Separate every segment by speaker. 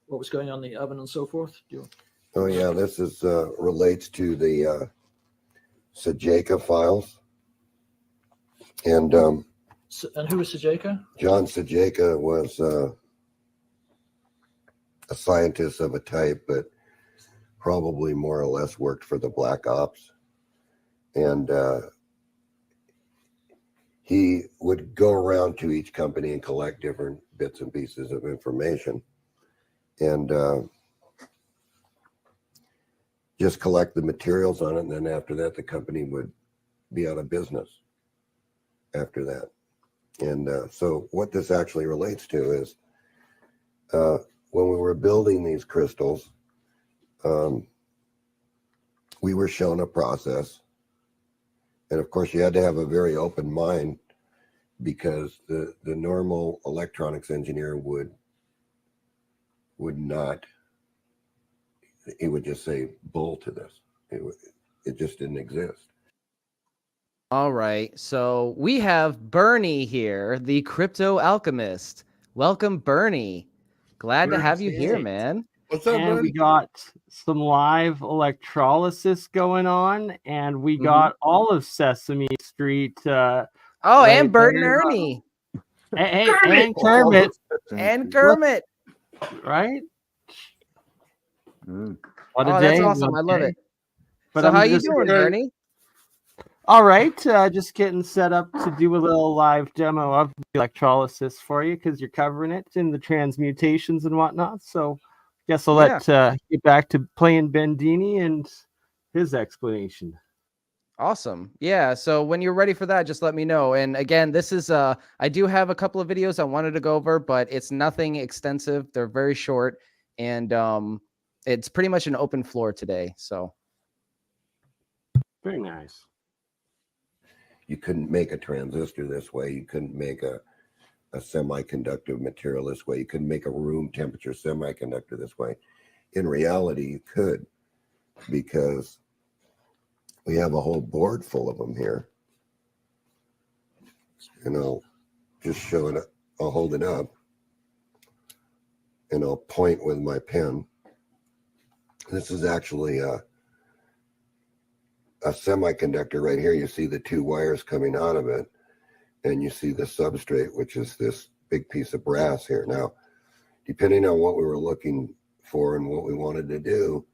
Speaker 1: what was going on in the oven and so forth?
Speaker 2: Oh yeah, this is relates to the ScienceGuy files, and
Speaker 1: who was ScienceGuy?
Speaker 2: John ScienceGuy was a scientist of a type, but probably more or less worked for the Black Ops, and he would go around to each company and collect different bits and pieces of information, and just collect the materials on it. And then after that, the company would be out of business after that. And so what this actually relates to is when we were building these crystals, we were shown a process. And of course, you had to have a very open mind, because the normal electronics engineer would not, he would just say bull to this. It just didn't exist.
Speaker 3: All right, so we have BurnEye here, the crypto alchemist. Welcome, BurnEye. Glad to have you here, man.
Speaker 4: What's up,
Speaker 5: and
Speaker 4: buddy?
Speaker 5: we got some live electrolysis going on, and we got all of Sesame Street.
Speaker 3: Oh,
Speaker 5: right
Speaker 3: and Bert and
Speaker 5: there.
Speaker 3: Ernie.
Speaker 5: And Kermit.
Speaker 3: And Kermit.
Speaker 5: Right?
Speaker 4: Mm.
Speaker 5: What a
Speaker 3: Oh,
Speaker 5: day.
Speaker 3: that's awesome.
Speaker 5: what
Speaker 3: I
Speaker 5: a
Speaker 3: love
Speaker 5: day.
Speaker 3: it.
Speaker 5: But
Speaker 3: So
Speaker 5: I'm
Speaker 3: how you
Speaker 5: just
Speaker 3: doing,
Speaker 5: gonna-
Speaker 3: Bernie?
Speaker 5: All right, just getting set up to do a little live demo of the electrolysis for you, because you're covering it in the transmutations and whatnot. So guess I'll let get back to playing Bendini and his explanation.
Speaker 3: Awesome. Yeah. So when you're ready for that, just let me know. And again, this is I do have a couple of videos I wanted to go over, but it's nothing extensive. They're very short, and it's pretty much an open floor today. So
Speaker 5: Very nice.
Speaker 2: You couldn't make a transistor this way. You couldn't make a semiconductor material this way. You couldn't make a room temperature semiconductor this way. In reality, you could, because we have a whole board full of them here. And I'll just show it. I'll hold it up and I'll point with my pen. This is actually a semiconductor right here. You see the two wires coming out of it, and you see the substrate, which is this big piece of brass here. Now, depending on what we were looking for and what we wanted to do,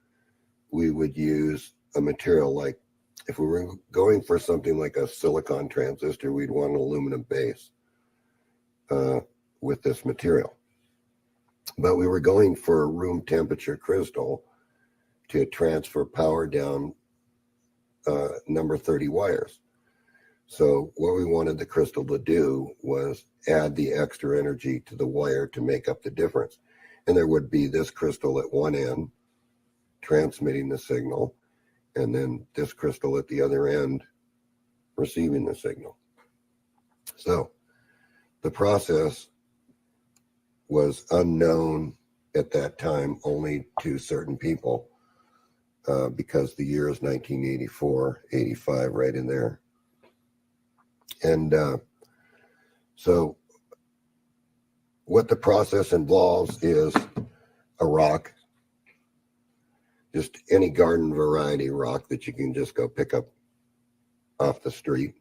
Speaker 2: we would use a material like, if we were going for something like a silicon transistor, we'd want an aluminum base with this material. But we were going for a room temperature crystal to transfer power down number 30 wires. So what we wanted the crystal to do was add the extra energy to the wire to make up the difference. And there would be this crystal at one end transmitting the signal, and then this crystal at the other end receiving the signal. So the process was unknown at that time only to certain people, because the year is 1984, 85, right in there. And so what the process involves is a rock, just any garden variety rock that you can just go pick up off the street.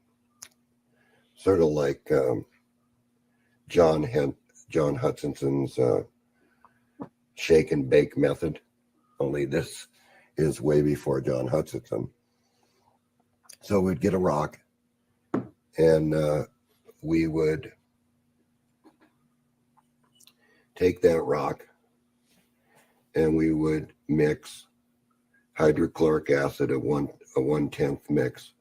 Speaker 2: Sort of like John Hudson's shake and bake method, only this is way before John Hudson. So we'd get a rock, and we would take that rock and we would mix hydrochloric acid at a 1/10 mix.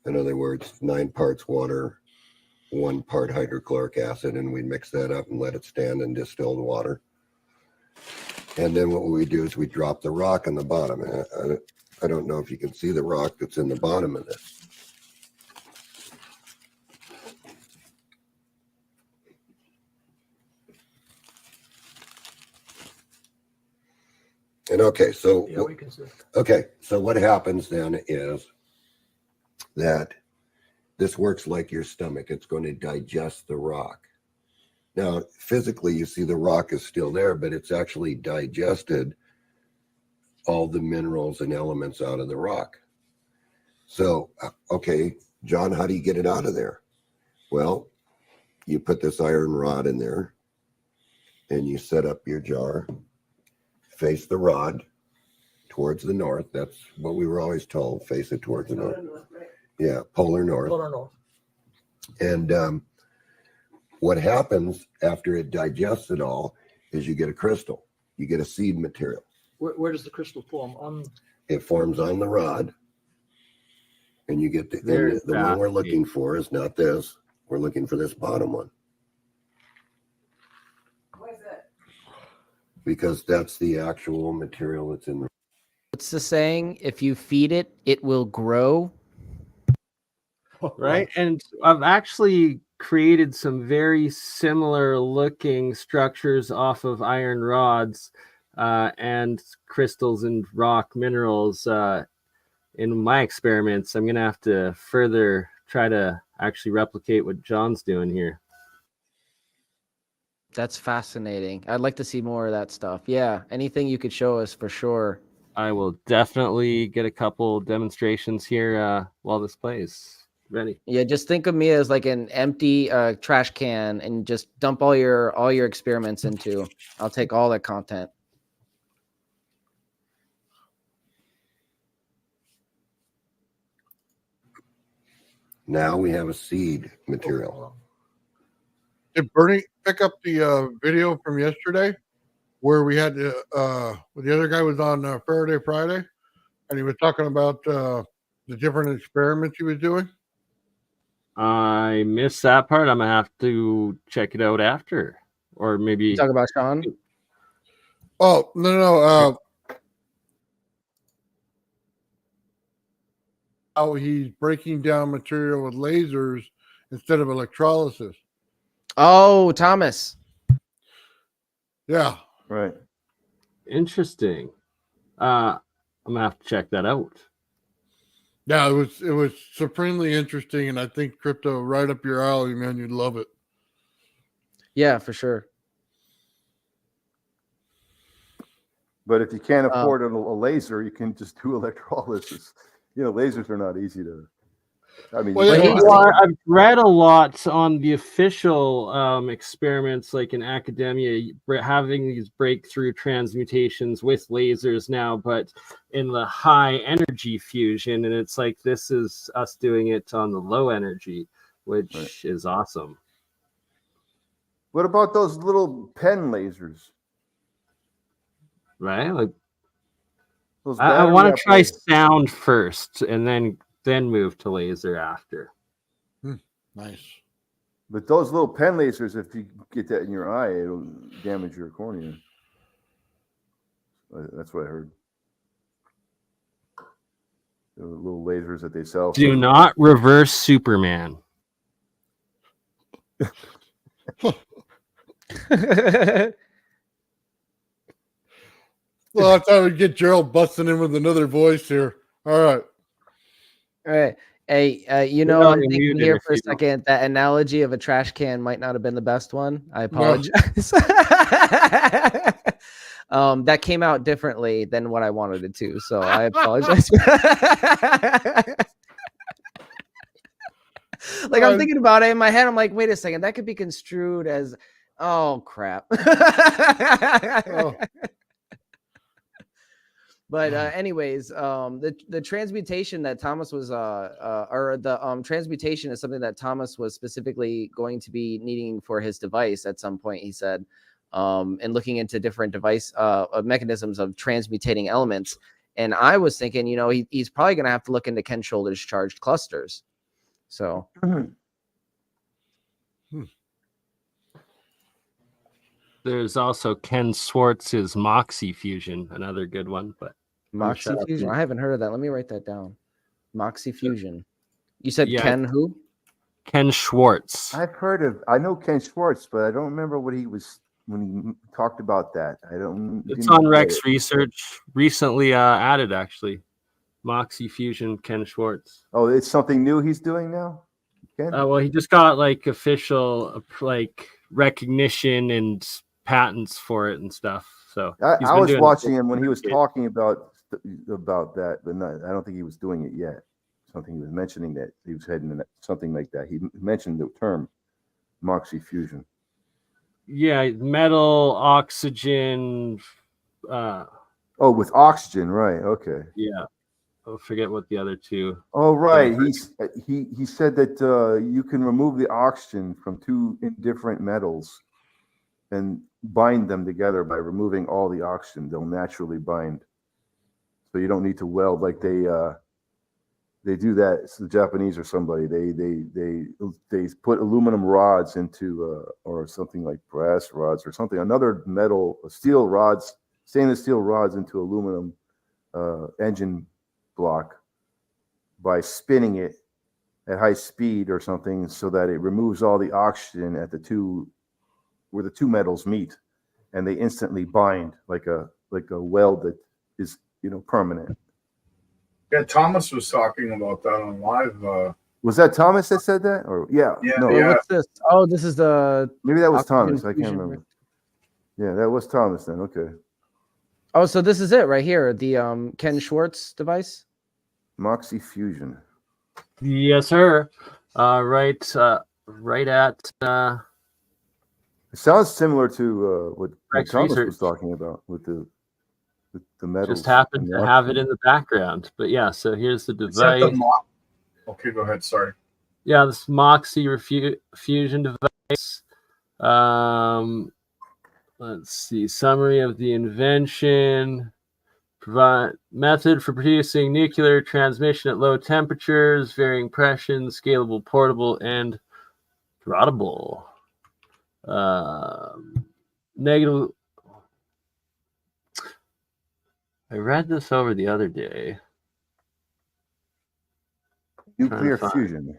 Speaker 2: In other words, 9 parts water, 1 part hydrochloric acid, and we'd mix that up and let it stand in distilled water. And then what we do is we drop the rock on the bottom. I don't know if you can see the rock that's in the bottom of this. And okay, so
Speaker 1: Yeah, we can see.
Speaker 2: okay, so what happens then is that this works like your stomach. It's going to digest the rock. Now, physically, you see the rock is still there, but it's actually digested all the minerals and elements out of the rock. So, okay, John, how do you get it out of there? Well, you put this iron rod in there and you set up your jar, face the rod towards the north. That's what we were always told, face it towards the north. Yeah, polar north.
Speaker 1: Polar north.
Speaker 2: And what happens after it digests it all is you get a crystal. You get a seed material.
Speaker 1: Where does the crystal form? On
Speaker 2: It forms on the rod. And you get the one we're looking for is not this. We're looking for this bottom one.
Speaker 4: Why is that?
Speaker 2: Because that's the actual material that's in the.
Speaker 3: What's the saying? If you feed it, it will grow.
Speaker 5: Right. And I've actually created some very similar looking structures off of iron rods and crystals and rock minerals in my experiments. I'm going to have to further try to actually replicate what John's doing here.
Speaker 3: That's fascinating. I'd like to see more of that stuff. Yeah, anything you could show us for sure.
Speaker 5: I will definitely get a couple demonstrations here while this plays. Ready?
Speaker 3: Yeah, just think of me as like an empty trash can and just dump all your experiments into. I'll take all that content.
Speaker 2: Now we have a seed material.
Speaker 6: Did Bernie pick up the video from yesterday where we had the other guy was on Faraday Friday and he was talking about the different experiments he was doing?
Speaker 5: I missed that part. I'm gonna have to check it out after, or maybe
Speaker 3: You talk about Sean.
Speaker 6: Oh, no. How he's breaking down material with lasers instead of electrolysis.
Speaker 3: Oh, Thomas.
Speaker 6: Yeah.
Speaker 7: Right.
Speaker 5: Interesting. I'm gonna have to check that out.
Speaker 6: Yeah, it was supremely interesting, and I think crypto right up your alley, man. You'd love it.
Speaker 3: Yeah, for sure.
Speaker 7: But if you can't afford a laser, you can just do electrolysis. You know, lasers are not easy to. I mean,
Speaker 6: Well, yeah,
Speaker 5: Well, I've read a lot on the official experiments, like in academia, having these breakthrough transmutations with lasers now, but in the high energy fusion. And it's like, this is us doing it on the low energy, which is awesome.
Speaker 7: what about those little pen lasers?
Speaker 5: Right? Like,
Speaker 7: Those
Speaker 5: I want to
Speaker 7: battery
Speaker 5: try
Speaker 7: operated-
Speaker 5: sound first and then move to laser after.
Speaker 6: Nice.
Speaker 7: But those little pen lasers, if you get that in your eye, it'll damage your cornea. That's what I heard. The little lasers that they sell.
Speaker 5: Do not reverse Superman.
Speaker 6: Well, I thought we'd get Gerald busting in with another voice here. All right.
Speaker 3: All right. Hey,
Speaker 5: You're
Speaker 3: I'm thinking
Speaker 5: muted
Speaker 3: here
Speaker 5: if
Speaker 3: for a
Speaker 5: you don't.
Speaker 3: second. That analogy of a trash can might not have been the best one. I apologize. That came out differently than what I wanted it to, so I apologize. Like, I'm thinking about it in my head. I'm like, wait a second, that could be construed as, oh crap.
Speaker 6: Oh.
Speaker 3: But anyways, the transmutation that Thomas was or the transmutation is something that Thomas was specifically going to be needing for his device at some point, he said, and looking into different device mechanisms of transmutating elements. And I was thinking, you know, he's probably going to have to look into Ken Shoulder's charged clusters. So
Speaker 5: There's also Ken Schwartz's Moxie Fusion, another good one. But
Speaker 3: Moxie
Speaker 5: shut up,
Speaker 3: Fusion.
Speaker 5: you-
Speaker 3: I haven't heard of that. Let me write that down. Moxie Fusion. You said
Speaker 5: Yeah.
Speaker 3: Ken who?
Speaker 5: Ken Schwartz.
Speaker 7: I know Ken Schwartz, but I don't remember what he was when he talked about that.
Speaker 5: It's on Rex Research. Recently added, actually. Moxie Fusion, Ken Schwartz.
Speaker 7: Oh, it's something new he's doing now? Ken?
Speaker 5: Well, he just got like official like recognition and patents for it and stuff. So he's
Speaker 7: I
Speaker 5: been
Speaker 7: was
Speaker 5: doing
Speaker 7: watching
Speaker 5: it
Speaker 7: him when he was
Speaker 5: for
Speaker 7: talking about that, but I don't think he was doing it yet. Something he was mentioning that he was heading in something like that. He mentioned the term Moxie fusion.
Speaker 5: Yeah, metal, oxygen.
Speaker 7: Oh, with oxygen, right? Okay.
Speaker 5: Yeah, I forget what the other two.
Speaker 7: Oh, right.
Speaker 5: Yeah.
Speaker 7: He said that you can remove the oxygen from two different metals and bind them together by removing all the oxygen. They'll naturally bind, so you don't need to weld like they do that. It's the Japanese or somebody. They put aluminum rods into or something like brass rods or something, another metal, steel rods, stainless steel rods into aluminum engine block by spinning it at high speed or something, so that it removes all the oxygen at the two where the two metals meet, and they instantly bind like a weld that is permanent.
Speaker 4: Yeah, Thomas was talking about that on live.
Speaker 7: Was that Thomas that said that? Or
Speaker 4: Yeah,
Speaker 7: no,
Speaker 4: yeah.
Speaker 3: What's this? Oh, this is the
Speaker 7: maybe that was
Speaker 3: oxygen
Speaker 7: Thomas. I can't
Speaker 3: fusion
Speaker 7: remember. Yeah, that was Thomas then. Okay.
Speaker 3: Oh, so this is it right here, the Ken Schwartz device.
Speaker 7: Moxie fusion.
Speaker 5: Yes, sir. Right at.
Speaker 7: It sounds similar to what
Speaker 5: Rex
Speaker 7: Thomas
Speaker 5: Research.
Speaker 7: was talking about with the metals.
Speaker 5: Just happened
Speaker 7: and the
Speaker 5: to have it
Speaker 7: oxygen.
Speaker 5: in the background, but yeah. So here's the
Speaker 4: Is that
Speaker 5: device.
Speaker 4: Okay, go ahead. Sorry.
Speaker 5: Yeah, this Moxie fusion device. Let's see. Summary of the invention. Provide method for producing nuclear transmission at low temperatures, varying pressures, scalable, portable, and throttable. Negative. I read this over the other day.
Speaker 7: Nuclear
Speaker 5: find-
Speaker 7: fusion.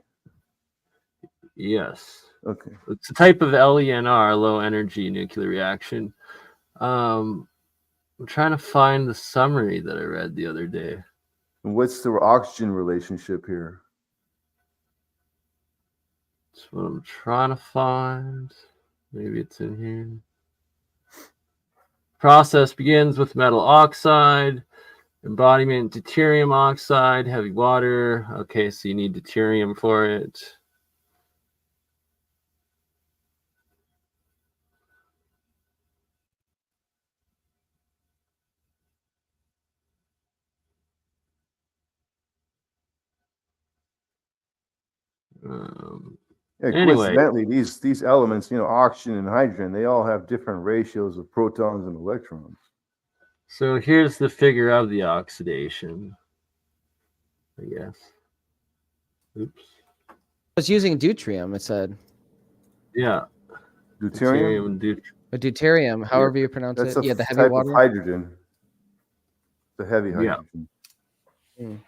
Speaker 5: Yes.
Speaker 7: Okay.
Speaker 5: It's a type of LENR, low energy nuclear reaction. I'm trying to find the summary that I read the other day.
Speaker 7: And what's the oxygen relationship here?
Speaker 5: That's what I'm trying to find. Maybe it's in here. Process begins with metal oxide, embodiment deuterium oxide, heavy water. Okay, so you need deuterium for it. Anyway.
Speaker 7: Coincidentally, these elements, oxygen and hydrogen, they all have different ratios of protons and electrons.
Speaker 5: So here's the figure of the oxidation, I guess. Oops.
Speaker 3: It's using deuterium, it said.
Speaker 5: Yeah.
Speaker 7: Deuterium?
Speaker 5: and deuterium.
Speaker 3: Or deuterium, however you pronounce
Speaker 7: That's
Speaker 3: it.
Speaker 7: a
Speaker 3: Yeah, the heavy
Speaker 7: type
Speaker 3: water.
Speaker 7: of hydrogen. The heavy
Speaker 5: Yeah.
Speaker 7: hydrogen.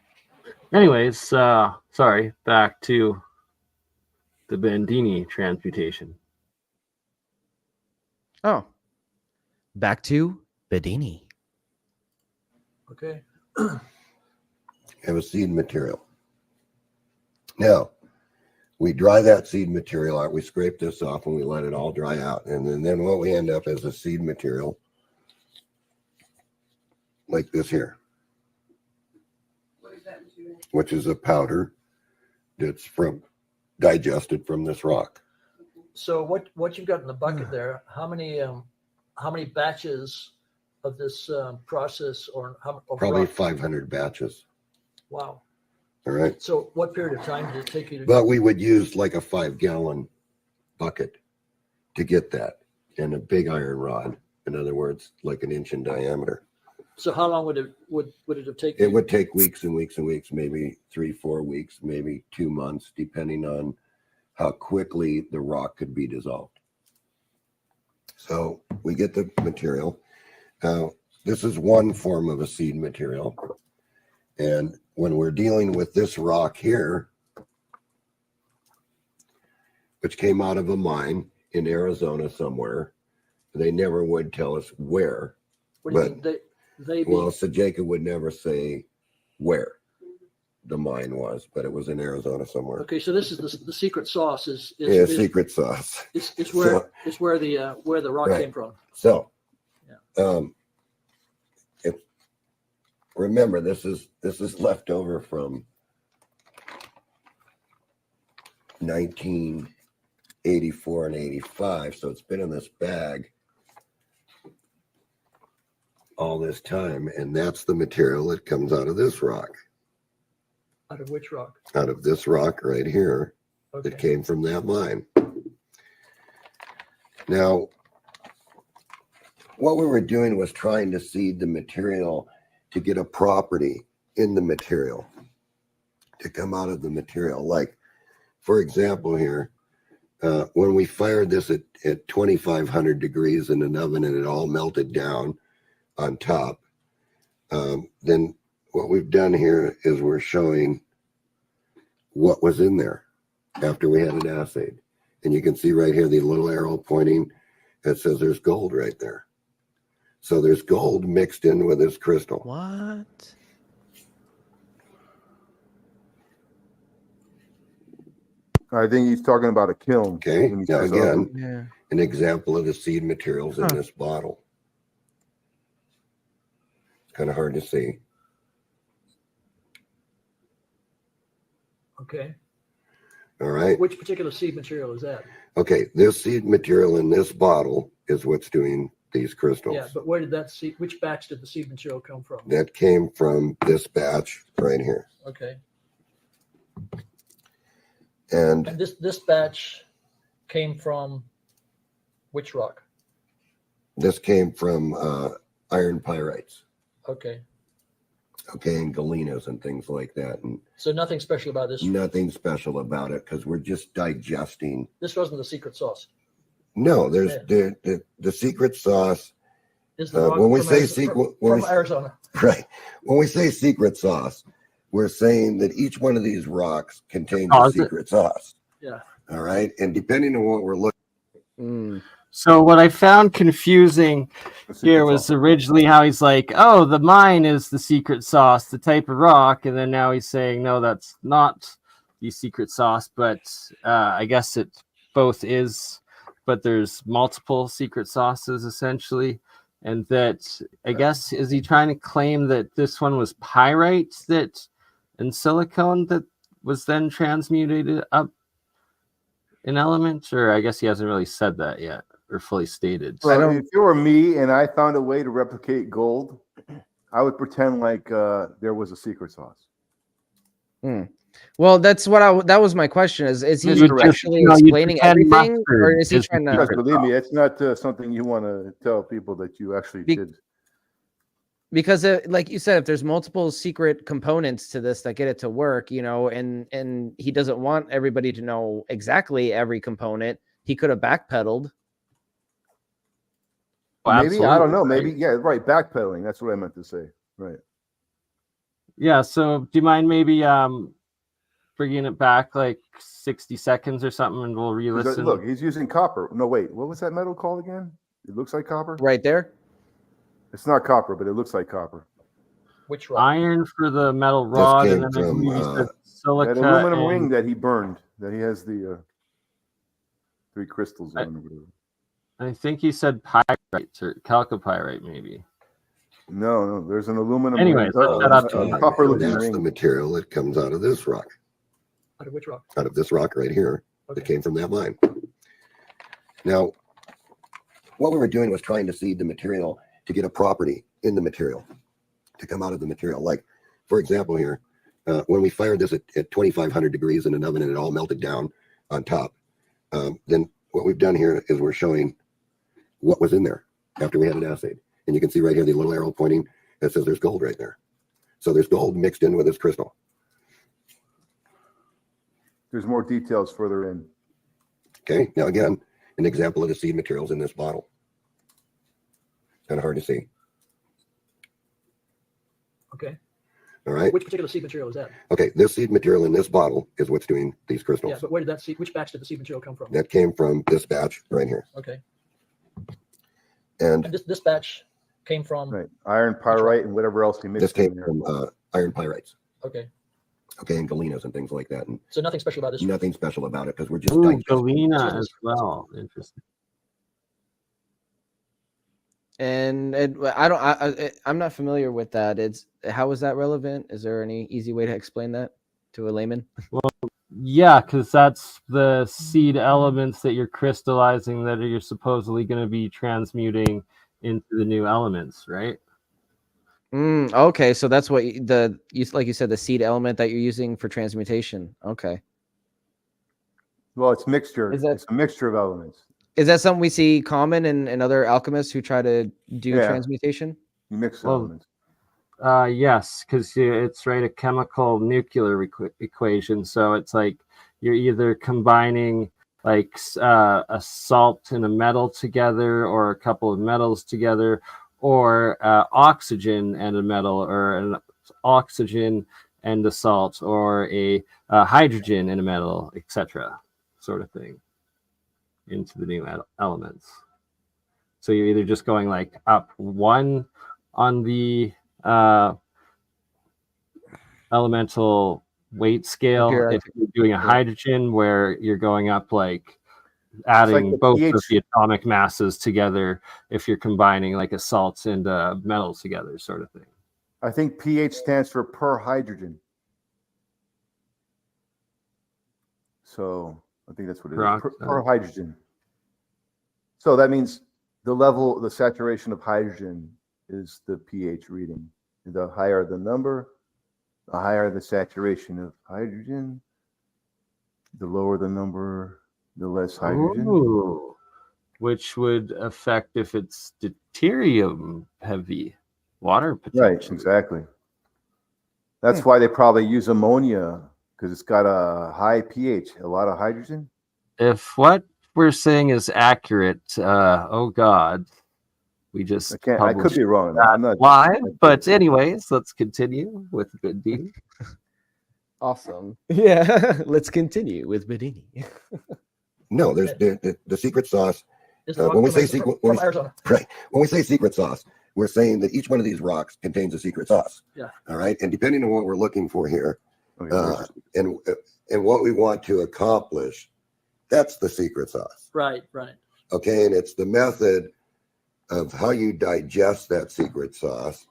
Speaker 5: Anyways, sorry, back to the Bandini transmutation.
Speaker 3: Oh. Back to Bedini.
Speaker 1: Okay.
Speaker 2: Have a seed material. Now, we dry that seed material out. We scrape this off and we let it all dry out. And then what we end up is a seed material like this here.
Speaker 8: What is that material?
Speaker 2: Which is a powder that's digested from this rock.
Speaker 1: So what you've got in the bucket there? How many batches of this process or
Speaker 2: Probably
Speaker 1: rock?
Speaker 2: 500 batches.
Speaker 1: Wow.
Speaker 2: All right.
Speaker 1: So what period of time did it take you to?
Speaker 2: But we would use like a 5-gallon bucket to get that, and a big iron rod. In other words, like an inch in diameter.
Speaker 1: So how long would it have taken?
Speaker 2: It would take weeks and weeks and weeks, maybe 3-4 weeks, maybe 2 months, depending on how quickly the rock could be dissolved. So we get the material. This is one form of a seed material. And when we're dealing with this rock here, which came out of a mine in Arizona somewhere, they never would tell us where.
Speaker 1: What do you mean? They
Speaker 2: Well, so Jacob would never say where. the mine was, but it was in Arizona somewhere.
Speaker 1: Okay, so this is the secret sauce
Speaker 2: Yeah, secret sauce.
Speaker 1: It's where the rock
Speaker 2: Right.
Speaker 1: came from.
Speaker 2: So,
Speaker 1: Yeah.
Speaker 2: if remember, this is left over from 1984 and 85, so it's been in this bag all this time, and that's the material that comes out of this rock.
Speaker 1: Out of which rock?
Speaker 2: Out of this rock right here
Speaker 1: Okay.
Speaker 2: that came from that mine. Now, what we were doing was trying to seed the material to get a property in the material to come out of the material. Like, for example, here, when we fired this at 2,500 degrees in an oven and it all melted down on top, then what we've done here is we're showing what was in there after we had it assayed. And you can see right here the little arrow pointing that says there's gold right there. So there's gold mixed in with this crystal.
Speaker 3: What?
Speaker 7: I think he's talking about a kiln.
Speaker 2: Okay,
Speaker 7: when he
Speaker 2: now
Speaker 7: says
Speaker 2: again,
Speaker 7: oven.
Speaker 3: Yeah.
Speaker 2: an example of the seed materials in this bottle. It's kind of hard to see.
Speaker 1: Okay.
Speaker 2: All right.
Speaker 1: Which particular seed material is that?
Speaker 2: Okay, this seed material in this bottle is what's doing these crystals.
Speaker 1: Yeah, but where did that seed? Which batch did the seed material come from?
Speaker 2: That came from this batch right here.
Speaker 1: Okay.
Speaker 2: And
Speaker 1: And this batch came from which rock?
Speaker 2: this came from iron pyrites,
Speaker 1: Okay.
Speaker 2: okay, and galenas and things like that. And
Speaker 1: So nothing special about this.
Speaker 2: nothing special about it because we're just digesting.
Speaker 1: This wasn't the secret sauce.
Speaker 2: No, there's
Speaker 1: Yeah.
Speaker 2: the secret sauce.
Speaker 1: Is the rock
Speaker 2: When we
Speaker 1: from
Speaker 2: say
Speaker 1: Arizona-
Speaker 2: secret,
Speaker 1: from Arizona.
Speaker 2: right, when we say secret sauce, we're saying that each one of these rocks contains a secret sauce.
Speaker 1: Yeah.
Speaker 2: All right, and depending on what we're looking.
Speaker 3: Mm.
Speaker 5: So what I found confusing
Speaker 7: The secret
Speaker 5: here was
Speaker 7: sauce.
Speaker 5: originally how he's like, oh, the mine is the secret sauce, the type of rock, and then now he's saying, no, that's not the secret sauce, but I guess it both is, but there's multiple secret sauces essentially, and that I guess is he trying to claim that this one was pyrite that and silicone that was then transmuted up in elements, or I guess he hasn't really said that yet or fully stated.
Speaker 3: I don't-
Speaker 7: If it were me and I found a way to replicate gold, I would pretend like there was a secret sauce.
Speaker 3: Well, that's what that was my question. Is he
Speaker 5: You would
Speaker 3: actually
Speaker 5: you
Speaker 3: explaining
Speaker 5: pretend
Speaker 3: everything,
Speaker 5: mustard
Speaker 3: or is he
Speaker 5: is the
Speaker 3: trying to?
Speaker 7: Because
Speaker 5: secret
Speaker 7: believe me,
Speaker 5: sauce.
Speaker 7: it's not something you want to tell people that you actually did.
Speaker 3: Because like you said, if there's multiple secret components to this that get it to work, and he doesn't want everybody to know exactly every component, he could have backpedaled.
Speaker 7: Maybe I don't know.
Speaker 5: Absolutely.
Speaker 7: Maybe right. Backpedaling. That's what I meant to say. Right.
Speaker 5: Yeah, so do you mind maybe bringing it back like 60 seconds or something, and we'll re-listen?
Speaker 7: Look, he's using copper. No, wait. What was that metal called again? It looks like copper.
Speaker 3: Right there.
Speaker 7: It's not copper, but it looks like copper.
Speaker 1: Which rock?
Speaker 5: Iron for the metal rod,
Speaker 2: came
Speaker 5: and then I
Speaker 2: from,
Speaker 5: believe you said
Speaker 7: That
Speaker 5: silica.
Speaker 7: aluminum
Speaker 5: and-
Speaker 7: ring that he burned. That he has the 3 crystals on. Or whatever.
Speaker 5: I think he said pyrite or chalcopyrite, maybe.
Speaker 7: No. There's an aluminum.
Speaker 5: Anyways,
Speaker 7: ring,
Speaker 5: let's shut up.
Speaker 7: copper looking
Speaker 2: That's the
Speaker 7: ring.
Speaker 2: material that comes out of this rock,
Speaker 1: Out of which rock?
Speaker 2: out of this rock right here that
Speaker 1: Okay.
Speaker 2: came from that mine. Now, what we were doing was trying to seed the material to get a property in the material to come out of the material. Like, for example, here, when we fired this at 2,500 degrees in an oven and it all melted down on top, then what we've done here is we're showing what was in there after we had it assayed. And you can see right here the little arrow pointing that says there's gold right there. So there's gold mixed in with this crystal.
Speaker 7: There's more details further in.
Speaker 2: Okay, now again, an example of the seed materials in this bottle. Kind of hard to see.
Speaker 1: Okay.
Speaker 2: All right.
Speaker 1: Which particular seed material is that?
Speaker 2: Okay, this seed material in this bottle is what's doing these crystals.
Speaker 1: Yeah, but where did that seed? Which batch did the seed material come from?
Speaker 2: That came from this batch right here.
Speaker 1: Okay.
Speaker 2: And
Speaker 1: And this batch came from.
Speaker 7: Right. Iron pyrite and whatever else he mixed
Speaker 2: this came
Speaker 7: in there.
Speaker 2: from iron pyrites.
Speaker 1: Okay.
Speaker 2: Okay, and galenas and things like that. And
Speaker 1: So nothing special about this.
Speaker 2: nothing special about it because we're just
Speaker 5: Ooh,
Speaker 2: digesting.
Speaker 5: galena as well. Interesting.
Speaker 3: And I'm not familiar with that. How is that relevant? Is there any easy way to explain that to a layman?
Speaker 5: Yeah, because that's the seed elements that you're crystallizing that you're supposedly going to be transmuting into the new elements, right?
Speaker 3: Okay, so that's what like you said, the seed element that you're using for transmutation. Okay.
Speaker 7: Well, it's mixture.
Speaker 3: Is that-
Speaker 7: It's a mixture of elements.
Speaker 3: Is that something we see common in other alchemists who try to do
Speaker 7: Yeah.
Speaker 3: transmutation?
Speaker 7: You mix
Speaker 5: Well,
Speaker 7: elements.
Speaker 5: Yes, because it's right a chemical nuclear equation. So it's like you're either combining like a salt and a metal together, or a couple of metals together, or oxygen and a metal, or an oxygen and a salt, or a hydrogen and a metal, etc., sort of thing, into the new elements. So you're either just going like up one on the elemental weight scale,
Speaker 3: Here,
Speaker 5: if you're doing a hydrogen, where you're going up like adding
Speaker 7: the
Speaker 5: both
Speaker 7: pH.
Speaker 5: of the atomic masses together, if you're combining like a salt and a metal together, sort of thing.
Speaker 7: I think pH stands for per hydrogen. So I think that's what it is. Per hydrogen. So that means the saturation of hydrogen is the pH reading. The higher the number, the higher the saturation of hydrogen. The lower the number, the less hydrogen.
Speaker 5: Ooh, which would affect if it's deuterium heavy water potentially.
Speaker 7: Right, exactly. That's why they probably use ammonia, because it's got a high pH, a lot of hydrogen.
Speaker 5: If what we're saying is accurate, oh God, we just
Speaker 7: I could be wrong.
Speaker 5: that
Speaker 7: I'm not
Speaker 5: live. But anyways, let's continue with Bedini.
Speaker 3: Awesome. Yeah, let's continue with Bedini.
Speaker 2: No, there's the secret sauce.
Speaker 1: Is the rock
Speaker 2: When we
Speaker 1: from-
Speaker 2: say secret,
Speaker 1: from Arizona.
Speaker 2: right? When we say secret sauce, we're saying that each one of these rocks contains a secret sauce.
Speaker 1: Yeah.
Speaker 2: All right, and depending on what we're looking for here,
Speaker 7: Okay,
Speaker 2: and what we want to accomplish, that's the secret sauce.
Speaker 1: Right.
Speaker 2: Okay, and it's the method of how you digest that secret sauce,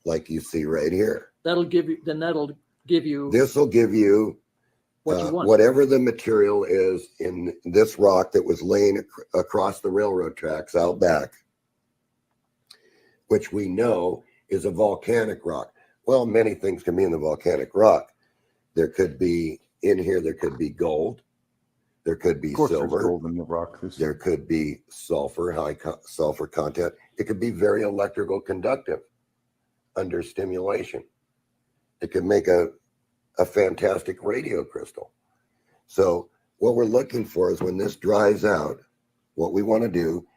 Speaker 2: like you see right here.
Speaker 1: That'll give you.
Speaker 2: This will give you
Speaker 1: what you want.
Speaker 2: whatever the material is in this rock that was laying across the railroad tracks out back, which we know is a volcanic rock. Well, many things can be in the volcanic rock. There could be in here. There could be gold. There could be silver.
Speaker 7: Gold in the rock.
Speaker 2: There could be sulfur, sulfur content. It could be very electrical conductive under stimulation. It could make a fantastic radio crystal. So what we're looking for is when this dries out, what we want to do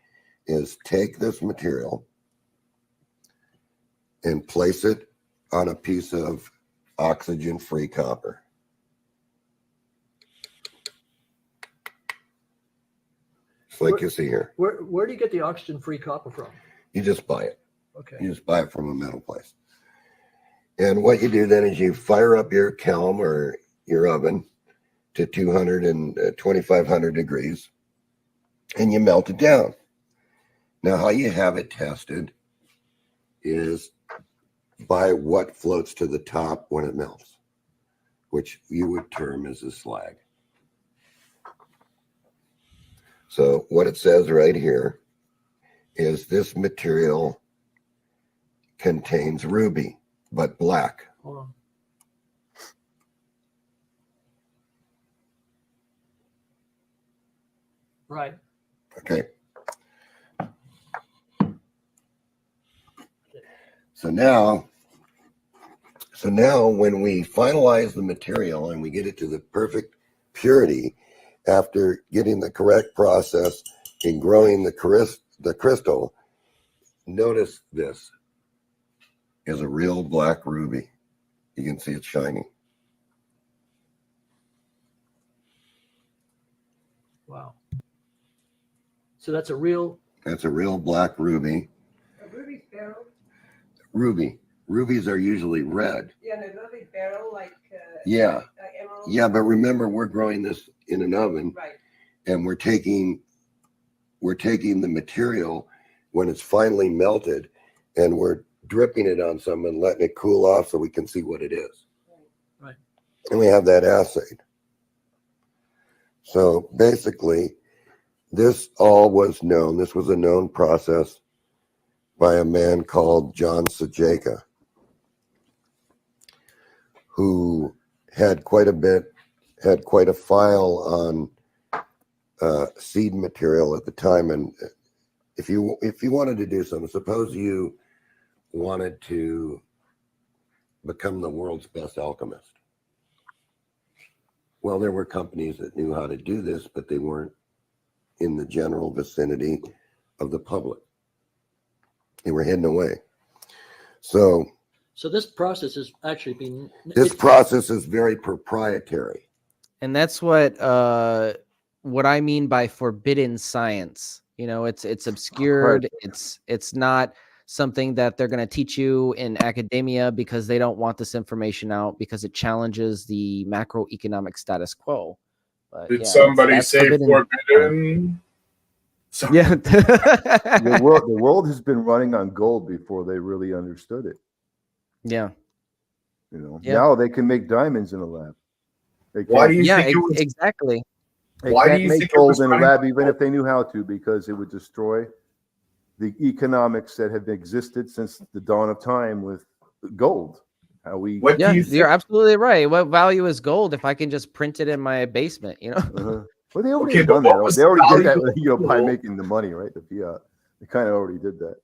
Speaker 2: is take this material and place it on a piece of oxygen-free copper. Like you see here.
Speaker 1: Where do you get the oxygen-free copper from?
Speaker 2: You just buy it.
Speaker 1: Okay.
Speaker 2: You just buy it from a metal place. And what you do then is you fire up your kiln or your oven to 200 and 2500 degrees, and you melt it down. Now, how you have it tested is by what floats to the top when it melts, which you would term as a slag. So what it says right here is this material contains ruby, but black.
Speaker 1: Hold on. Right.
Speaker 2: Okay. So now when we finalize the material and we get it to the perfect purity after getting the correct process in growing the crystal, notice this is a real black ruby. You can see it's shining.
Speaker 1: Wow. So that's a real
Speaker 2: black ruby.
Speaker 8: A ruby sparrow.
Speaker 2: Ruby. Rubies are usually red.
Speaker 8: Yeah, they're not big barrel like.
Speaker 2: Yeah.
Speaker 8: Like emerald.
Speaker 2: Yeah, but remember, we're growing this in an oven,
Speaker 8: Right.
Speaker 2: and we're taking the material when it's finally melted, and we're dripping it on some and letting it cool off so we can see what it is.
Speaker 1: Right.
Speaker 2: And we have that assayed. So basically, this all was known. This was a known process by a man called John Sajeka, who had quite a file on seed material at the time. And if you wanted to do something, suppose you wanted to become the world's best alchemist. Well, there were companies that knew how to do this, but they weren't in the general vicinity of the public. They were hidden away. So
Speaker 1: this process is actually being.
Speaker 2: this process is very proprietary.
Speaker 3: And that's what I mean by forbidden science. You know, it's obscured. It's not something that they're going to teach you in academia because they don't want this information out because it challenges the macroeconomic status quo. But
Speaker 4: Did
Speaker 3: yeah,
Speaker 4: somebody
Speaker 3: that's
Speaker 4: say forbidden?
Speaker 3: Yeah.
Speaker 7: The world has been running on gold before they really understood it.
Speaker 3: Yeah.
Speaker 7: You know,
Speaker 3: Yeah.
Speaker 7: now they can make diamonds in a lab.
Speaker 4: Why do you
Speaker 3: Yeah,
Speaker 4: think it was?
Speaker 3: exactly.
Speaker 7: They
Speaker 4: Why do
Speaker 7: can't
Speaker 4: you
Speaker 7: make
Speaker 4: think it was
Speaker 7: gold in a
Speaker 4: running
Speaker 7: lab
Speaker 4: on
Speaker 7: even
Speaker 4: gold?
Speaker 7: if they knew how to, because it would destroy the economics that have existed since the dawn of time with gold. How we
Speaker 4: What
Speaker 3: Yeah,
Speaker 4: do you think?
Speaker 3: you're absolutely right. What value is gold if I can just print it in my basement, you know?
Speaker 7: Well, they already
Speaker 4: Okay,
Speaker 7: have
Speaker 4: but
Speaker 7: done
Speaker 4: what
Speaker 7: that.
Speaker 4: was
Speaker 7: They
Speaker 4: the
Speaker 7: already did that,
Speaker 4: value
Speaker 7: you know, by
Speaker 4: of gold?
Speaker 7: making the money, right? The fiat. They kind of already did that.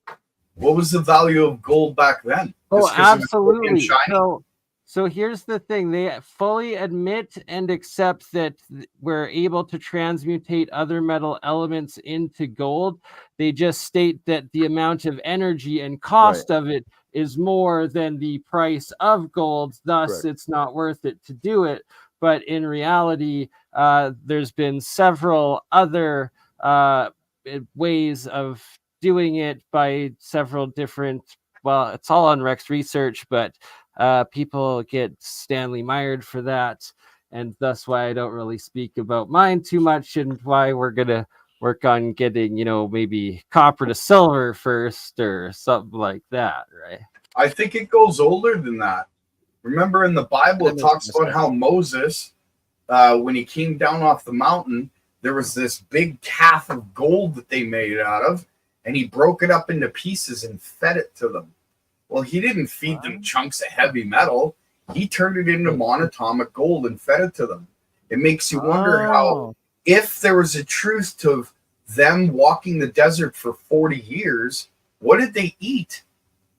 Speaker 4: What was the value of gold back then?
Speaker 5: Oh,
Speaker 4: Just 'cause it was big and
Speaker 5: absolutely.
Speaker 4: shiny?
Speaker 5: So here's the thing. They fully admit and accept that we're able to transmutate other metal elements into gold. They just state that the amount of energy and cost of it is more than the price of gold. Thus,
Speaker 7: Correct.
Speaker 5: it's not worth it to do it. But in reality, there's been several other ways of doing it by several different, well, it's all on Rex Research, but people get Stanley mired for that, and that's why I don't really speak about mine too much, and why we're gonna work on getting, you know, maybe copper to silver first or something like that, right?
Speaker 4: I think it goes older than that. Remember in the Bible, it talks about how Moses, when he came down off the mountain, there was this big calf of gold that they made out of, and he broke it up into pieces and fed it to them. Well, he didn't feed them chunks of heavy metal. He turned it into monatomic gold and fed it to them. It makes you wonder how, if there was a truth to them walking the desert for 40 years, what did they eat?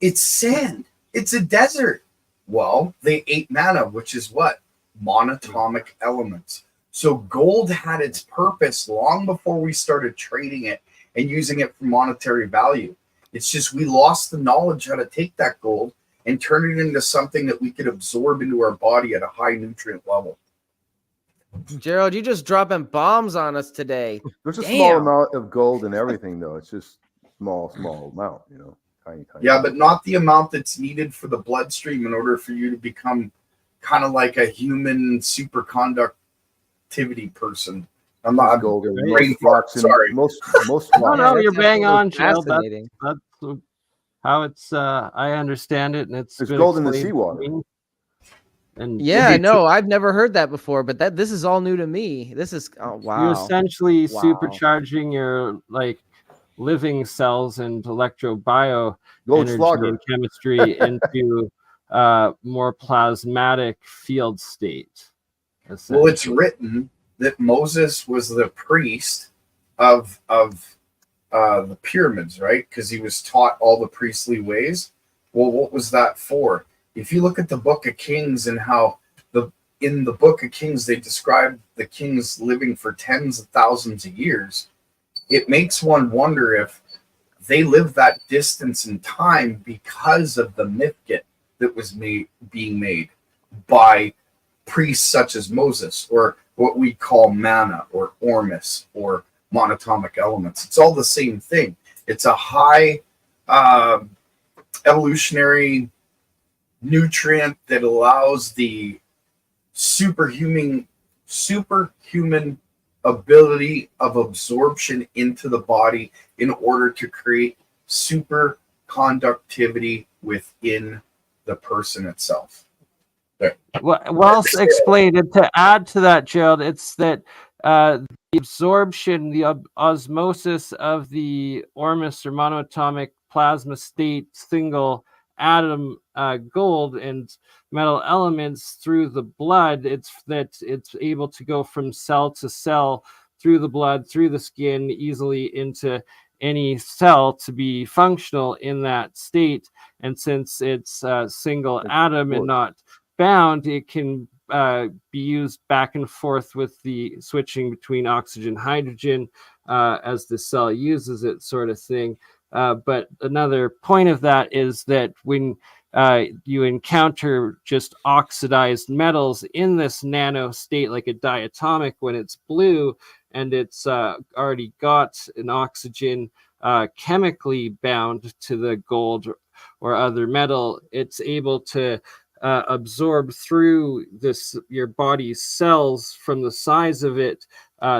Speaker 4: It's sand. It's a desert. Well, they ate manna, which is what? Monatomic elements. So gold had its purpose long before we started trading it and using it for monetary value. It's just we lost the knowledge how to take that gold and turn it into something that we could absorb into our body at a high nutrient level.
Speaker 3: Gerald, you just dropping bombs on us today.
Speaker 7: There's a
Speaker 3: Damn.
Speaker 7: small amount of gold in everything, though. It's just small amount, you know, tiny.
Speaker 4: Yeah, but not the amount that's needed for the bloodstream in order for you to become kind of like a human superconductivity person. I'm not
Speaker 7: gold.
Speaker 4: brain fart, sorry.
Speaker 7: Most
Speaker 5: No, you're bang on, Gerald.
Speaker 3: Fascinating.
Speaker 5: That's how it's. I understand it, and it's
Speaker 7: It's
Speaker 5: been
Speaker 7: gold in the
Speaker 5: explained to
Speaker 7: seawater.
Speaker 5: me. And
Speaker 3: Yeah, no, I've never heard that before, but this is all new to me. This is wow.
Speaker 5: You're essentially
Speaker 3: Wow.
Speaker 5: supercharging your like living cells and electrobio
Speaker 7: Gold
Speaker 5: energy
Speaker 7: slugger.
Speaker 5: and chemistry into more plasmatic field state.
Speaker 4: Well, it's written that Moses was the priest of the pyramids, right? Because he was taught all the priestly ways. Well, what was that for? If you look at the Book of Kings and how in the Book of Kings they describe the kings living for tens of thousands of years, it makes one wonder if they lived that distance in time because of the mithkit that was being made by priests such as Moses, or what we call manna or ormus or monatomic elements. It's all the same thing. It's a high evolutionary nutrient that allows the superhuman ability of absorption into the body in order to create super conductivity within the person itself.
Speaker 5: Well explained. And to add to that, Gerald, it's that the absorption, the osmosis of the ormus or monoatomic plasma state single atom gold and metal elements through the blood, it's able to go from cell to cell through the blood, through the skin, easily into any cell to be functional in that state. And since it's a single atom and not bound, it can be used back and forth with the switching between oxygen, hydrogen as the cell uses it, sort of thing. But another point of that is that when you encounter just oxidized metals in this nano state, like a diatomic, when it's blue and it's already got an oxygen chemically bound to the gold or other metal, it's able to absorb through your body's cells from the size of it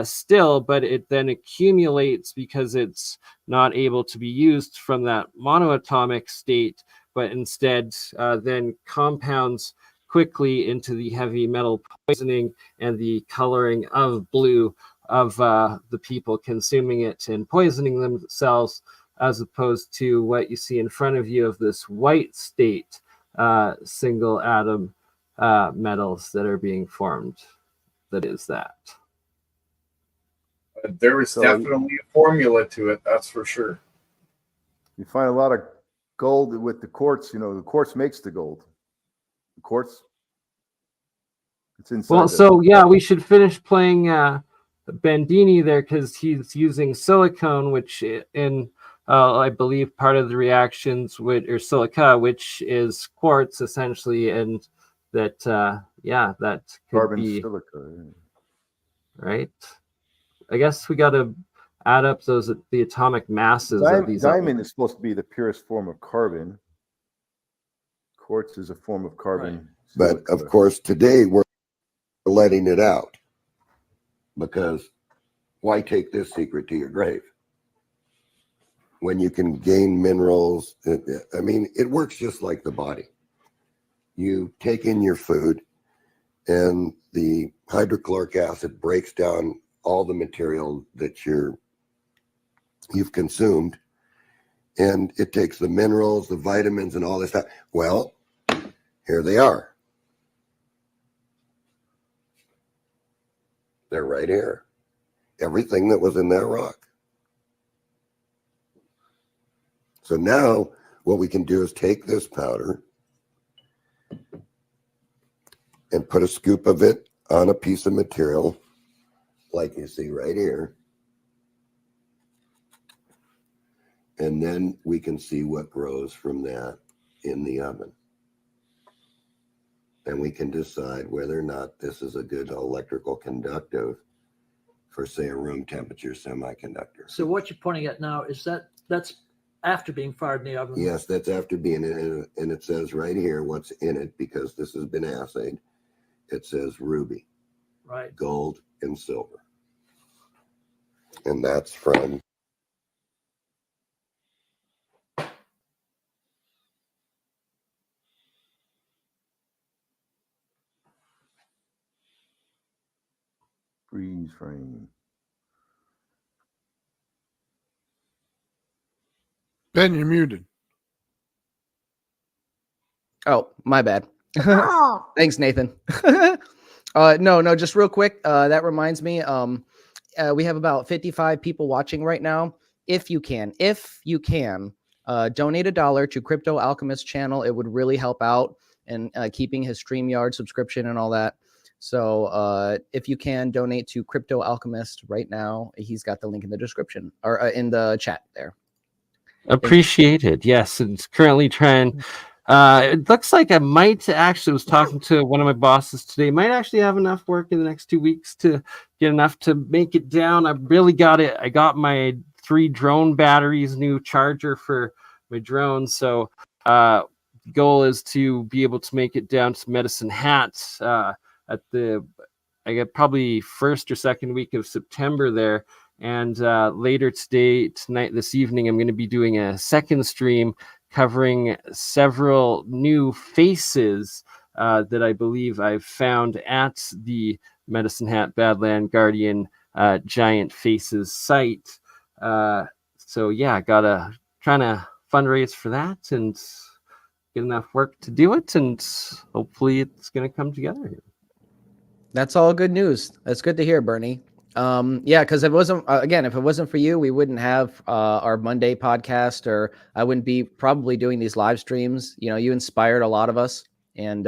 Speaker 5: still, but it then accumulates because it's not able to be used from that monoatomic state, but instead then compounds quickly into the heavy metal poisoning and the coloring of blue of the people consuming it and poisoning themselves, as opposed to what you see in front of you of this white state single atom metals that are being formed. That is that.
Speaker 4: There is definitely a formula to it, that's for sure.
Speaker 7: You find a lot of gold with the quartz. You know, the quartz makes the gold. The quartz, it's inside.
Speaker 5: Well, so yeah, we should finish playing Bandini there, because he's using silicone, which in I believe part of the reactions or silica, which is quartz essentially, and that that could
Speaker 7: Carbon
Speaker 5: be
Speaker 7: silica,
Speaker 5: right. I guess we got to add up the atomic masses of these.
Speaker 7: Diamond is supposed to be the purest form of carbon. Quartz is a form of carbon.
Speaker 2: But of course, today we're letting it out, because why take this secret to your grave when you can gain minerals? I mean, it works just like the body. You take in your food, and the hydrochloric acid breaks down all the material that you've consumed, and it takes the minerals, the vitamins, and all this stuff. Well, here they are. They're right here. Everything that was in that rock. So now what we can do is take this powder and put a scoop of it on a piece of material like you see right here. And then we can see what grows from that in the oven. And we can decide whether or not this is a good electrical conductive for, say, a room temperature semiconductor.
Speaker 1: So what you're pointing at now is that's after being fired in the oven.
Speaker 2: Yes, that's after being in it, and it says right here what's in it, because this has been assayed. It says ruby,
Speaker 1: right,
Speaker 2: gold, and silver. And that's from
Speaker 7: freeze frame.
Speaker 6: Ben, you're muted.
Speaker 3: Oh, my bad. Thanks, Nathan. No, just real quick. That reminds me, we have about 55 people watching right now. If you can, donate $1 to Crypto Alchemist channel. It would really help out in keeping his StreamYard subscription and all that. So if you can donate to Crypto Alchemist right now, he's got the link in the description or in the chat there.
Speaker 5: Appreciated. Yes, it's currently trying. It looks like I might actually was talking to one of my bosses today. Might actually have enough work in the next 2 weeks to get enough to make it down. I really got it. I got my 3 drone batteries, new charger for my drone. So goal is to be able to make it down to Medicine Hat at the, I get probably first or second week of September there. And later tonight, this evening, I'm going to be doing a second stream covering several new faces that I believe I've found at the Medicine Hat Badland Guardian Giant Faces site. So yeah, trying to fundraise for that and get enough work to do it, and hopefully it's going to come together here.
Speaker 3: That's all good news. That's good to hear, Bernie. Yeah, because if it wasn't for you, we wouldn't have our Monday podcast, or I wouldn't be probably doing these live streams. You know, you inspired a lot of us, and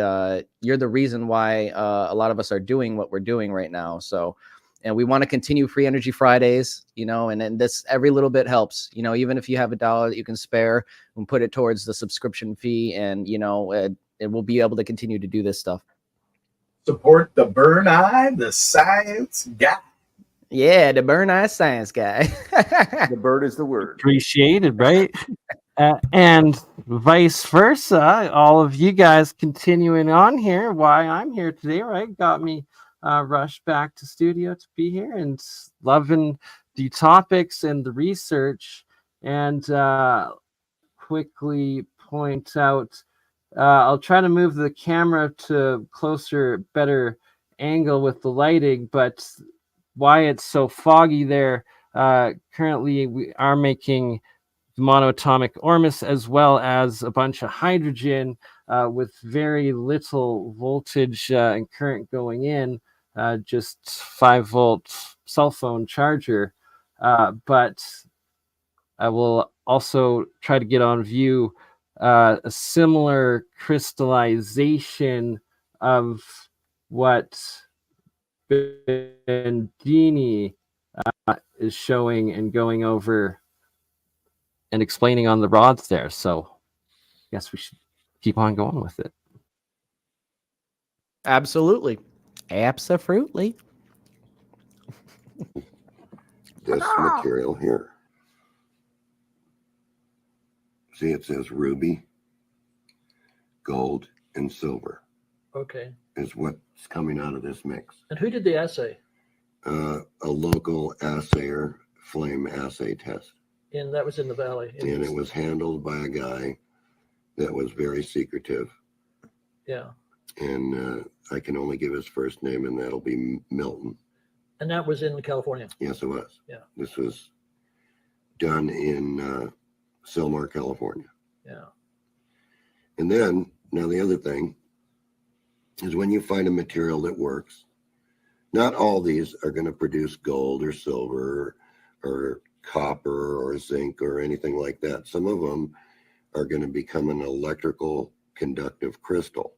Speaker 3: you're the reason why a lot of us are doing what we're doing right now. So, and we want to continue Free Energy Fridays, you know, and this every little bit helps. You know, even if you have $1 that you can spare and put it towards the subscription fee, and you know, it will be able to continue to do this stuff.
Speaker 4: Support the BurnEye, the science guy.
Speaker 3: Yeah, the BurnEye science guy.
Speaker 7: The bird is the word.
Speaker 5: Appreciated, right? And vice versa, all of you guys continuing on here, why I'm here today, right? Got me rushed back to studio to be here, and loving the topics and the research. And quickly point out, I'll try to move the camera to closer, better angle with the lighting, but why it's so foggy there. Currently, we are making monoatomic Ormus as well as a bunch of hydrogen with very little voltage and current going in, just 5-volt cell phone charger. But I will also try to get on view a similar crystallization of what Bandini is showing and going over and explaining on the rods there. So I guess we should keep on going with it.
Speaker 3: Absolutely. Absolutely.
Speaker 2: This material here. See, it says ruby, gold, and silver.
Speaker 1: Okay.
Speaker 2: Is what's coming out of this mix.
Speaker 1: And who did the assay?
Speaker 2: A local assayer flame assay test.
Speaker 1: And that was in the valley.
Speaker 2: And it was handled by a guy that was very secretive.
Speaker 1: Yeah.
Speaker 2: And I can only give his first name, and that'll be Milton.
Speaker 1: And that was in California.
Speaker 2: Yes, it was.
Speaker 1: Yeah.
Speaker 2: This was done in Sylmar, California.
Speaker 1: Yeah.
Speaker 2: And then, now the other thing is when you find a material that works, not all these are going to produce gold or silver or copper or zinc or anything like that. Some of them are going to become an electrical conductive crystal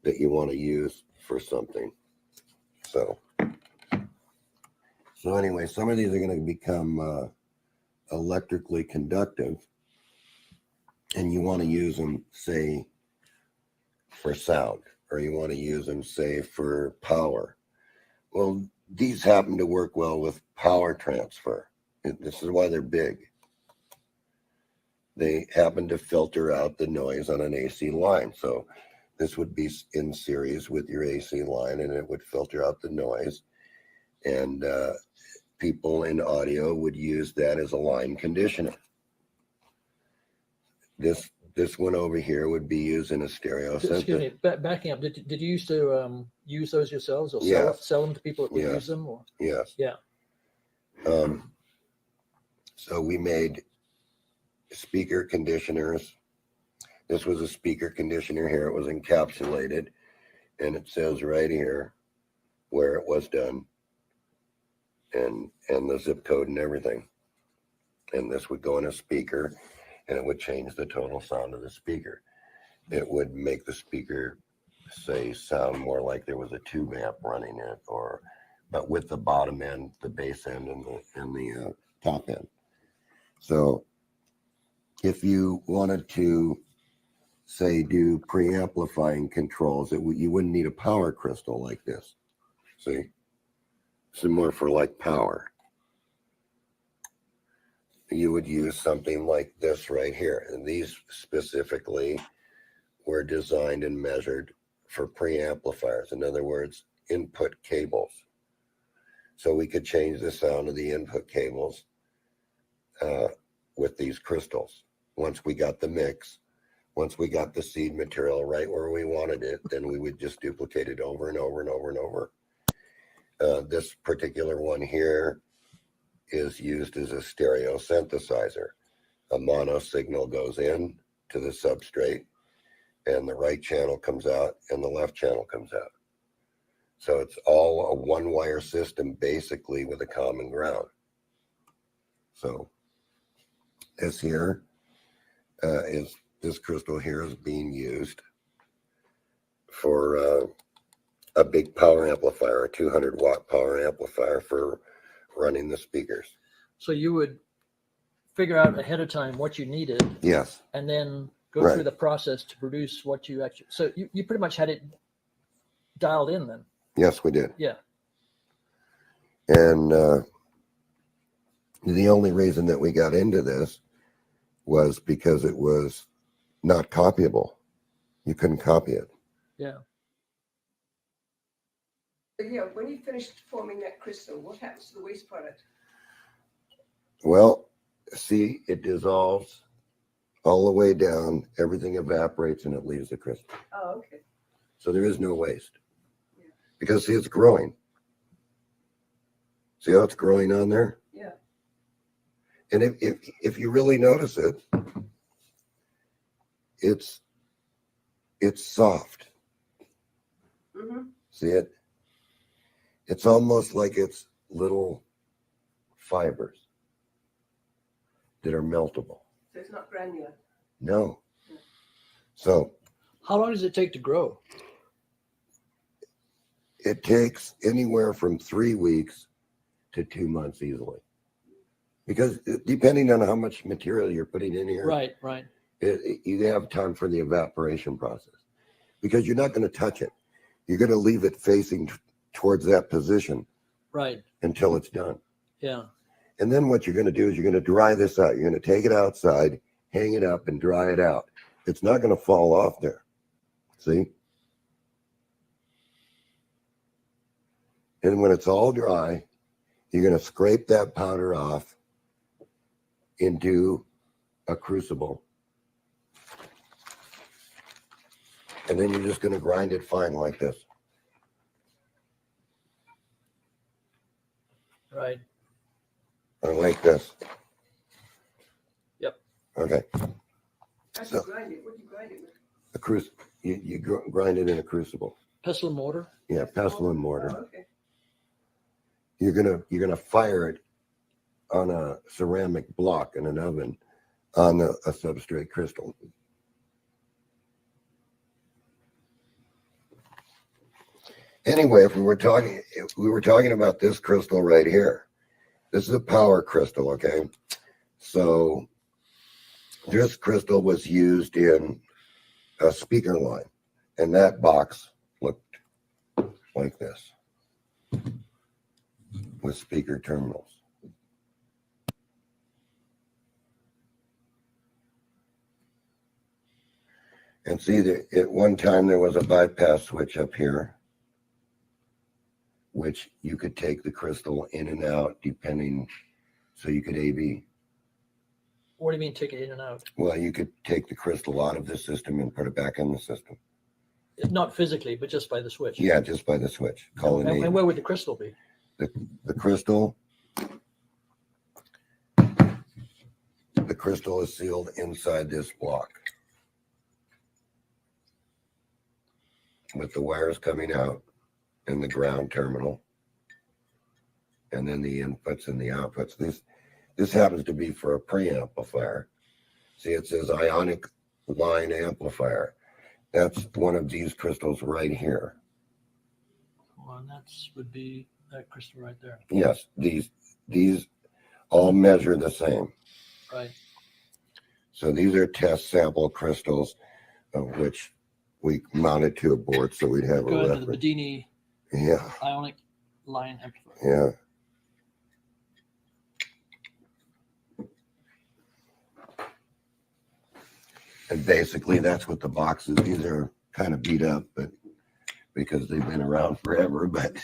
Speaker 2: that you want to use for something. So anyway, some of these are going to become electrically conductive, and you want to use them, say, for sound, or you want to use them, say, for power. Well, these happen to work well with power transfer. This is why they're big. They happen to filter out the noise on an AC line. So this would be in series with your AC line, and it would filter out the noise. And people in audio would use that as a line conditioner. This one over here would be used in a stereo
Speaker 1: Excuse
Speaker 2: system.
Speaker 1: me, backing up. Did you used to use those yourselves, or
Speaker 2: Yeah.
Speaker 1: sell them to people that would
Speaker 2: Yeah.
Speaker 1: use them? Or?
Speaker 2: Yes.
Speaker 1: Yeah.
Speaker 2: So we made speaker conditioners. This was a speaker conditioner here. It was encapsulated, and it says right here where it was done, and the zip code and everything. And this would go in a speaker, and it would change the total sound of the speaker. It would make the speaker, say, sound more like there was a tube amp running it, but with the bottom end, the bass end, and the top end. So if you wanted to, say, do pre-amplifying controls, you wouldn't need a power crystal like this. See? Similar for like power. You would use something like this right here. And these specifically were designed and measured for preamplifiers. In other words, input cables. So we could change the sound of the input cables with these crystals. Once we got the mix, once we got the seed material right where we wanted it, then we would just duplicate it over and over and over and over. This particular one here is used as a stereo synthesizer. A mono signal goes in to the substrate, and the right channel comes out and the left channel comes out. So it's all a one-wire system, basically, with a common ground. So this here this crystal here is being used for a big power amplifier, a 200-watt power amplifier for running the speakers.
Speaker 1: So you would figure out ahead of time what you needed,
Speaker 2: Yes.
Speaker 1: and then go
Speaker 2: Right.
Speaker 1: through the process to produce what you actually. So you pretty much had it dialed in then.
Speaker 2: Yes, we did.
Speaker 1: Yeah.
Speaker 2: And the only reason that we got into this was because it was not copyable. You couldn't copy it.
Speaker 1: Yeah.
Speaker 8: Yeah, when you finished forming that crystal, what happens to the waste product?
Speaker 2: Well, see, it dissolves all the way down. Everything evaporates and it leaves the crystal.
Speaker 8: Oh, okay.
Speaker 2: So there is no waste.
Speaker 8: Yeah.
Speaker 2: Because, see, it's growing. See how it's growing on there?
Speaker 8: Yeah.
Speaker 2: And if you really notice it, it's soft.
Speaker 8: Mm-hmm.
Speaker 2: See it? It's almost like it's little fibers that are meltable.
Speaker 8: So it's not granular.
Speaker 2: No.
Speaker 8: Yeah.
Speaker 2: So
Speaker 1: How long does it take to grow?
Speaker 2: it takes anywhere from 3 weeks to 2 months easily. Because depending on how much material you're putting in here,
Speaker 1: Right.
Speaker 2: you have time for the evaporation process. Because you're not going to touch it. You're going to leave it facing towards that position
Speaker 1: Right.
Speaker 2: until it's done.
Speaker 1: Yeah.
Speaker 2: And then what you're going to do is you're going to dry this out. You're going to take it outside, hang it up, and dry it out. It's not going to fall off there. See? And when it's all dry, you're going to scrape that powder off into a crucible. And then you're just going to grind it fine like this.
Speaker 1: Right.
Speaker 2: Or like this.
Speaker 1: Yep.
Speaker 2: Okay.
Speaker 8: How do
Speaker 2: So-
Speaker 8: you grind it? What do you grind it with?
Speaker 2: You grind it in a crucible.
Speaker 1: Pestle and mortar.
Speaker 2: Yeah, pestle and mortar.
Speaker 8: Oh, okay.
Speaker 2: You're gonna fire it on a ceramic block in an oven on a substrate crystal. Anyway, if we were talking about this crystal right here. This is a power crystal, okay? So this crystal was used in a speaker line, and that box looked like this with speaker terminals. And see, at one time there was a bypass switch up here, which you could take the crystal in and out depending, so you could AV.
Speaker 1: What do you mean take it in and out?
Speaker 2: Well, you could take the crystal out of the system and put it back in the system.
Speaker 1: Not physically, but just by the switch.
Speaker 2: Yeah, just by the switch. Call it
Speaker 1: And
Speaker 2: AV.
Speaker 1: where would the crystal be?
Speaker 2: The crystal is sealed inside this block with the wires coming out and the ground terminal, and then the inputs and the outputs. This happens to be for a preamplifier. See, it says ionic line amplifier. That's one of these crystals right here.
Speaker 1: Well, and that would be that crystal right there.
Speaker 2: Yes, these all measure the same.
Speaker 1: Right.
Speaker 2: So these are test sample crystals, of which we mounted to a board so we'd have a
Speaker 1: Go into the
Speaker 2: reference.
Speaker 1: Bedini
Speaker 2: Yeah,
Speaker 1: ionic line amplifier.
Speaker 2: yeah. And basically, that's what the boxes. These are kind of beat up, but because they've been around forever. But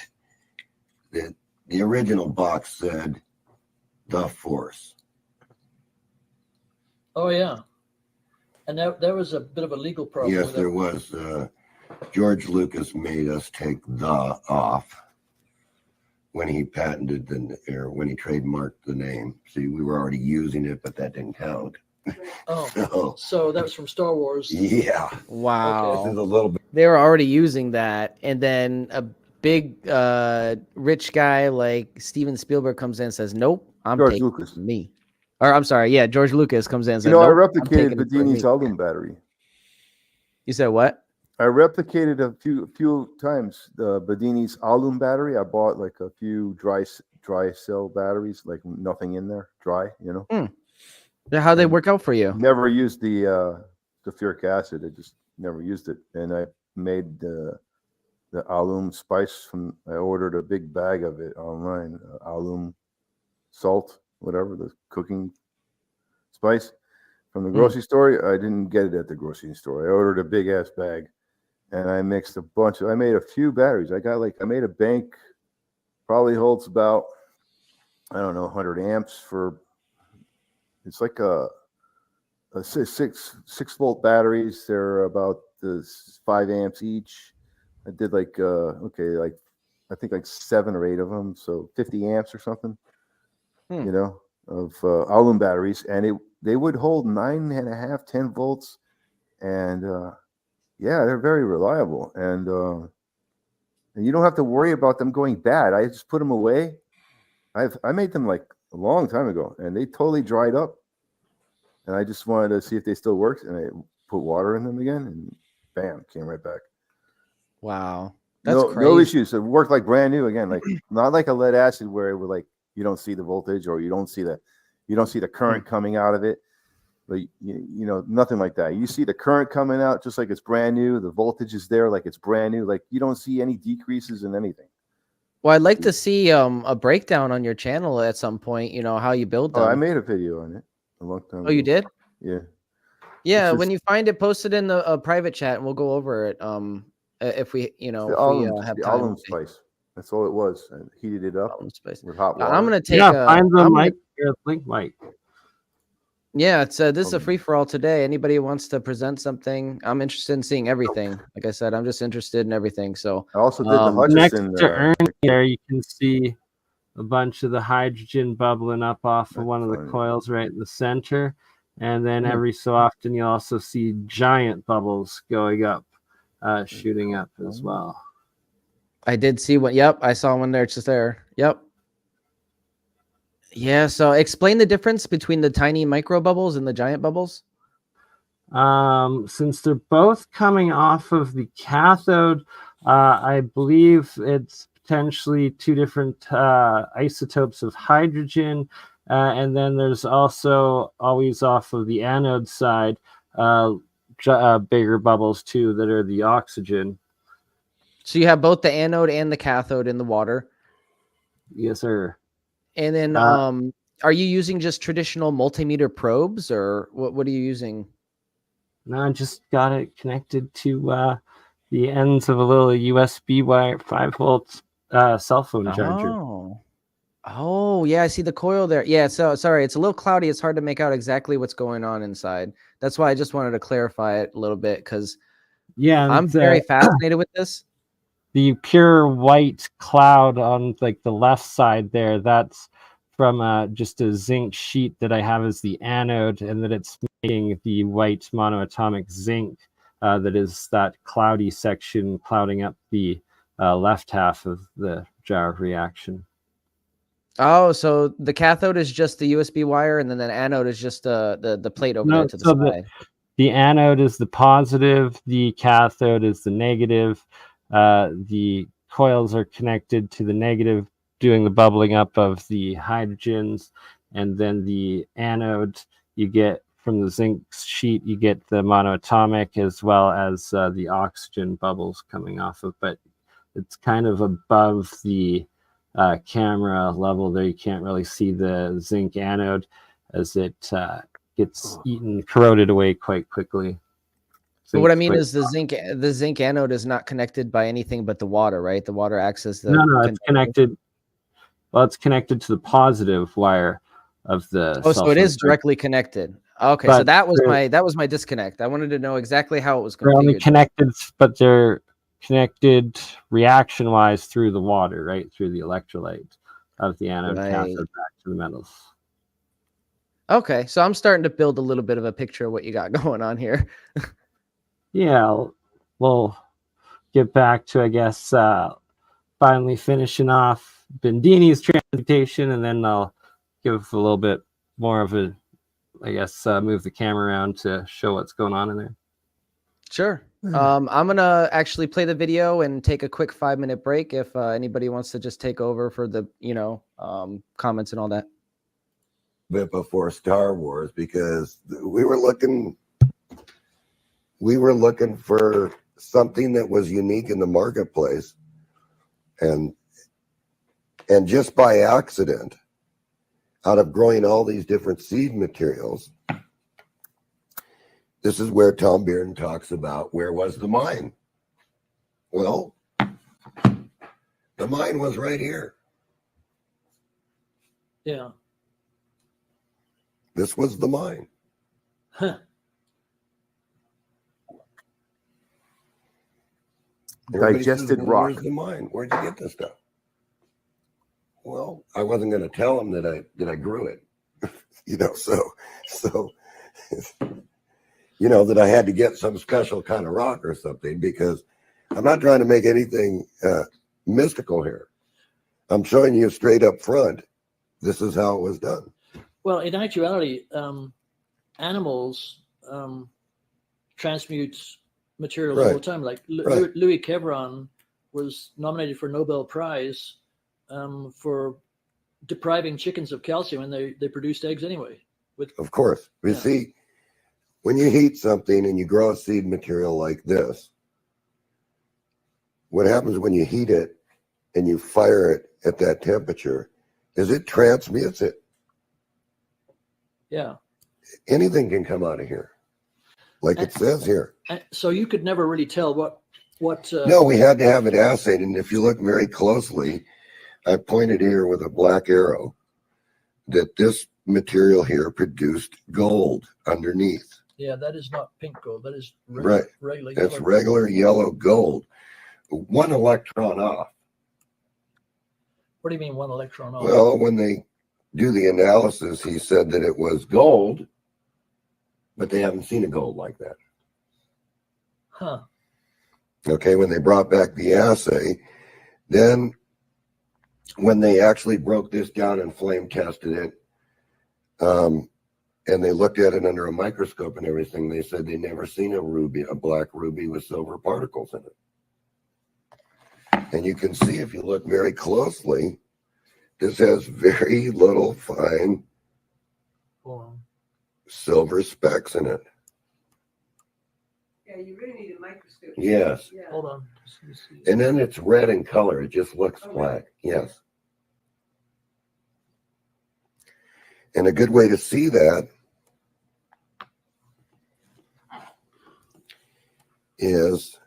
Speaker 2: the original box said "The Force."
Speaker 1: Oh yeah, and there was a bit of a legal problem.
Speaker 2: Yes,
Speaker 1: with
Speaker 2: there
Speaker 1: it.
Speaker 2: was. George Lucas made us take "the" off when he patented or when he trademarked the name. See, we were already using it, but that didn't count.
Speaker 1: Oh, so that was from Star Wars.
Speaker 2: Yeah.
Speaker 3: Wow.
Speaker 2: This is a little bit.
Speaker 3: They were already using that, and then a big rich guy like Steven Spielberg comes in and says, "Nope, I'm
Speaker 7: George
Speaker 3: taking
Speaker 7: Lucas.
Speaker 3: it for me." Or I'm sorry, yeah, George Lucas comes in and says,
Speaker 7: I
Speaker 3: "Nope, I'm
Speaker 7: replicated
Speaker 3: taking it for
Speaker 7: Bedini's
Speaker 3: me."
Speaker 7: alum battery.
Speaker 3: You said what?
Speaker 7: I replicated a few times the Bedini's alum battery. I bought like a few dry cell batteries, like nothing in there, dry,
Speaker 3: Yeah, how'd they work out for you?
Speaker 7: Never used the sulfuric acid. I just never used it, and I made the alum spice I ordered a big bag of it online. Alum salt, whatever, the cooking spice from the grocery store. I didn't get it at the grocery store. I ordered a big ass bag, and I mixed I made a few batteries. I made a bank, probably holds about, I don't know, 100 amps for. It's like a 6-volt batteries. They're about 5 amps each. I did like I think like 7 or 8 of them, so 50 amps or something, of alum batteries, and they would hold 9.5, 10 volts, and yeah, they're very reliable, and you don't have to worry about them going bad. I just put them away. I made them like a long time ago, and they totally dried up, and I just wanted to see if they still worked, and I put water in them again, and bam, came right back.
Speaker 3: Wow. That's crazy.
Speaker 7: No issues. It worked like brand new again, like not like a lead acid where it would like you don't see the voltage or you don't see the current coming out of it. But nothing like that. You see the current coming out just like it's brand new. The voltage is there like it's brand new. Like you don't see any decreases in anything.
Speaker 3: Well, I'd like to see a breakdown on your channel at some point, how you build them.
Speaker 7: Oh, I made a video on it a long time ago.
Speaker 3: Oh, you did?
Speaker 7: Yeah.
Speaker 3: Yeah, when you find it, post it in the private chat and we'll go over it. If we, have
Speaker 7: the
Speaker 3: time.
Speaker 7: alum spice. That's all it was. I heated it up with hot water.
Speaker 3: I'm gonna take.
Speaker 5: Find the mic. Link mic.
Speaker 3: Yeah, it's this is a free for all today. Anybody who wants to present something, I'm interested in seeing everything. Like I said, I'm just interested in everything. So
Speaker 7: I also did the Hutchison.
Speaker 5: Next to Ernie there, you can see a bunch of the hydrogen bubbling up off of one of the coils right in the center, and then every so often you also see giant bubbles going up, shooting up as well.
Speaker 3: I did see one. Yep, I saw one there. It's just there. Yep. Yeah. So explain the difference between the tiny micro bubbles and the giant bubbles.
Speaker 5: Since they're both coming off of the cathode, I believe it's potentially 2 different isotopes of hydrogen, and then there's also always off of the anode side bigger bubbles too that are the oxygen.
Speaker 3: So you have both the anode and the cathode in the water.
Speaker 5: Yes, sir.
Speaker 3: And then, are you using just traditional multimeter probes, or what are you using?
Speaker 5: No, I just got it connected to the ends of a little USB wire, 5-volt cell phone charger.
Speaker 3: Oh, yeah, I see the coil there. Yeah, so sorry, it's a little cloudy. It's hard to make out exactly what's going on inside. That's why I just wanted to clarify it a little bit, because I'm very fascinated with this.
Speaker 5: The pure white cloud on like the left side there, that's from just a zinc sheet that I have as the anode, and that it's making the white monoatomic zinc that is that cloudy section clouding up the left half of the jar of reaction.
Speaker 3: Oh, so the cathode is just the USB wire, and then the anode is just the plate over there to the side.
Speaker 5: The anode is the positive, the cathode is the negative. The coils are connected to the negative, doing the bubbling up of the hydrogens, and then the anode you get from the zinc sheet, you get the monoatomic as well as the oxygen bubbles coming off of, but it's kind of above the camera level there. You can't really see the zinc anode as it gets eaten, corroded away quite quickly.
Speaker 3: But what I mean
Speaker 5: Zinc-
Speaker 3: is the zinc anode is not connected by anything but the water, right? The water acts as the
Speaker 5: no, it's connected. Well, it's connected to the positive wire of the.
Speaker 3: Oh, so it is
Speaker 5: sulfur.
Speaker 3: directly connected. Okay, so
Speaker 5: But
Speaker 3: that was my disconnect. I wanted to know exactly how it was
Speaker 5: They're only
Speaker 3: configured.
Speaker 5: connected, but they're connected reaction-wise through the water, right? Through the electrolyte of the anode
Speaker 3: Right.
Speaker 5: cathode back to the metals.
Speaker 3: Okay, so I'm starting to build a little bit of a picture of what you got going on here.
Speaker 5: Yeah, we'll get back to, I guess, finally finishing off Bendini's transmutation, and then I'll give a little bit more of a, I guess, move the camera around to show what's going on in there.
Speaker 3: Sure. I'm gonna actually play the video and take a quick 5-minute break if anybody wants to just take over for the comments and all that.
Speaker 2: Bit before Star Wars, because we were looking for something that was unique in the marketplace, and just by accident, out of growing all these different seed materials, this is where Tom Bearden talks about where was the mine. Well, the mine was right here.
Speaker 1: Yeah.
Speaker 2: This was the mine.
Speaker 1: Huh.
Speaker 2: Everybody
Speaker 7: Digested
Speaker 2: says, well,
Speaker 7: rock.
Speaker 2: where's the mine? Where'd you get this stuff? Well, I wasn't going to tell them that I grew it, so that I had to get some special kind of rock or something, because I'm not trying to make anything mystical here. I'm showing you straight up front. This is how it was done.
Speaker 1: Well, in actuality, animals transmute materials all the time. Like Louis Kevron was nominated for a Nobel Prize for depriving chickens of calcium, and they produced eggs anyway.
Speaker 2: Of course. You see, when you heat something and you grow a seed material like this, what happens when you heat it and you fire it at that temperature is it transmutes it.
Speaker 1: Yeah.
Speaker 2: Anything can come out of here, like it says here.
Speaker 1: So you could never really tell what.
Speaker 2: No, we had to have it assayed, and if you look very closely, I pointed here with a black arrow that this material here produced gold underneath.
Speaker 1: Yeah, that is not pink gold. That is
Speaker 2: Right.
Speaker 1: regular.
Speaker 2: That's
Speaker 1: yellow
Speaker 2: regular yellow gold. 1 electron off.
Speaker 1: What do you mean 1 electron off?
Speaker 2: Well, when they do the analysis, he said that it was gold, but they haven't seen a gold like that.
Speaker 1: Huh.
Speaker 2: Okay, when they brought back the assay, then when they actually broke this down and flame tested it, and they looked at it under a microscope and everything, they said they never seen a black ruby with silver particles in it. And you can see, if you look very closely, this has very little fine silver specks in it.
Speaker 8: Yeah, you really need a microscope.
Speaker 2: Yes.
Speaker 8: Yeah.
Speaker 1: Hold on.
Speaker 2: And then it's red in color. It just looks black. Yes. And a good way to see that is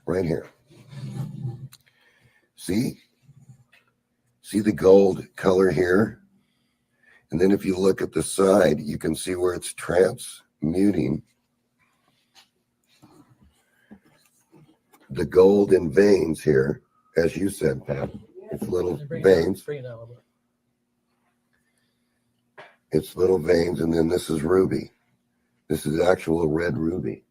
Speaker 2: right here. See the gold color here? And then if you look at the side, you can see where it's transmuting the gold in veins here, as you said, Pat. It's little veins.
Speaker 1: Bring it down a little bit.
Speaker 2: It's little veins, and then this is ruby. This is actual red ruby.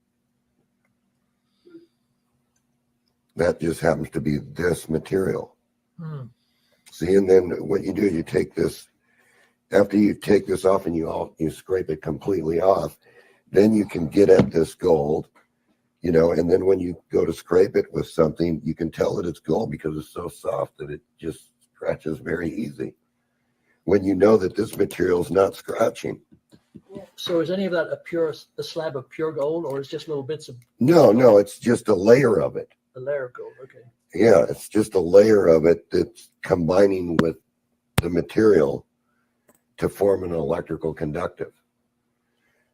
Speaker 2: That just happens to be this material. See, and then what you do is you take this, after you take this off and you scrape it completely off, then you can get at this gold, and then when you go to scrape it with something, you can tell that it's gold because it's so soft that it just scratches very easy. When you know that this material is not scratching.
Speaker 1: So is any of that a slab of pure gold, or is just little bits of?
Speaker 2: No, it's just a layer of it.
Speaker 1: A layer of gold. Okay.
Speaker 2: Yeah, it's just a layer of it that's combining with the material to form an electrical conductive.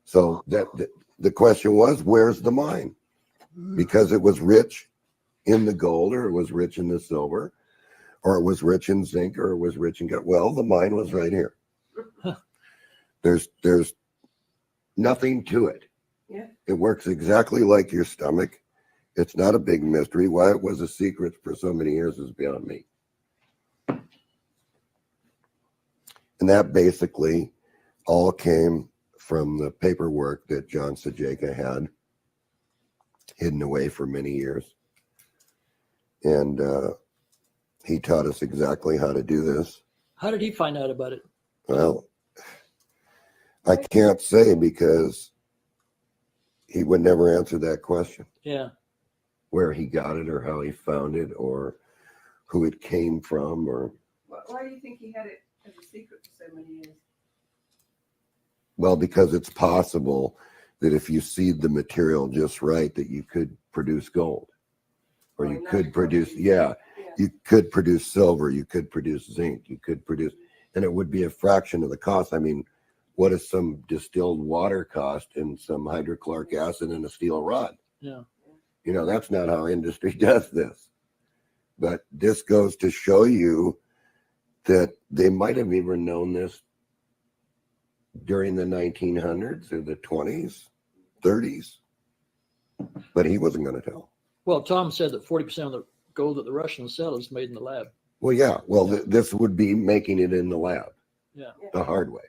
Speaker 2: So the question was, where's the mine? Because it was rich in the gold, or it was rich in the silver, or it was rich in zinc, or it was rich in gold. Well, the mine was right here. There's nothing to it.
Speaker 8: Yeah.
Speaker 2: It works exactly like your stomach. It's not a big mystery. Why it was a secret for so many years is beyond me. And that basically all came from the paperwork that John Sajeka had hidden away for many years. And he taught us exactly how to do this.
Speaker 1: How did he find out about it?
Speaker 2: Well, I can't say, because he would never answer that question.
Speaker 1: Yeah.
Speaker 2: Where he got it, or how he found it, or who it came from, or...
Speaker 8: Why do you think he had it as a secret for so many years?
Speaker 2: Well, because it's possible that if you seed the material just right, that you could produce gold. Or you could produce, you could produce silver, you could produce zinc, you could produce, and it would be a fraction of the cost. I mean, what does some distilled water cost, and some hydrochloric acid and a steel rod?
Speaker 1: Yeah.
Speaker 2: You know, that's not how industry does this. But this goes to show you that they might have even known this during the 1900s or the 20s, 30s. But he wasn't going to tell.
Speaker 1: Well, Tom said that 40% of the gold that the Russians sell is made in the lab.
Speaker 2: Well, yeah. Well, this would be making it in the lab.
Speaker 1: Yeah.
Speaker 2: The hard way.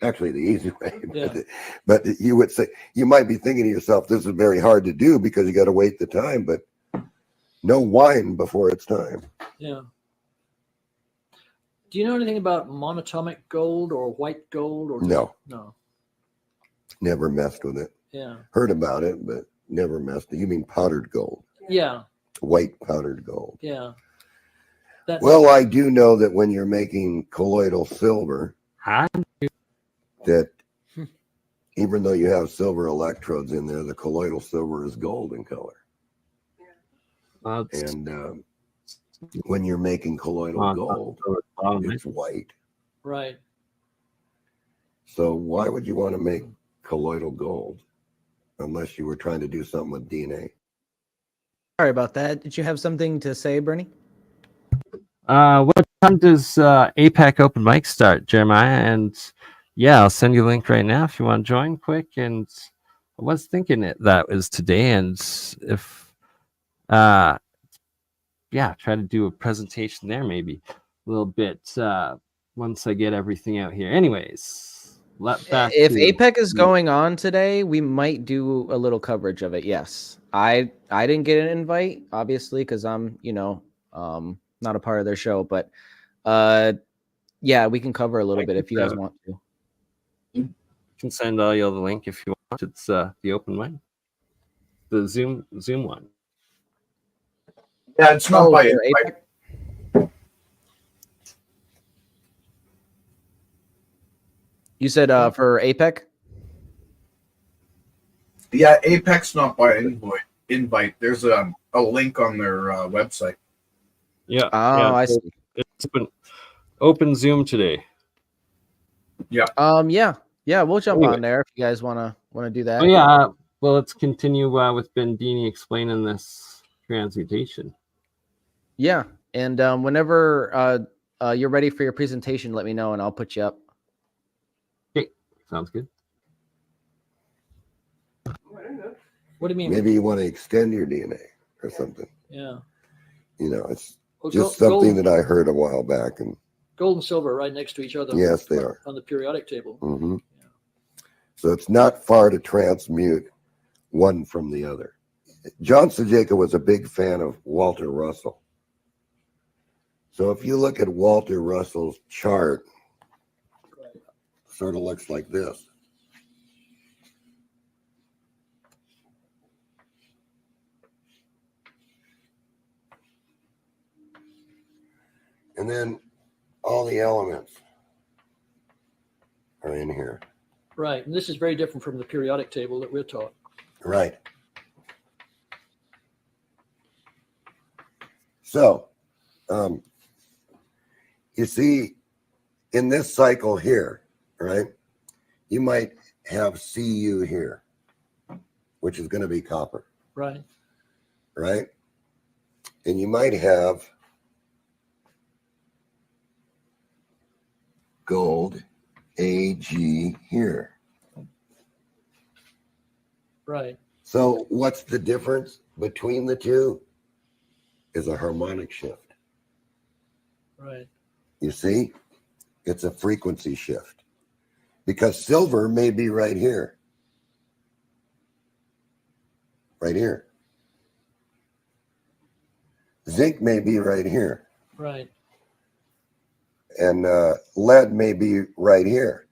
Speaker 2: Actually, the easy way.
Speaker 1: Yeah.
Speaker 2: But you would say, you might be thinking to yourself, this is very hard to do because you got to wait the time, but no wine before it's time.
Speaker 1: Yeah. Do you know anything about monatomic gold or white gold? Or
Speaker 2: No.
Speaker 1: No.
Speaker 2: Never messed with it.
Speaker 1: Yeah.
Speaker 2: Heard about it, but never messed. You mean powdered gold?
Speaker 1: Yeah.
Speaker 2: White powdered gold.
Speaker 1: Yeah.
Speaker 2: Well, I do know that when you're making colloidal silver, that even though you have silver electrodes in there, the colloidal silver is gold in color. And when you're making colloidal gold, it's white.
Speaker 1: Right.
Speaker 2: So why would you want to make colloidal gold unless you were trying to do something with DNA?
Speaker 3: Sorry about that. Did you have something to say, Bernie?
Speaker 5: What time does APAC open mic start, Jeremiah? And yeah, I'll send you a link right now if you want to join quick. And I was thinking that was today, and if try to do a presentation there maybe a little bit once I get everything out here. Anyways,
Speaker 3: if APEC is going on today, we might do a little coverage of it. Yes, I didn't get an invite, obviously, because I'm not a part of their show, but yeah, we can cover a little bit if you guys want to.
Speaker 5: You can send all you the link if you want. It's the open one, the Zoom one.
Speaker 4: Yeah, it's not by APEC.
Speaker 3: You said for APEC?
Speaker 4: Yeah, APEC's not by invite. There's a link on their website.
Speaker 5: Yeah.
Speaker 3: Oh, I see.
Speaker 5: It's open Zoom today.
Speaker 4: Yeah.
Speaker 3: Yeah. We'll jump on there if you guys want to do that.
Speaker 5: Oh yeah. Well, let's continue with Bendini explaining this transmutation.
Speaker 3: Yeah, and whenever you're ready for your presentation, let me know and I'll put you up.
Speaker 5: Okay, sounds good.
Speaker 1: What do you mean?
Speaker 2: Maybe you want to extend your DNA or something.
Speaker 1: Yeah.
Speaker 2: You know, it's just something that I heard a while back. And
Speaker 1: gold and silver are right next to each other.
Speaker 2: Yes, they are.
Speaker 1: On the periodic table.
Speaker 2: Mm-hmm. Yeah. So it's not far to transmute one from the other. John Sajeka was a big fan of Walter Russell. So if you look at Walter Russell's chart, it sort of looks like this. And then all the elements are in here.
Speaker 1: Right. And this is very different from the periodic table that we're taught.
Speaker 2: Right. So, you see, in this cycle here, right, you might have Cu here, which is going to be copper.
Speaker 1: Right.
Speaker 2: Right? And you might have gold Ag here.
Speaker 1: Right.
Speaker 2: So what's the difference between the two? Is a harmonic shift.
Speaker 1: Right.
Speaker 2: You see? It's a frequency shift. Because silver may be right here. Right here. Zinc may be right here.
Speaker 1: Right.
Speaker 2: And lead may be right here.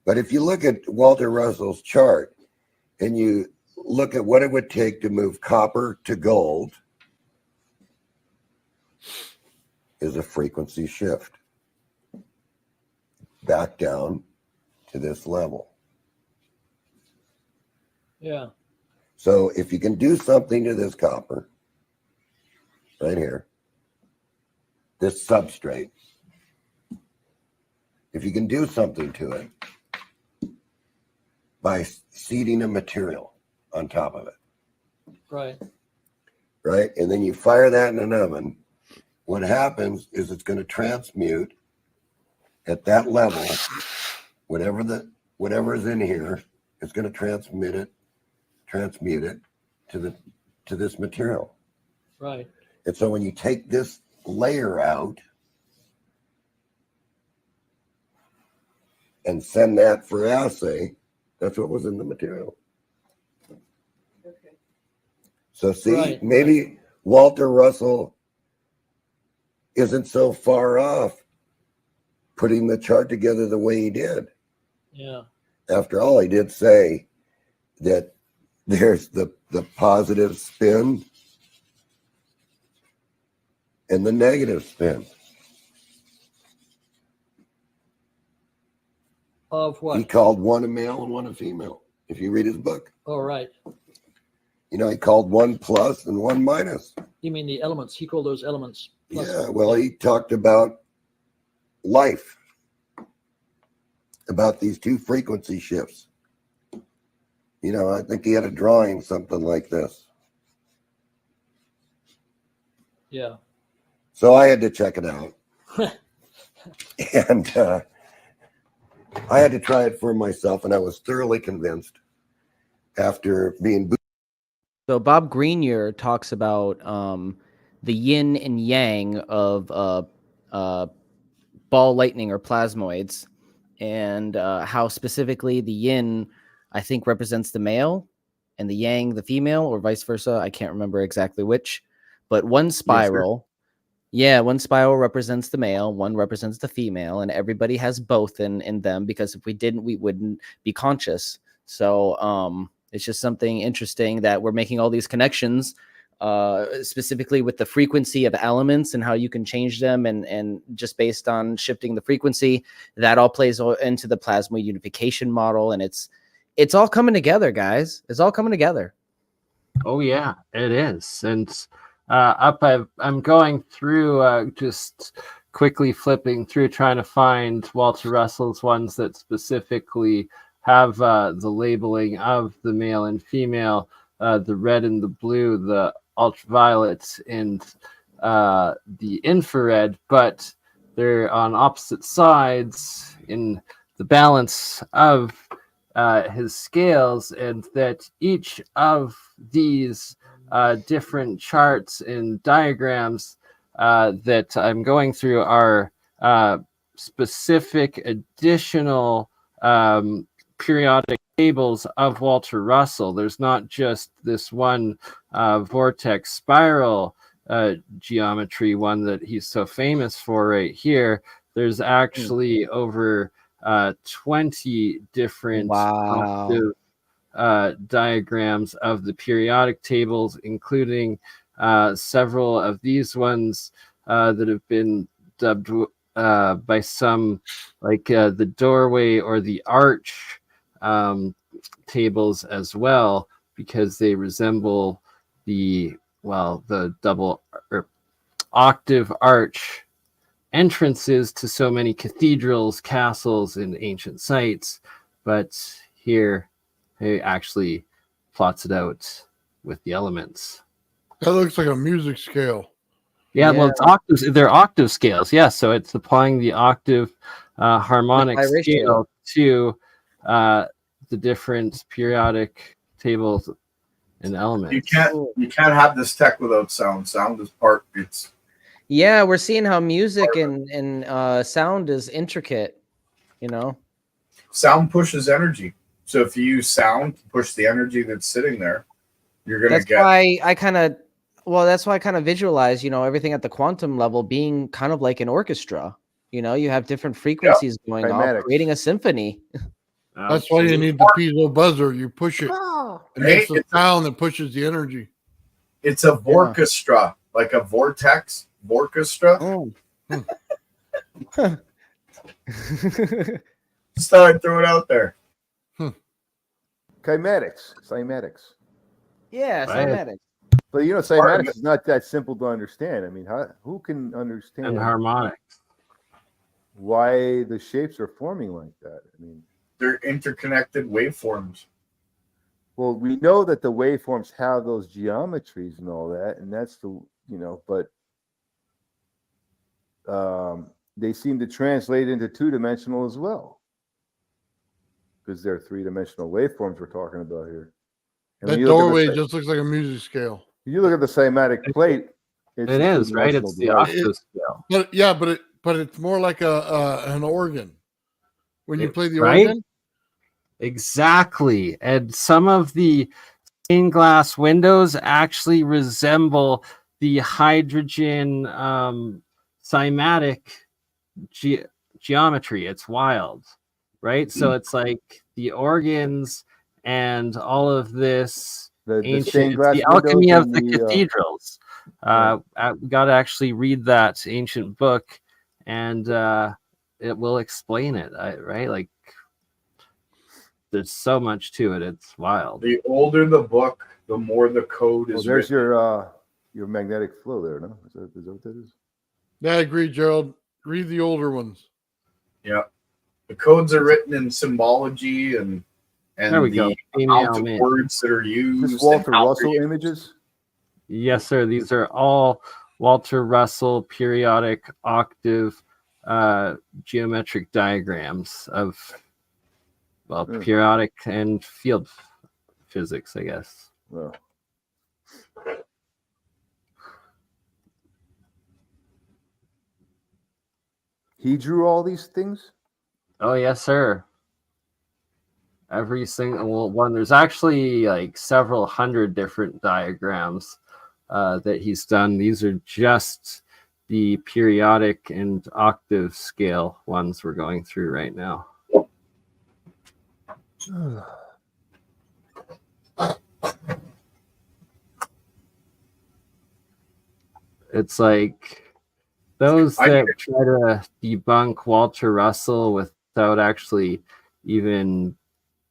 Speaker 2: But if you look at Walter Russell's chart and you look at what it would take to move copper to gold, is a frequency shift back down to this level.
Speaker 1: Yeah.
Speaker 2: So if you can do something to this copper, right here, this substrate, if you can do something to it by seeding a material on top of it,
Speaker 1: Right.
Speaker 2: right? And then you fire that in an oven, what happens is it's going to transmute at that level, whatever is in here, it's going to transmute it to this material.
Speaker 1: Right.
Speaker 2: And so when you take this layer out and send that for assay, that's what was in the material.
Speaker 8: Okay.
Speaker 2: So see,
Speaker 1: Right.
Speaker 2: maybe Walter Russell isn't so far off putting the chart together the way he did.
Speaker 1: Yeah.
Speaker 2: After all, he did say that there's the positive spin and the negative spin.
Speaker 1: Of what?
Speaker 2: He called one a male and one a female. If you read his book,
Speaker 1: Oh, right.
Speaker 2: you know, he called one plus and one minus.
Speaker 1: You mean the elements? He called those elements. Plus.
Speaker 2: Yeah, well, he talked about life, about these two frequency shifts. You know, I think he had a drawing, something like this.
Speaker 1: Yeah.
Speaker 2: So I had to check it out. And I had to try it for myself, and I was thoroughly convinced after being.
Speaker 3: So Bob Grenier talks about the yin and yang of ball lightning or plasmoids, and how specifically the yin, I think, represents the male and the yang the female, or vice versa. I can't remember exactly which, but one spiral. Yeah, one spiral represents the male, one represents the female, and everybody has both in them, because if we didn't, we wouldn't be conscious. So it's just something interesting that we're making all these connections, specifically with the frequency of elements and how you can change them, and just based on shifting the frequency, that all plays into the plasma unification model, and it's all coming together, guys. It's all coming together.
Speaker 5: Oh yeah, it is. And I'm going through, just quickly flipping through, trying to find Walter Russell's ones that specifically have the labeling of the male and female, the red and the blue, the ultraviolet and the infrared, but they're on opposite sides in the balance of his scales, and that each of these different charts and diagrams that I'm going through are specific additional periodic tables of Walter Russell. There's not just this one vortex spiral geometry one that he's so famous for right here. There's actually over 20 different octave diagrams of the periodic tables, including several of these ones that have been dubbed by some like the doorway or the arch tables as well, because they resemble the double or octave arch entrances to so many cathedrals, castles, and ancient sites. But here, he actually plots it out with the elements.
Speaker 6: That looks like a music scale.
Speaker 5: Yeah, well, it's octaves. They're octave scales. Yeah, so it's applying the octave harmonic scale to the different periodic tables and elements.
Speaker 4: You can't have this tech without sound. Sound is part.
Speaker 3: Yeah, we're seeing how music and sound is intricate. You know,
Speaker 4: sound pushes energy. So if you use sound to push the energy that's sitting there, you're gonna
Speaker 3: get. That's why I kind of. Well, that's why I kind of visualize, you know, everything at the quantum level being kind of like an orchestra. You know, you have different frequencies going off, creating a symphony.
Speaker 6: That's why you need the piezo buzzer. You push it. And it's the sound that pushes the energy.
Speaker 4: It's a vorchestra, like a vortex. Vorchestra.
Speaker 3: Oh.
Speaker 4: Just thought I'd throw it out there.
Speaker 7: Cymatics.
Speaker 3: Yeah, cymatics.
Speaker 7: But you know, cymatics is not that simple to understand. I mean, who can understand?
Speaker 5: And harmonics.
Speaker 7: Why the shapes are forming like that? I mean,
Speaker 4: they're interconnected waveforms.
Speaker 7: Well, we know that the waveforms have those geometries and all that, and that's the, you know, but they seem to translate into two-dimensional as well, because they're three-dimensional waveforms we're talking about here. And
Speaker 6: that doorway just looks like a music scale.
Speaker 7: You look at the cymatic plate.
Speaker 5: It is, right? It's the octave scale.
Speaker 6: But yeah, but it's more like an organ when you play the organ.
Speaker 5: Exactly. And some of the stained glass windows actually resemble the hydrogen cymatic geometry. It's wild, right? So it's like the organs and all of this ancient, the alchemy of the cathedrals. We got to actually read that ancient book, and it will explain it, right? Like, there's so much to it. It's wild.
Speaker 4: The older the book, the more the code is.
Speaker 7: There's your magnetic flow there, no? Is that what that is?
Speaker 6: Yeah, I agree, Gerald. Read the older ones.
Speaker 4: Yeah, the codes are written in symbology and
Speaker 5: there we go.
Speaker 4: Amount of words that are used.
Speaker 7: Is this Walter Russell images?
Speaker 5: Yes, sir. These are all Walter Russell periodic octave geometric diagrams of periodic and field physics, I guess.
Speaker 7: Well. He drew all these things?
Speaker 5: Oh, yes, sir. Every single one. There's actually like several hundred different diagrams that he's done. These are just the periodic and octave scale ones we're going through right now. It's like those that try to debunk Walter Russell without actually even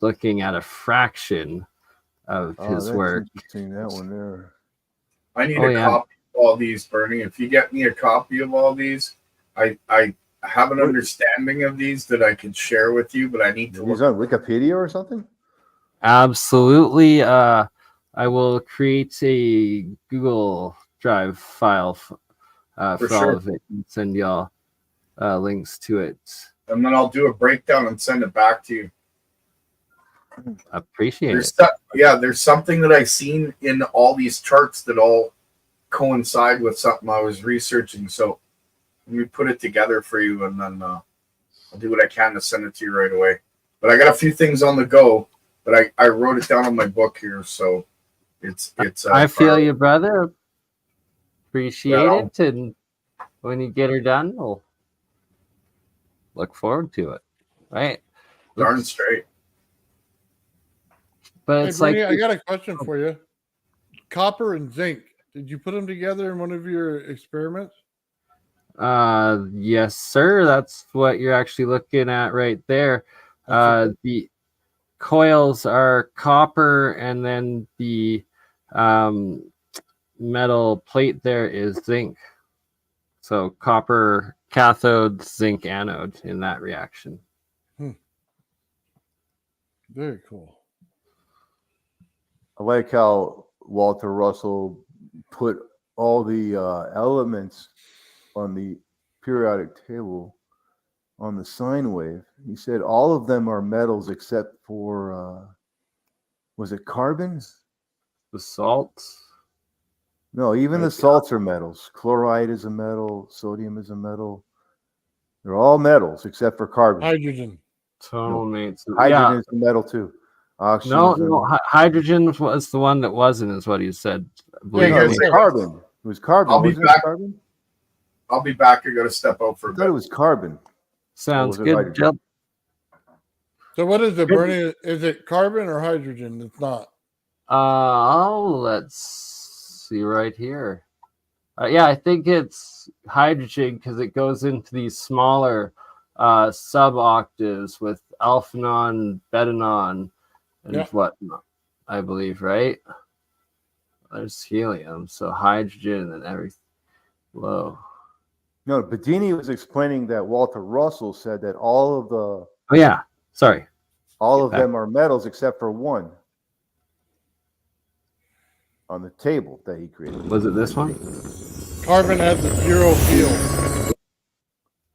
Speaker 5: looking at a fraction of his work.
Speaker 7: That one there.
Speaker 4: I need a copy of all these, Bernie. If you get me a copy of all these, I have an understanding of these that I can share with you, but I need to.
Speaker 7: These on Wikipedia or something?
Speaker 5: Absolutely. I will create a Google Drive file for all of it and send y'all links to it.
Speaker 4: And then I'll do a breakdown and send it back to you.
Speaker 5: Appreciate it.
Speaker 4: There's something that I've seen in all these charts that all coincide with something I was researching. So let me put it together for you, and then I'll do what I can to send it to you right away. But I got a few things on the go, but I wrote it down on my book here, so it's.
Speaker 5: I feel you, brother. Appreciate it, and when you get her done, we'll look forward to it. Right?
Speaker 4: Darn straight.
Speaker 5: But it's
Speaker 6: Bernie,
Speaker 5: like
Speaker 6: I got a question for you. Copper and zinc. Did you put them together in one of your experiments?
Speaker 5: Yes, sir. That's what you're actually looking at right there. The coils are copper, and then the metal plate there is zinc. So copper cathode, zinc anode in that reaction.
Speaker 6: Very cool.
Speaker 7: I like how Walter Russell put all the elements on the periodic table on the sine wave. He said all of them are metals except for, was it carbon?
Speaker 5: The salts.
Speaker 7: No, even the salts are metals. Chloride is a metal. Sodium is a metal. They're all metals except for carbon.
Speaker 6: Hydrogen.
Speaker 5: Tonates.
Speaker 7: Hydrogen is a metal too. Oxygen.
Speaker 5: No. Hydrogen was the one that wasn't, is what he said. I believe.
Speaker 6: Yeah,
Speaker 7: No, it was carbon. It was carbon.
Speaker 4: I'll be
Speaker 7: Wasn't it
Speaker 4: back.
Speaker 7: carbon?
Speaker 4: I'll be back. I got to step out for
Speaker 7: I
Speaker 4: a
Speaker 7: thought
Speaker 4: bit.
Speaker 7: it was carbon.
Speaker 5: Sounds
Speaker 7: Or was it
Speaker 5: good.
Speaker 7: hydrogen?
Speaker 5: Yep.
Speaker 6: So what is it, Bernie? Is it carbon or hydrogen? It's not.
Speaker 5: Let's see right here. Yeah, I think it's hydrogen because it goes into these smaller sub-octaves with alphanon, betanon, and whatnot, I believe, right? There's helium, so hydrogen and everything low.
Speaker 7: No, Bedini was explaining that Walter Russell said that all of the
Speaker 5: Oh, yeah. Sorry.
Speaker 7: all of them are metals except for one on the table that he created.
Speaker 5: Was it this one?
Speaker 6: Carbon has a 0 field.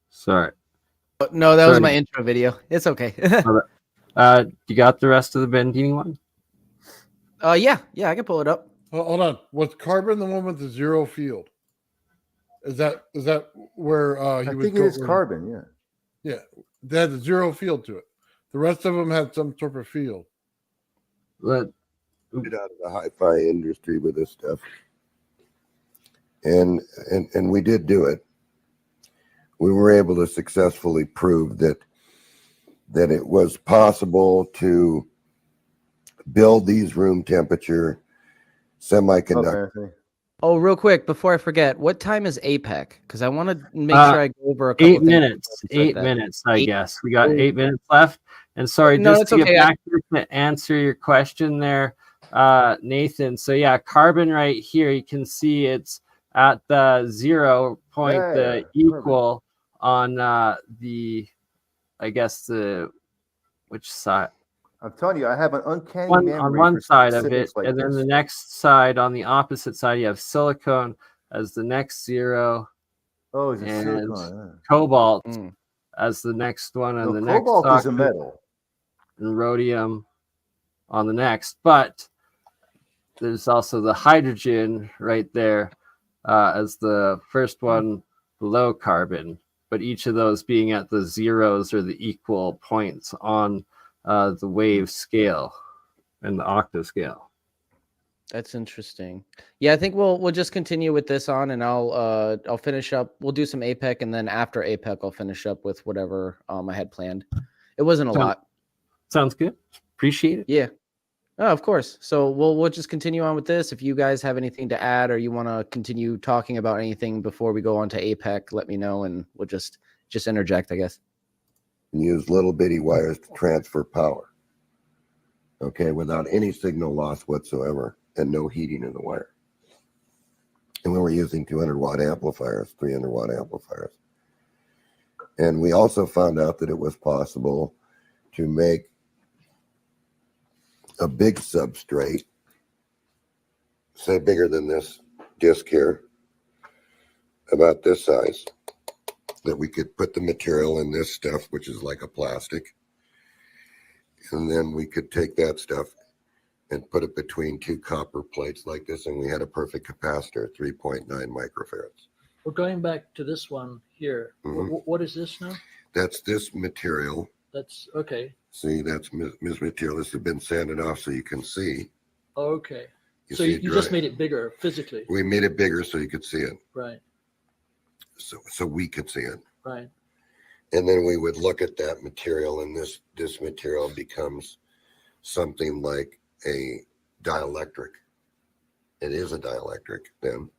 Speaker 5: Sorry.
Speaker 3: No, that was
Speaker 5: Sorry.
Speaker 3: my intro video. It's okay.
Speaker 5: You got the rest of the Bendini one?
Speaker 3: Yeah, I can pull it up.
Speaker 6: Hold on. Was carbon the one with the 0 field? Is that where he
Speaker 7: I
Speaker 6: was?
Speaker 7: think it is carbon. Yeah.
Speaker 6: Yeah, they had a 0 field to it. The rest of them had some sort of field.
Speaker 2: Get out of the hi-fi industry with this stuff, and we did do it. We were able to successfully prove that it was possible to build these room temperature semiconductors.
Speaker 7: Okay.
Speaker 3: Oh, real quick before I forget, what time is APEC? Because I want to make sure I go over a couple
Speaker 5: 8 minutes. 8 minutes, I guess. We got 8 minutes left. And sorry,
Speaker 3: No,
Speaker 5: just
Speaker 3: it's
Speaker 5: to get
Speaker 3: okay.
Speaker 5: back to answer your question there, Nathan. So yeah, carbon right here, you can see it's at the 0 point, the equal on the, I guess the, which side?
Speaker 7: I'm telling you, I have an uncanny
Speaker 5: On
Speaker 7: memory
Speaker 5: one
Speaker 7: for
Speaker 5: side of it,
Speaker 7: specifics like
Speaker 5: and then
Speaker 7: this.
Speaker 5: the next side, on the opposite side, you have silicon as the next 0.
Speaker 7: Oh, is it
Speaker 5: and
Speaker 7: silicon?
Speaker 5: cobalt as the next one, and
Speaker 7: No,
Speaker 5: the next
Speaker 7: cobalt is a
Speaker 5: octave,
Speaker 7: metal.
Speaker 5: and rhodium on the next. But there's also the hydrogen right there as the first one below carbon, but each of those being at the zeros or the equal points on the wave scale and the octave scale.
Speaker 3: That's interesting. Yeah, I think we'll just continue with this on, and I'll finish up. We'll do some APEC, and then after APEC, I'll finish up with whatever I had planned. It wasn't a lot.
Speaker 5: Sounds good. Appreciate it.
Speaker 3: Yeah. Oh, of course. So we'll just continue on with this. If you guys have anything to add, or you want to continue talking about anything before we go on to APEC, let me know, and we'll just interject, I guess.
Speaker 2: And use little bitty wires to transfer power. Okay, without any signal loss whatsoever and no heating in the wire. And we were using 200-watt amplifiers, 300-watt amplifiers. And we also found out that it was possible to make a big substrate, say bigger than this disc here, about this size, that we could put the material in this stuff, which is like a plastic, and then we could take that stuff and put it between 2 copper plates like this, and we had a perfect capacitor, 3.9 microfarads.
Speaker 1: We're going back to this one here. What is this now?
Speaker 2: That's this material.
Speaker 1: That's okay.
Speaker 2: See, that's this material. This has been sanded off so you can see.
Speaker 1: Okay.
Speaker 2: You
Speaker 1: So
Speaker 2: see
Speaker 1: you just made it bigger physically.
Speaker 2: We made it bigger so you could see it.
Speaker 1: Right.
Speaker 2: So we could see it.
Speaker 1: Right.
Speaker 2: And then we would look at that material, and this material becomes something like a dielectric. It is a dielectric then.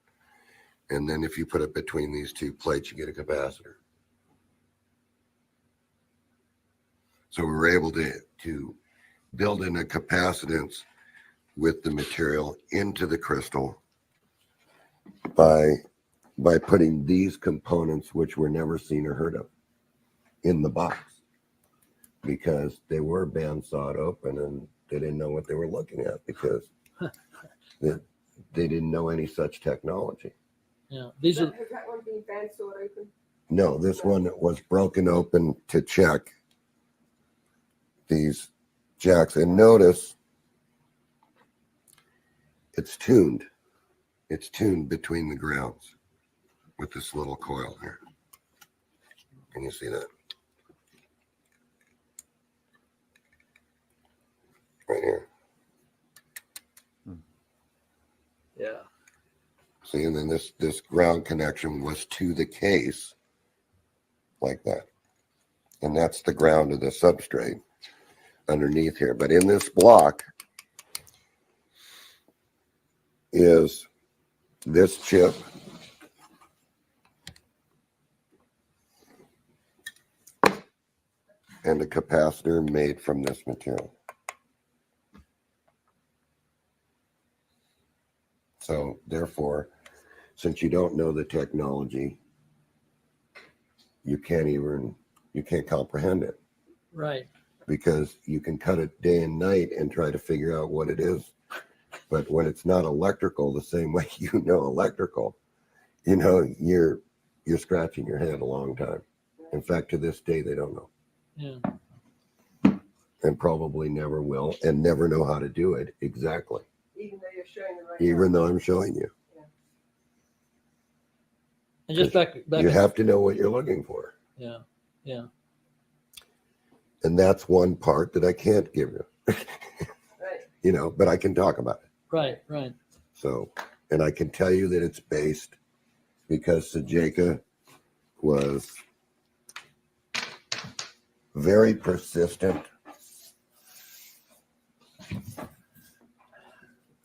Speaker 2: And then if you put it between these 2 plates, you get a capacitor. So we were able to build in a capacitance with the material into the crystal by by putting these components, which were never seen or heard of, in the box, because they were bandsawed open and they didn't know what they were looking at, because they didn't know any such technology.
Speaker 1: Yeah, these are.
Speaker 8: Has that one been bandsawed open?
Speaker 2: No, this one was broken open to check these jacks. And notice it's tuned. It's tuned between the grounds with this little coil here. Can you see that? Right here.
Speaker 1: Yeah.
Speaker 2: See, and then this ground connection was to the case like that. And that's the ground of the substrate underneath here. But in this block is this chip and a capacitor made from this material. So therefore, since you don't know the technology, you can't comprehend it.
Speaker 1: Right.
Speaker 2: Because you can cut it day and night and try to figure out what it is. But when it's not electrical, the same way you know electrical, you know, you're scratching your head a long time. In fact, to this day, they don't know.
Speaker 1: Yeah.
Speaker 2: And probably never will, and never know how to do it exactly.
Speaker 8: Even though you're showing the right.
Speaker 2: Even though I'm showing you.
Speaker 1: And just back
Speaker 2: you have to know what you're looking for.
Speaker 1: Yeah. Yeah.
Speaker 2: And that's one part that I can't give you.
Speaker 8: Right.
Speaker 2: You know, but I can talk about it.
Speaker 1: Right. Right.
Speaker 2: So, and I can tell you that it's based because Sajeka was very persistent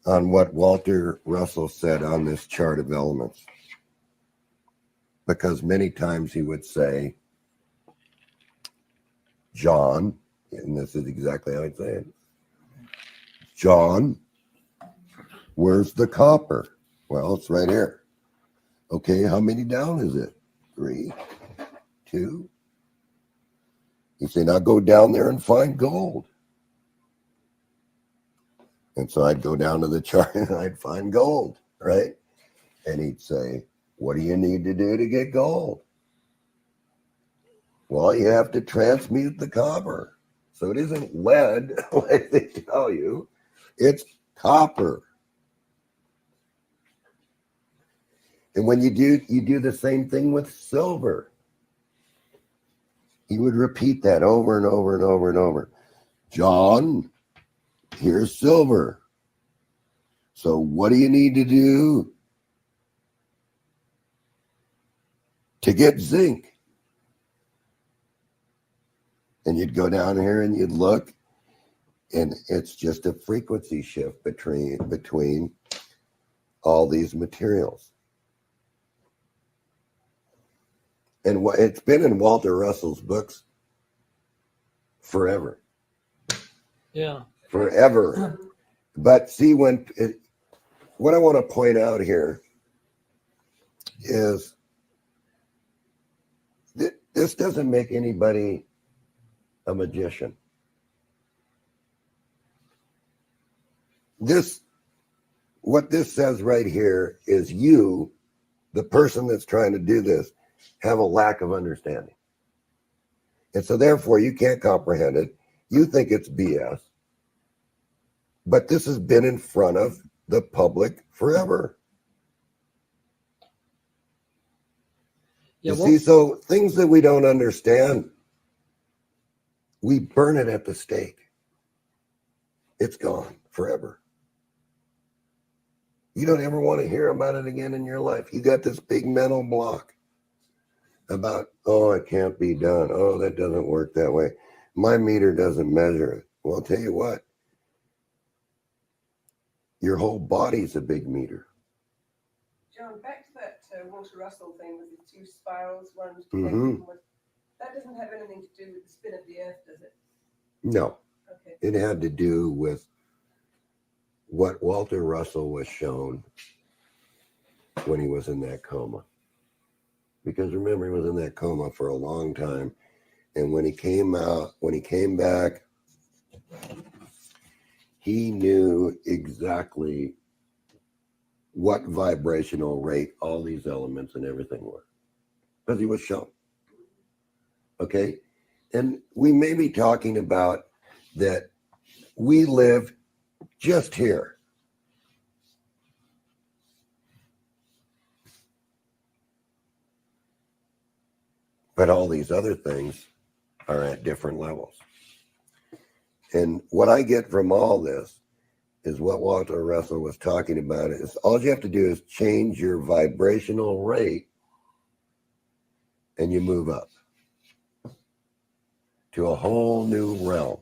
Speaker 2: on what Walter Russell said on this chart of elements. Because many times he would say, John, and this is exactly how I'd say it, John, where's the copper? Well, it's right here. Okay, how many down is it? 3, 2. He said, now go down there and find gold. And so I'd go down to the chart and I'd find gold, right? And he'd say, what do you need to do to get gold? Well, you have to transmute the copper. So it isn't lead, like they tell you. It's copper. And when you do the same thing with silver. He would repeat that over and over and over and over. John, here's silver. So what do you need to do to get zinc? And you'd go down here and you'd look, and it's just a frequency shift between all these materials. And it's been in Walter Russell's books forever.
Speaker 1: Yeah.
Speaker 2: Forever. But see, what I want to point out here is this doesn't make anybody a magician. What this says right here is you, the person that's trying to do this, have a lack of understanding. And so therefore you can't comprehend it. You think it's BS. But this has been in front of the public forever.
Speaker 1: Yeah,
Speaker 2: you see, so things that we don't understand, we burn it at the stake. It's gone forever. You don't ever want to hear about it again in your life. You got this big mental block about, oh, it can't be done. Oh, that doesn't work that way. My meter doesn't measure it. Well, I'll tell you what. Your whole body's a big meter.
Speaker 8: John, back to that Walter Russell thing with the 2 spirals, one that doesn't have anything to do with the spin of the Earth, does it?
Speaker 2: No.
Speaker 8: Okay.
Speaker 2: It had to do with what Walter Russell was shown when he was in that coma. because remember, he was in that coma for a long time. And when he came back, he knew exactly what vibrational rate all these elements and everything were, because he was shown. Okay? And we may be talking about that we live just here. But all these other things are at different levels. And what I get from all this is what Walter Russell was talking about is all you have to do is change your vibrational rate and you move up to a whole new realm.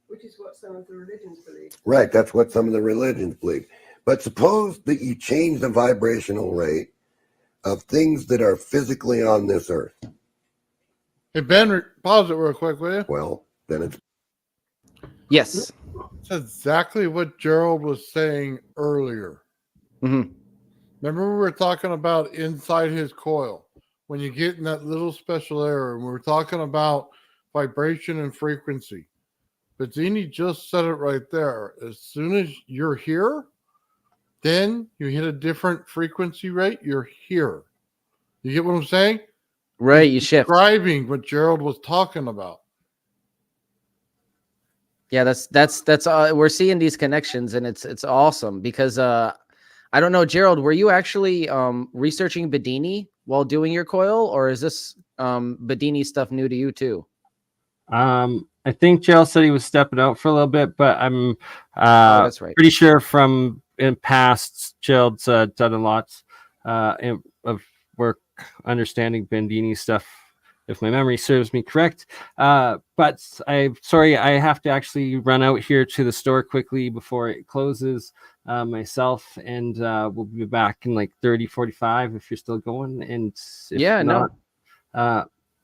Speaker 8: Which is what some of the religions believe.
Speaker 2: Right, that's what some of the religions believe. But suppose that you change the vibrational rate of things that are physically on this earth.
Speaker 6: Hey, Ben, pause it real quick, will you?
Speaker 2: Well, then it's
Speaker 3: Yes.
Speaker 6: That's exactly what Gerald was saying earlier.
Speaker 3: Mm-hmm.
Speaker 6: Remember we were talking about inside his coil, when you get in that little special area, and we were talking about vibration and frequency. Bezzini just said it right there. As soon as you're here, then you hit a different frequency rate, you're here. You get what I'm saying?
Speaker 3: Right, you shift.
Speaker 6: Describing what Gerald was talking about.
Speaker 3: Yeah, that's we're seeing these connections, and it's awesome because I don't know, Gerald, were you actually researching Bedini while doing your coil, or is this Bedini stuff new to you too?
Speaker 5: I think Gerald said he was stepping out for a little bit, but I'm
Speaker 3: that's right.
Speaker 5: pretty sure from in past Gerald's done a lot of work understanding Bandini stuff, if my memory serves me correct. But I'm sorry, I have to actually run out here to the store quickly before it closes myself, and we'll be back in like 30-45 if you're still going. And if
Speaker 3: Yeah,
Speaker 5: not,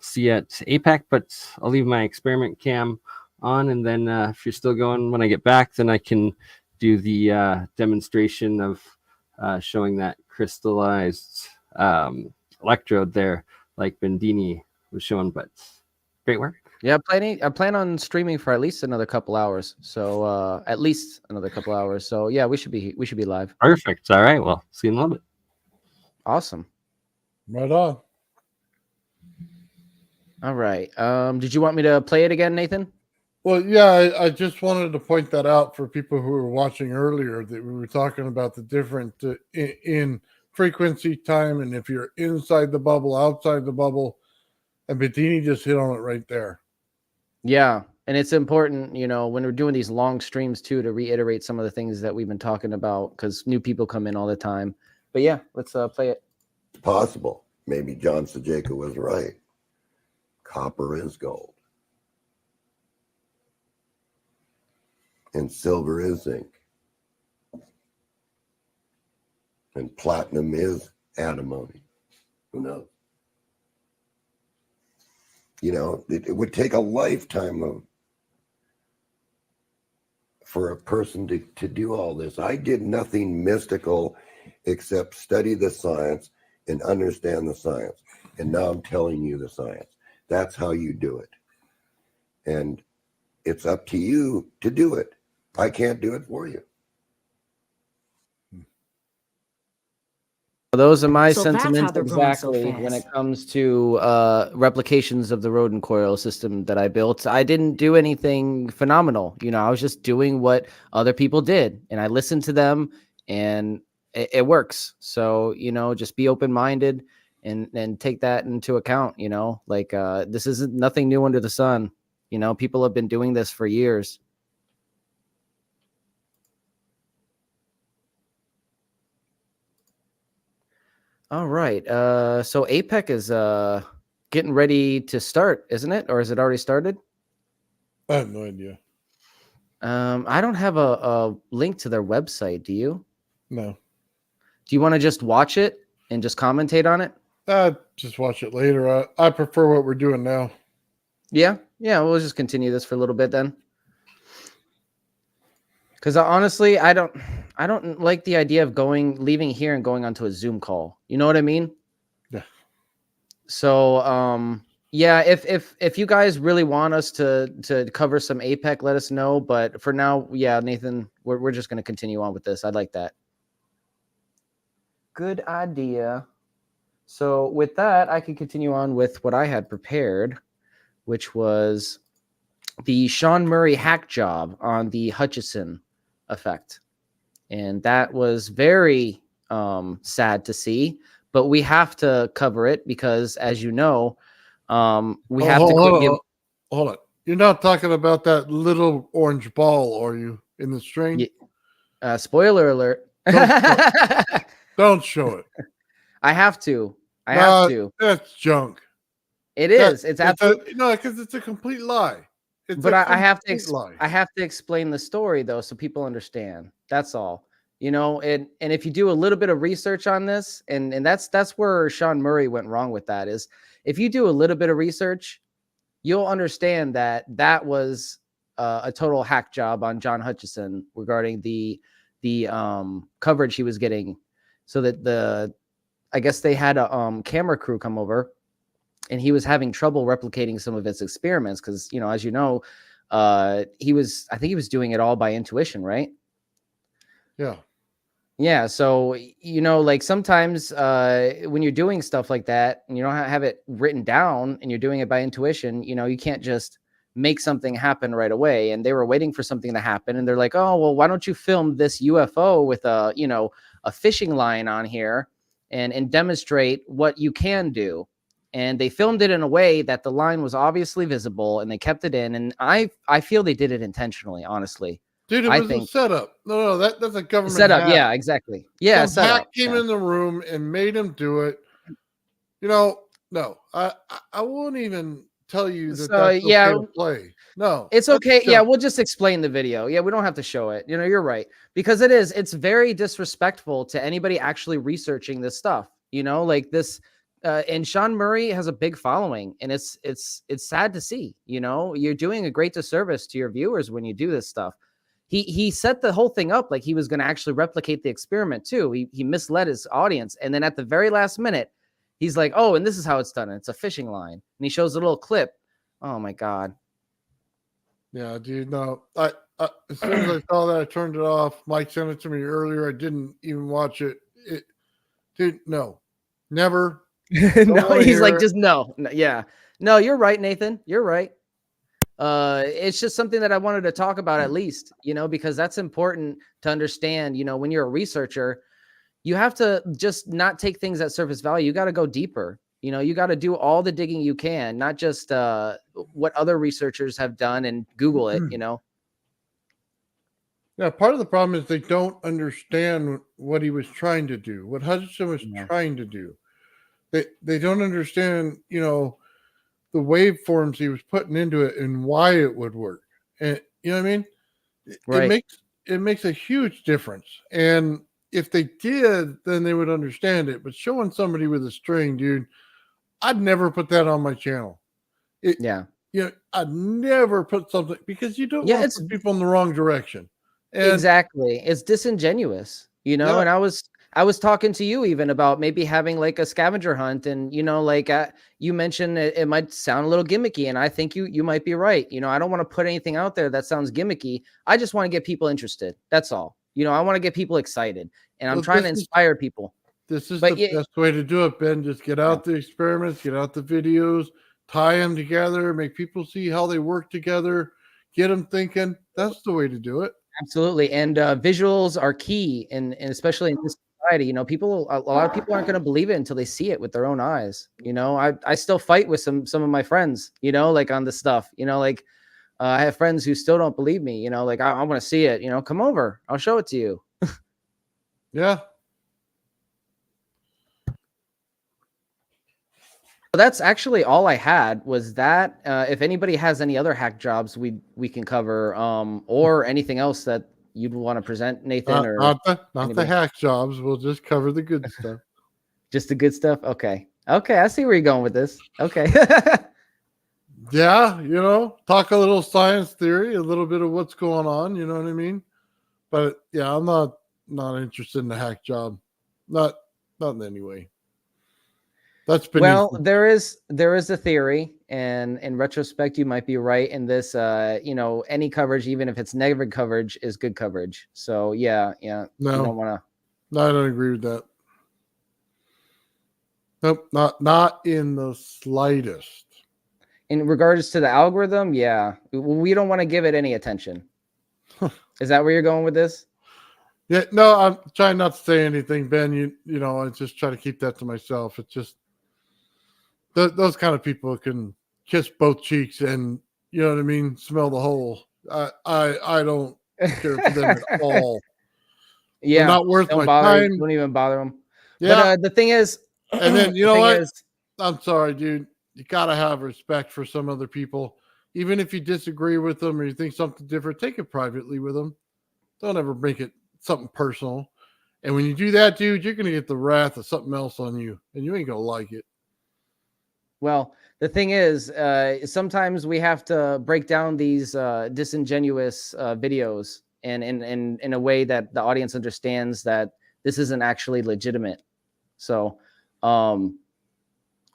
Speaker 5: see you at APEC, but I'll leave my experiment cam on, and then if you're still going when I get back, then I can do the demonstration of showing that crystallized electrode there, like Bandini was showing. But great work.
Speaker 3: Yeah, I plan on streaming for at least another couple hours. So at least another couple hours. So yeah, we should be live.
Speaker 5: Perfect. All right. Well, see you in a little bit.
Speaker 3: Awesome.
Speaker 6: Right on.
Speaker 3: All right. Did you want me to play it again, Nathan?
Speaker 6: Well, yeah, I just wanted to point that out for people who were watching earlier, that we were talking about the different in frequency, time, and if you're inside the bubble, outside the bubble, and Bettini just hit on it right there.
Speaker 3: Yeah, and it's important, when we're doing these long streams too, to reiterate some of the things that we've been talking about, because new people come in all the time. But yeah, let's play it.
Speaker 2: It's possible. Maybe John Sajeka was right. Copper is gold. And silver is zinc. And platinum is antimony. Who knows? It would take a lifetime for a person to do all this. I did nothing mystical except study the science and understand the science. And now I'm telling you the science. That's how you do it. And it's up to you to do it. I can't do it for you.
Speaker 3: Those are my
Speaker 9: So that's how
Speaker 3: sentiments
Speaker 9: they're growing so
Speaker 3: exactly when it
Speaker 9: fast.
Speaker 3: comes to replications of the rodent coil system that I built. I didn't do anything phenomenal. I was just doing what other people did, and I listened to them, and it works. So, just be open-minded and take that into account. This isn't nothing new under the sun. People have been doing this for years. All right. So APEC is getting ready to start, isn't it? Or is it already started?
Speaker 6: I have no idea.
Speaker 3: I don't have a link to their website. Do you?
Speaker 6: No.
Speaker 3: Do you want to just watch it and just commentate on it?
Speaker 6: Just watch it later. I prefer what we're doing now.
Speaker 3: Yeah. We'll just continue this for a little bit then. Because honestly, I don't like the idea of leaving here and going onto a Zoom call. You know what I mean?
Speaker 6: Yeah.
Speaker 3: So yeah, if you guys really want us to cover some APEC, let us know. But for now, yeah, Nathan, we're just gonna continue on with this. I like that. Good idea. So with that, I can continue on with what I had prepared, which was the Sean Murray hack job on the Hutchison effect. And that was very sad to see, but we have to cover it because, as you know, we have to
Speaker 6: hold on. You're not talking about that little orange ball, are you, in the string?
Speaker 3: Spoiler alert.
Speaker 6: Don't show it.
Speaker 3: I have to. I have to.
Speaker 6: That's junk.
Speaker 3: It is. It's absolutely
Speaker 6: no, because it's a complete lie.
Speaker 3: But I have to explain the story though, so people understand. That's all. You know, and if you do a little bit of research on this, and that's where Sean Murray went wrong with that, is if you do a little bit of research, you'll understand that that was a total hack job on John Hutchison regarding the coverage he was getting. So that I guess they had a camera crew come over, and he was having trouble replicating some of his experiments because, you know, as you know, I think he was doing it all by intuition, right?
Speaker 6: Yeah.
Speaker 3: Yeah. So, you know, like sometimes when you're doing stuff like that and you don't have it written down and you're doing it by intuition, you know, you can't just make something happen right away. And they were waiting for something to happen. And they're like, oh, well, why don't you film this UFO with a fishing line on here and demonstrate what you can do? And they filmed it in a way that the line was obviously visible and they kept it in. And I feel they did it intentionally, honestly.
Speaker 6: Dude, it was a setup. No, that's a government
Speaker 3: setup.
Speaker 6: hack.
Speaker 3: Yeah, exactly. Yeah,
Speaker 6: some hack came in the room and made him do it. You know, no, I won't even tell you that that's okay to play. No,
Speaker 3: it's okay. Yeah, we'll just explain the video. Yeah, we don't have to show it. You know, you're right, because it's very disrespectful to anybody actually researching this stuff. You know, like this. And Sean Murray has a big following, and it's sad to see. You know, you're doing a great disservice to your viewers when you do this stuff. He set the whole thing up like he was going to actually replicate the experiment too. He misled his audience, and then at the very last minute, he's like, "Oh, and this is how it's done. And it's a fishing line." And he shows a little clip. Oh my god.
Speaker 6: Yeah, dude. No, I as soon as I saw that, I turned it off. Mike sent it to me earlier. I didn't even watch it. Dude, no, never.
Speaker 3: No, he's like, just no. Yeah, no, you're right, Nathan. You're right. It's just something that I wanted to talk about at least, you know, because that's important to understand. You know, when you're a researcher, you have to just not take things at surface value. You got to go deeper. You know, you got to do all the digging you can, not just what other researchers have done and Google it, you know.
Speaker 6: Yeah, part of the problem is they don't understand what he was trying to do, what Hutchison was trying to do. They don't understand, you know, the waveforms he was putting into it and why it would work. And you know what I mean?
Speaker 3: Right.
Speaker 6: It makes a huge difference. And if they did, then they would understand it. But showing somebody with a string, dude, I'd never put that on my channel. You know, I'd never put something because you don't want to put people in the wrong direction. And
Speaker 3: exactly. It's disingenuous, you know, and I was talking to you even about maybe having like a scavenger hunt, and you know, like you mentioned it might sound a little gimmicky, and I think you might be right. You know, I don't want to put anything out there that sounds gimmicky. I just want to get people interested. That's all. You know, I want to get people excited, and I'm trying to inspire people.
Speaker 6: This is the best way to do it, Ben. Just get out the experiments, get out the videos, tie them together, make people see how they work together, get them thinking. That's the way to do it.
Speaker 3: Absolutely, and visuals are key, and especially in this society. You know, a lot of people aren't going to believe it until they see it with their own eyes. You know, I still fight with some of my friends, you know, like on this stuff, you know, like I have friends who still don't believe me, you know, like I want to see it, you know, come over, I'll show it to you.
Speaker 6: Yeah.
Speaker 3: That's actually all I had was that. If anybody has any other hack jobs we can cover, or anything else that you'd want to present, Nathan, or
Speaker 6: not the hack jobs. We'll just cover the good stuff.
Speaker 3: Just the good stuff. Okay. I see where you're going with this. Okay.
Speaker 6: Yeah, you know, talk a little science theory, a little bit of what's going on. You know what I mean? But yeah, I'm not interested in the hack job. Not in any way. That's beneath
Speaker 3: Well,
Speaker 6: me.
Speaker 3: there is a theory, and in retrospect, you might be right in this. Any coverage, even if it's negative coverage, is good coverage. So yeah, you don't want to.
Speaker 6: No, I don't agree with that. Nope, not in the slightest.
Speaker 3: In regards to the algorithm, yeah, we don't want to give it any attention. Is that where you're going with this?
Speaker 6: Yeah, no, I'm trying not to say anything, Ben. You know, I just try to keep that to myself. It's just those kind of people can kiss both cheeks and, you know what I mean, smell the hole. I don't care for them at all.
Speaker 3: Yeah,
Speaker 6: they're not worth
Speaker 3: don't
Speaker 6: my
Speaker 3: bother.
Speaker 6: time.
Speaker 3: Don't even bother them.
Speaker 6: Yeah,
Speaker 3: But the thing is,
Speaker 6: and then you know what?
Speaker 3: Is,
Speaker 6: I'm sorry, dude. You gotta have respect for some other people, even if you disagree with them or you think something different. Take it privately with them. Don't ever make it something personal. And when you do that, dude, you're gonna get the wrath of something else on you, and you ain't gonna like it.
Speaker 3: Well, the thing is, sometimes we have to break down these disingenuous videos and in a way that the audience understands that this isn't actually legitimate. So,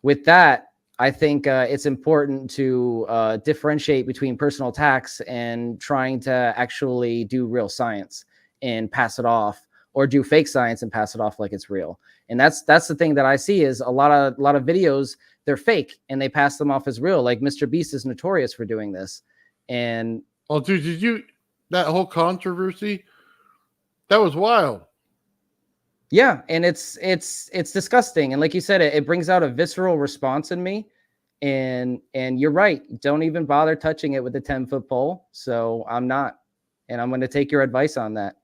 Speaker 3: with that, I think it's important to differentiate between personal attacks and trying to actually do real science and pass it off, or do fake science and pass it off like it's real. And that's the thing that I see is a lot of videos, they're fake and they pass them off as real. Like Mr. Beast is notorious for doing this. And
Speaker 6: oh, dude, did you that whole controversy? That was wild.
Speaker 3: Yeah, and it's disgusting. And like you said, it brings out a visceral response in me. And you're right. Don't even bother touching it with a 10-foot pole. So I'm not. And I'm going to take your advice on that.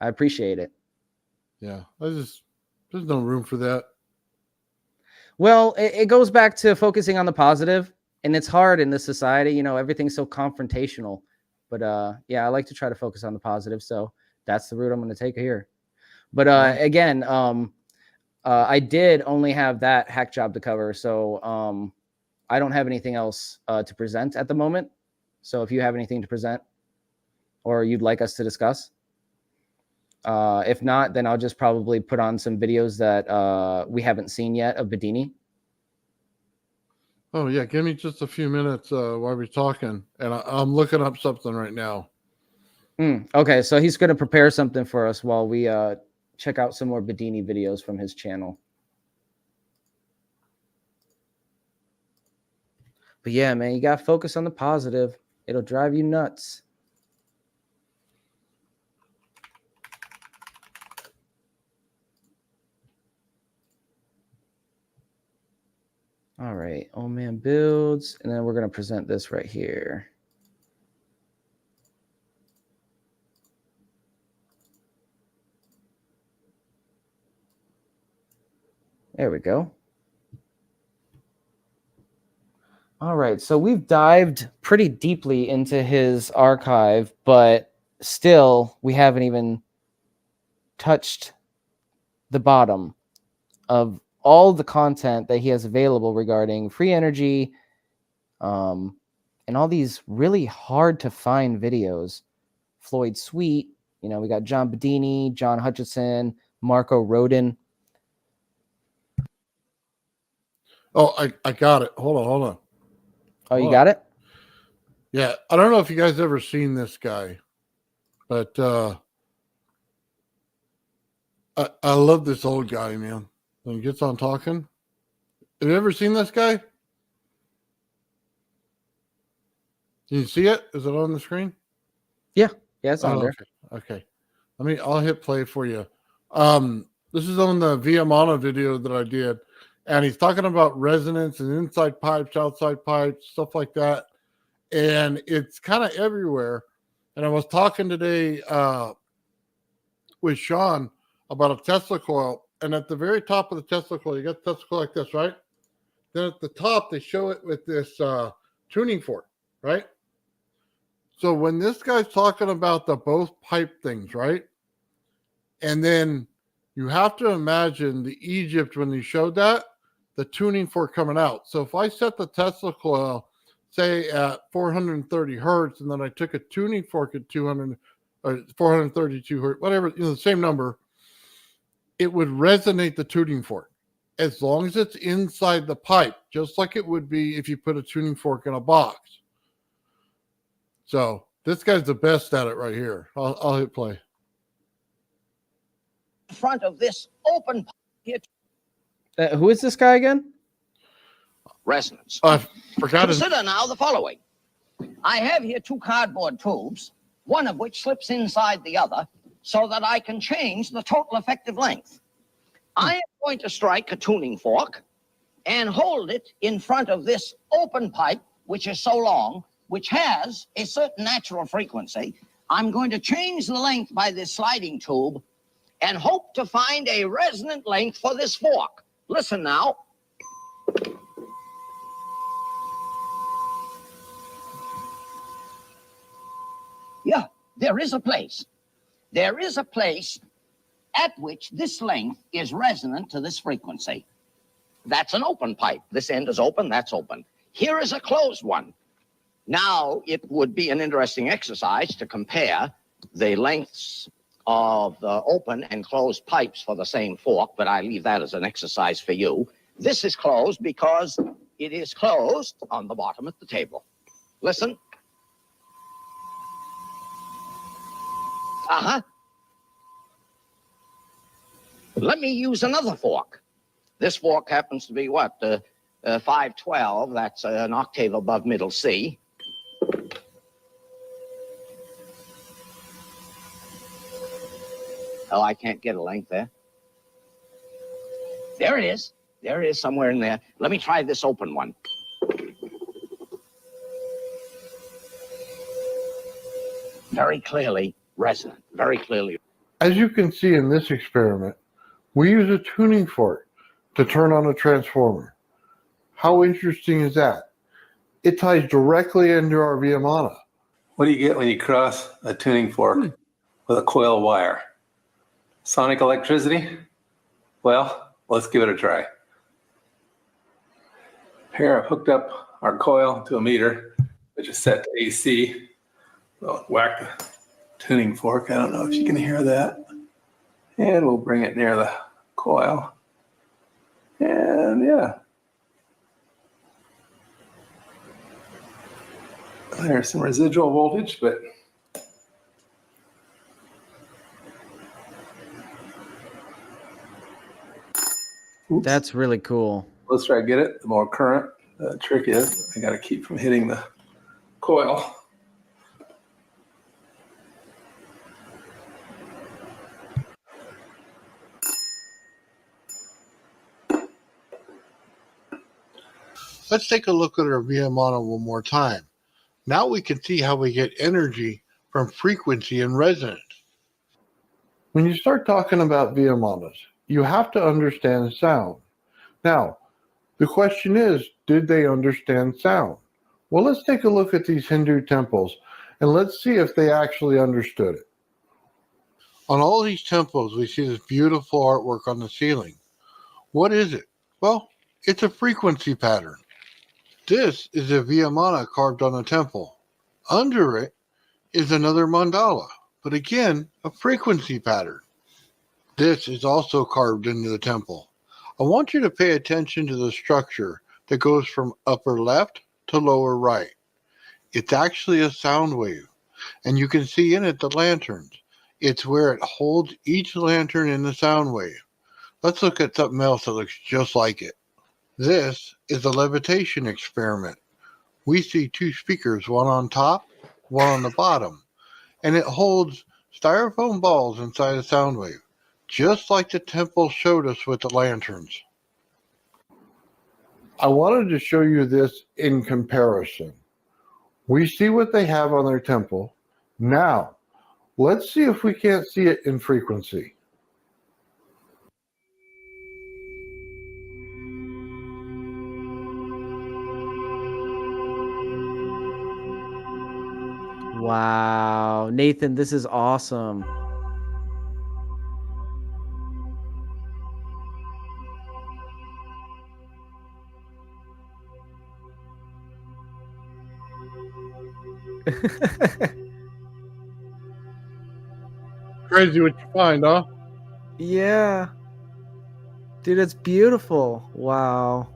Speaker 3: I appreciate it.
Speaker 6: Yeah, there's no room for that.
Speaker 3: Well, it goes back to focusing on the positive, and it's hard in this society. You know, everything's so confrontational. But yeah, I like to try to focus on the positive. So that's the route I'm going to take here. But again, I did only have that hack job to cover. So I don't have anything else to present at the moment. So if you have anything to present or you'd like us to discuss, if not, then I'll just probably put on some videos that we haven't seen yet of Bedini.
Speaker 6: Oh, yeah. Give me just a few minutes while we're talking. And I'm looking up something right now.
Speaker 3: Okay, so he's going to prepare something for us while we check out some more Bedini videos from his channel. But yeah, man, you got to focus on the positive. It'll drive you nuts. All right, Old Man Builds, and then we're going to present this right here. There we go. All right, so we've dived pretty deeply into his archive, but still we haven't even touched the bottom of all the content that he has available regarding free energy, and all these really hard to find videos. Floyd Sweet, you know, we got John Bedini, John Hutchison, Marco Rodin.
Speaker 6: Oh, I got it. Hold on.
Speaker 3: Oh, you got it?
Speaker 6: Yeah. I don't know if you guys ever seen this guy, but I love this old guy, man. When he gets on talking. Have you ever seen this guy? Can you see it? Is it on the screen?
Speaker 3: Yeah, it's on there.
Speaker 6: Okay. I'll hit play for you. This is on the Viamana video that I did, and he's talking about resonance and inside pipes, outside pipes, stuff like that. And it's kind of everywhere. And I was talking today with Sean about a Tesla coil. And at the very top of the Tesla coil, you got the Tesla coil like this, right? Then at the top, they show it with this tuning fork, right? So when this guy's talking about the both pipe things, right? And then you have to imagine the Egypt when he showed that, the tuning fork coming out. So if I set the Tesla coil, say at 430 hertz, and then I took a tuning fork at 200 or 432 hertz, whatever, the same number, it would resonate the tuning fork. as long as it's inside the pipe, just like it would be if you put a tuning fork in a box. So this guy's the best at it right here. I'll hit play.
Speaker 9: In front of this open pipe here.
Speaker 3: Who is this guy again?
Speaker 9: Resonance.
Speaker 6: I forgot his...
Speaker 9: Consider now the following. I have here 2 cardboard tubes, one of which slips inside the other, so that I can change the total effective length. I am going to strike a tuning fork and hold it in front of this open pipe, which is so long, which has a certain natural frequency. I'm going to change the length by this sliding tube and hope to find a resonant length for this fork. Listen now. Yeah, there is a place. There is a place at which this length is resonant to this frequency. That's an open pipe. This end is open, that's open. Here is a closed one. Now, it would be an interesting exercise to compare the lengths of the open and closed pipes for the same fork, but I leave that as an exercise for you. This is closed because it is closed on the bottom at the table. Listen. Uh-huh. Let me use another fork. This fork happens to be what? 512. That's an octave above middle C. Oh, I can't get a length there. There it is. There it is somewhere in there. Let me try this open one. Very clearly resonant. Very clearly.
Speaker 6: As you can see in this experiment, we use a tuning fork to turn on a transformer. How interesting is that? It ties directly into our Viamana.
Speaker 10: What do you get when you cross a tuning fork with a coil wire? Sonic electricity? Well, let's give it a try. Here I've hooked up our coil to a meter, which is set to AC. We'll whack the tuning fork. I don't know if you can hear that. And we'll bring it near the coil. And yeah. There's some residual voltage, but oops.
Speaker 3: That's really cool.
Speaker 10: Let's try to get it. The more current. The trick is I got to keep from hitting the coil.
Speaker 6: Let's take a look at our Viamana one more time. Now we can see how we get energy from frequency and resonance. When you start talking about Viamanas, you have to understand sound. Now, the question is, did they understand sound? Well, let's take a look at these Hindu temples and let's see if they actually understood it. On all these temples, we see this beautiful artwork on the ceiling. What is it? Well, it's a frequency pattern. This is a Viamana carved on a temple. Under it is another mandala, but again, a frequency pattern. This is also carved into the temple. I want you to pay attention to the structure that goes from upper left to lower right. It's actually a sound wave, and you can see in it the lanterns. It's where it holds each lantern in the sound wave. Let's look at something else that looks just like it. This is a levitation experiment. We see 2 speakers, one on top, one on the bottom, and it holds styrofoam balls inside a sound wave, just like the temple showed us with the lanterns. I wanted to show you this in comparison. We see what they have on their temple. Now, let's see if we can't see it in frequency.
Speaker 3: Wow. Nathan, this is awesome.
Speaker 6: Crazy what you find, huh?
Speaker 3: Yeah. Dude, it's beautiful. Wow.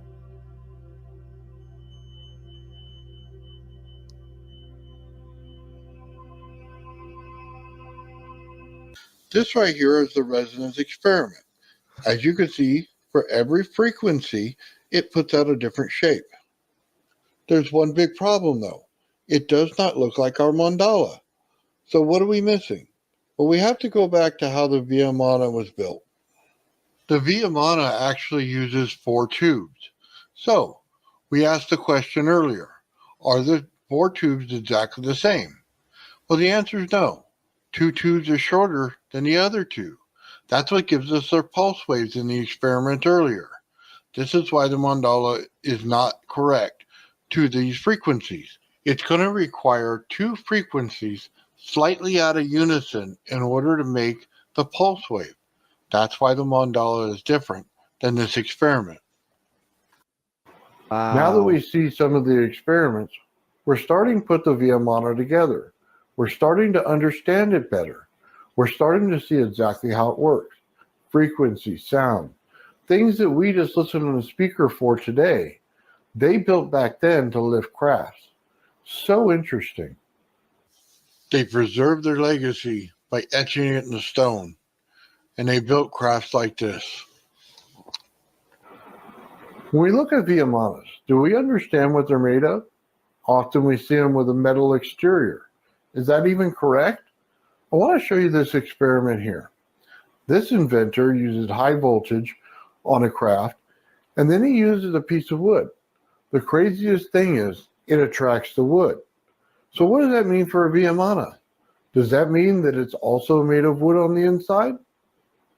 Speaker 6: This right here is the resonance experiment. As you can see, for every frequency, it puts out a different shape. There's one big problem though. It does not look like our mandala. So what are we missing? Well, we have to go back to how the Viamana was built. The Viamana actually uses 4 tubes. So we asked the question earlier, are the 4 tubes exactly the same? Well, the answer is no. 2 tubes are shorter than the other 2. That's what gives us our pulse waves in the experiment earlier. This is why the mandala is not correct to these frequencies. It's going to require 2 frequencies slightly out of unison in order to make the pulse wave. That's why the mandala is different than this experiment.
Speaker 3: Wow.
Speaker 6: Now that we see some of the experiments, we're starting to put the Viamana together. We're starting to understand it better. We're starting to see exactly how it works. Frequency, sound, things that we just listen on the speaker for today, they built back then to lift crafts. So interesting. They preserved their legacy by etching it in the stone, and they built crafts like this. When we look at Viamanas, do we understand what they're made of? Often we see them with a metal exterior. Is that even correct? I want to show you this experiment here. This inventor uses high voltage on a craft, and then he uses a piece of wood. The craziest thing is it attracts the wood. So what does that mean for a Viamana? Does that mean that it's also made of wood on the inside?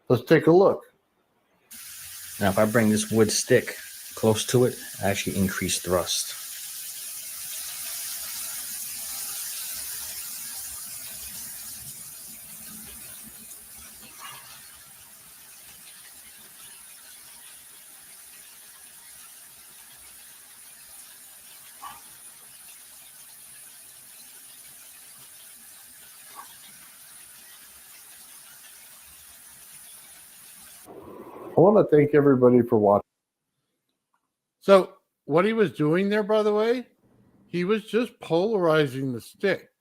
Speaker 6: Let's take a look.
Speaker 11: Now, if I bring this wood stick close to it, I actually increase thrust.
Speaker 6: I want to thank everybody for watching. So what he was doing there, by the way, he was just polarizing the stick.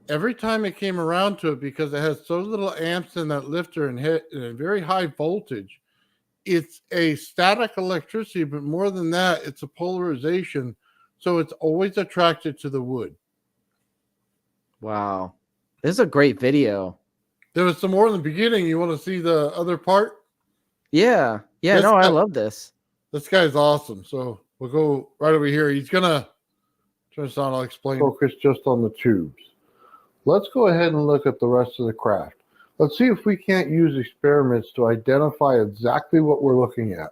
Speaker 6: Every time it came around to it, because it has so little amps in that lifter and hit a very high voltage, it's a static electricity, but more than that, it's a polarization. So it's always attracted to the wood.
Speaker 3: Wow. This is a great video.
Speaker 6: There was some more in the beginning. You want to see the other part?
Speaker 3: Yeah. Yeah, no, I love this.
Speaker 6: This guy's awesome. So we'll go right over here. He's going to turn this on. I'll explain. Focus just on the tubes. Let's go ahead and look at the rest of the craft. Let's see if we can't use experiments to identify exactly what we're looking at.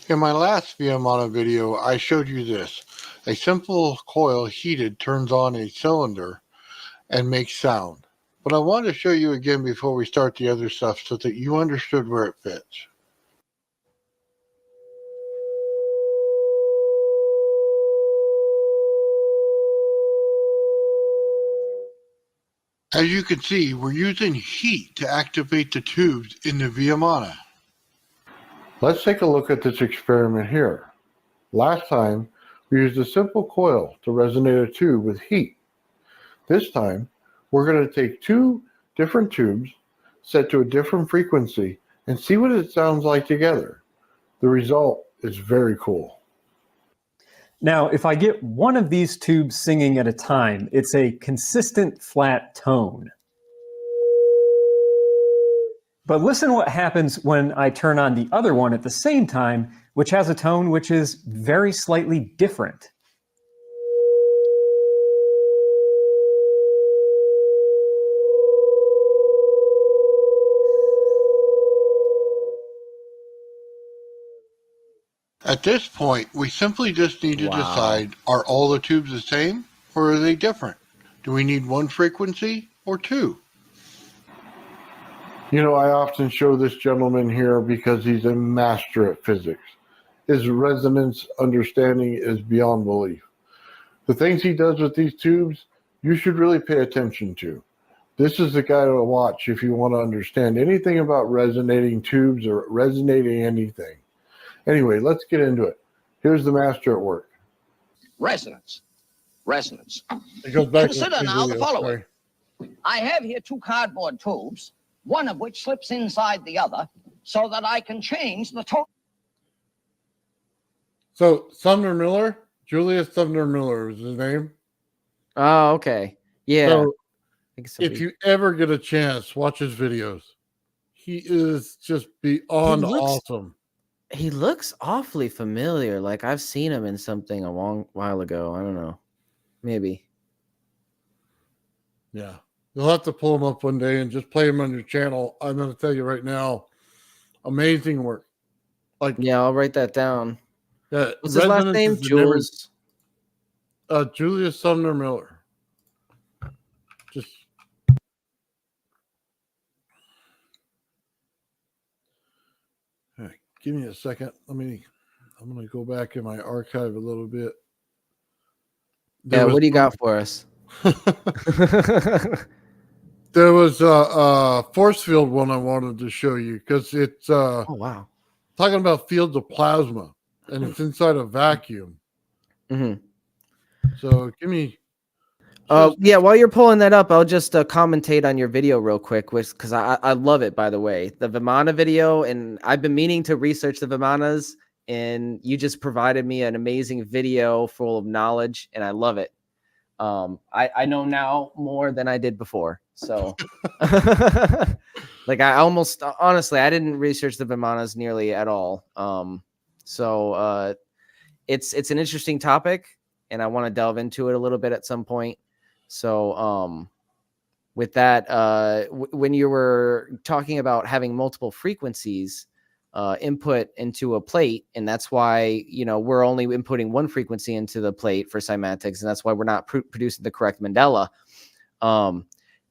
Speaker 6: In my last Viamana video, I showed you this. A simple coil heated turns on a cylinder and makes sound. But I want to show you again before we start the other stuff so that you understood where it fits. As you can see, we're using heat to activate the tubes in the Viamana. Let's take a look at this experiment here. Last time, we used a simple coil to resonate a tube with heat. This time, we're going to take 2 different tubes set to a different frequency and see what it sounds like together. The result is very cool.
Speaker 12: Now, if I get one of these tubes singing at a time, it's a consistent flat tone. But listen what happens when I turn on the other one at the same time, which has a tone which is very slightly different.
Speaker 6: At this point, we simply just need to decide, are all the tubes the same or are they different? Do we need 1 frequency or 2? You know, I often show this gentleman here because he's a master at physics. His resonance understanding is beyond belief. The things he does with these tubes, you should really pay attention to. This is the guy to watch if you want to understand anything about resonating tubes or resonating anything. Anyway, let's get into it. Here's the master at work.
Speaker 9: Resonance. Resonance.
Speaker 6: It goes back
Speaker 9: Consider
Speaker 6: to
Speaker 9: now the
Speaker 6: video.
Speaker 9: following.
Speaker 6: Sorry.
Speaker 9: I have here two cardboard tubes, one of which slips inside the other, so that I can change the total.
Speaker 6: So Sumner Miller, Julius Sumner Miller is his name.
Speaker 3: Oh, okay. Yeah.
Speaker 6: So
Speaker 3: so
Speaker 6: if you ever get a chance, watch his videos. He is just beyond awesome.
Speaker 3: He looks awfully familiar. Like I've seen him in something a long while ago. I don't know. Maybe.
Speaker 6: Yeah. You'll have to pull him up one day and just play him on your channel. I'm going to tell you right now, amazing work. Like,
Speaker 3: yeah, I'll write that down.
Speaker 6: Yeah,
Speaker 3: what's his last name? Jules.
Speaker 6: Julius Sumner Miller. Just give me a second. I'm going to go back in my archive a little bit.
Speaker 3: What do you got for us?
Speaker 6: There was a force field one I wanted to show you because it's
Speaker 3: oh wow,
Speaker 6: talking about fields of plasma and it's inside a vacuum.
Speaker 3: Mm-hmm.
Speaker 6: So give me.
Speaker 3: Yeah, while you're pulling that up, I'll just commentate on your video real quick, because I love it, by the way. The Vimana video, and I've been meaning to research the Vimanas, and you just provided me an amazing video full of knowledge, and I love it. I know now more than I did before. So, like, I almost, honestly, I didn't research the Vimanas nearly at all. It's an interesting topic, and I want to delve into it a little bit at some point. So, with that, when you were talking about having multiple frequencies input into a plate, and that's why, we're only inputting one frequency into the plate for cymatics, and that's why we're not producing the correct Mandela.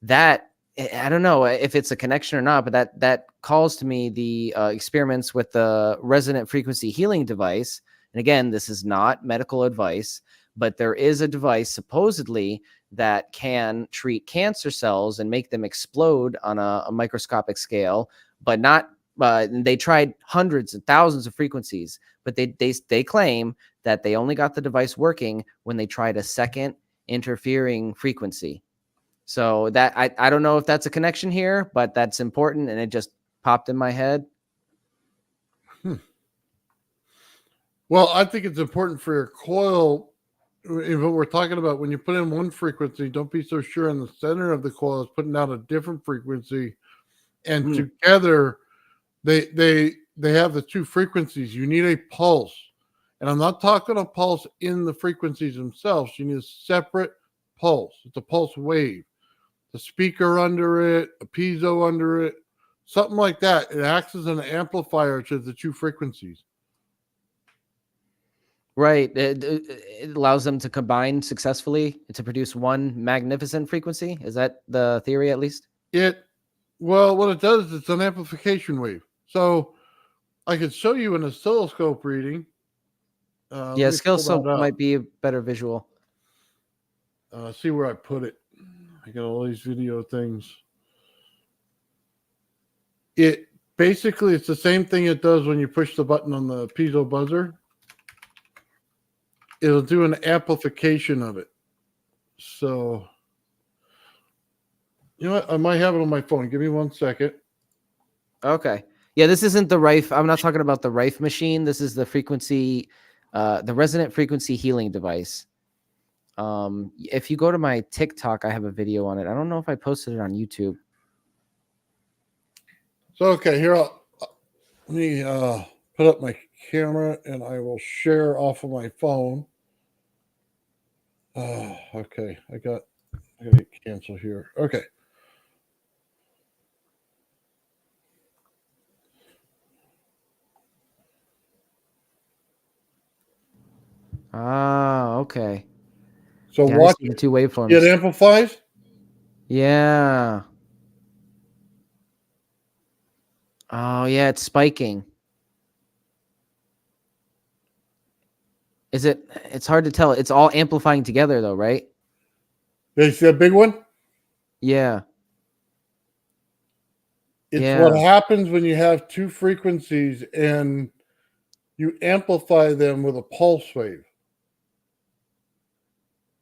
Speaker 3: That, I don't know if it's a connection or not, but that calls to me the experiments with the resonant frequency healing device. And again, this is not medical advice, but there is a device supposedly that can treat cancer cells and make them explode on a microscopic scale, but not. They tried hundreds and thousands of frequencies, but they claim that they only got the device working when they tried a second interfering frequency. So that I don't know if that's a connection here, but that's important, and it just popped in my head.
Speaker 6: Well, I think it's important for your coil. If what we're talking about, when you put in one frequency, don't be so sure in the center of the coil is putting out a different frequency, and together they have the two frequencies. You need a pulse, and I'm not talking a pulse in the frequencies themselves. You need a separate pulse. It's a pulse wave, the speaker under it, a piezo under it, something like that. It acts as an amplifier to the two frequencies.
Speaker 3: Right. It allows them to combine successfully to produce one magnificent frequency. Is that the theory, at least?
Speaker 6: Well, what it does is it's an amplification wave. So I could show you an oscilloscope reading.
Speaker 3: Yeah, oscilloscope might be a better visual.
Speaker 6: See where I put it. I got all these video things. It's the same thing it does when you push the button on the piezo buzzer. It'll do an amplification of it. So, you know what? I might have it on my phone. Give me 1 second.
Speaker 3: Okay. Yeah, this isn't the Rife. I'm not talking about the Rife machine. This is the frequency, the resonant frequency healing device. If you go to my TikTok, I have a video on it. I don't know if I posted it on YouTube.
Speaker 6: So, okay, here, let me put up my camera and I will share off of my phone. Okay, I gotta hit cancel here. Okay.
Speaker 3: Okay.
Speaker 6: So
Speaker 3: yeah,
Speaker 6: watch
Speaker 3: the two waveforms.
Speaker 6: It amplifies?
Speaker 3: Yeah. Oh, yeah, it's spiking. It's hard to tell. It's all amplifying together though, right?
Speaker 6: You see a big one?
Speaker 3: Yeah.
Speaker 6: It's what happens when you have two frequencies and you amplify them with a pulse wave.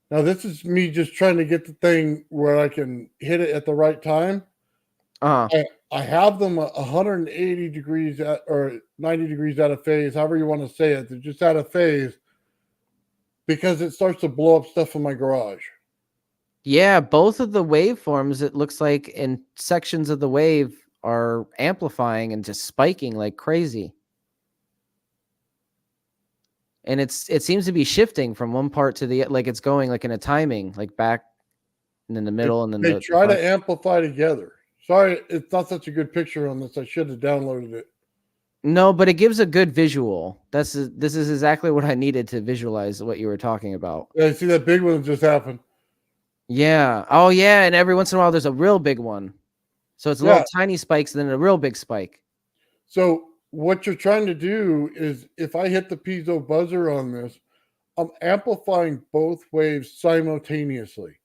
Speaker 6: Now, this is me just trying to get the thing where I can hit it at the right time. I have them 180 degrees or 90 degrees out of phase, however you want to say it. They're just out of phase because it starts to blow up stuff in my garage.
Speaker 3: Yeah, both of the waveforms, it looks like in sections of the wave are amplifying and just spiking like crazy. And it seems to be shifting from one part to the, like it's going like in a timing, like back and in the middle, and then
Speaker 6: they try to amplify together. Sorry, it's not such a good picture on this. I should have downloaded it.
Speaker 3: No, but it gives a good visual. This is exactly what I needed to visualize what you were talking about.
Speaker 6: Yeah, see that big one just happened.
Speaker 3: Yeah. Oh, yeah. And every once in a while, there's a real big one. So it's little tiny spikes and then a real big spike.
Speaker 6: So what you're trying to do is, if I hit the piezo buzzer on this, I'm amplifying both waves simultaneously.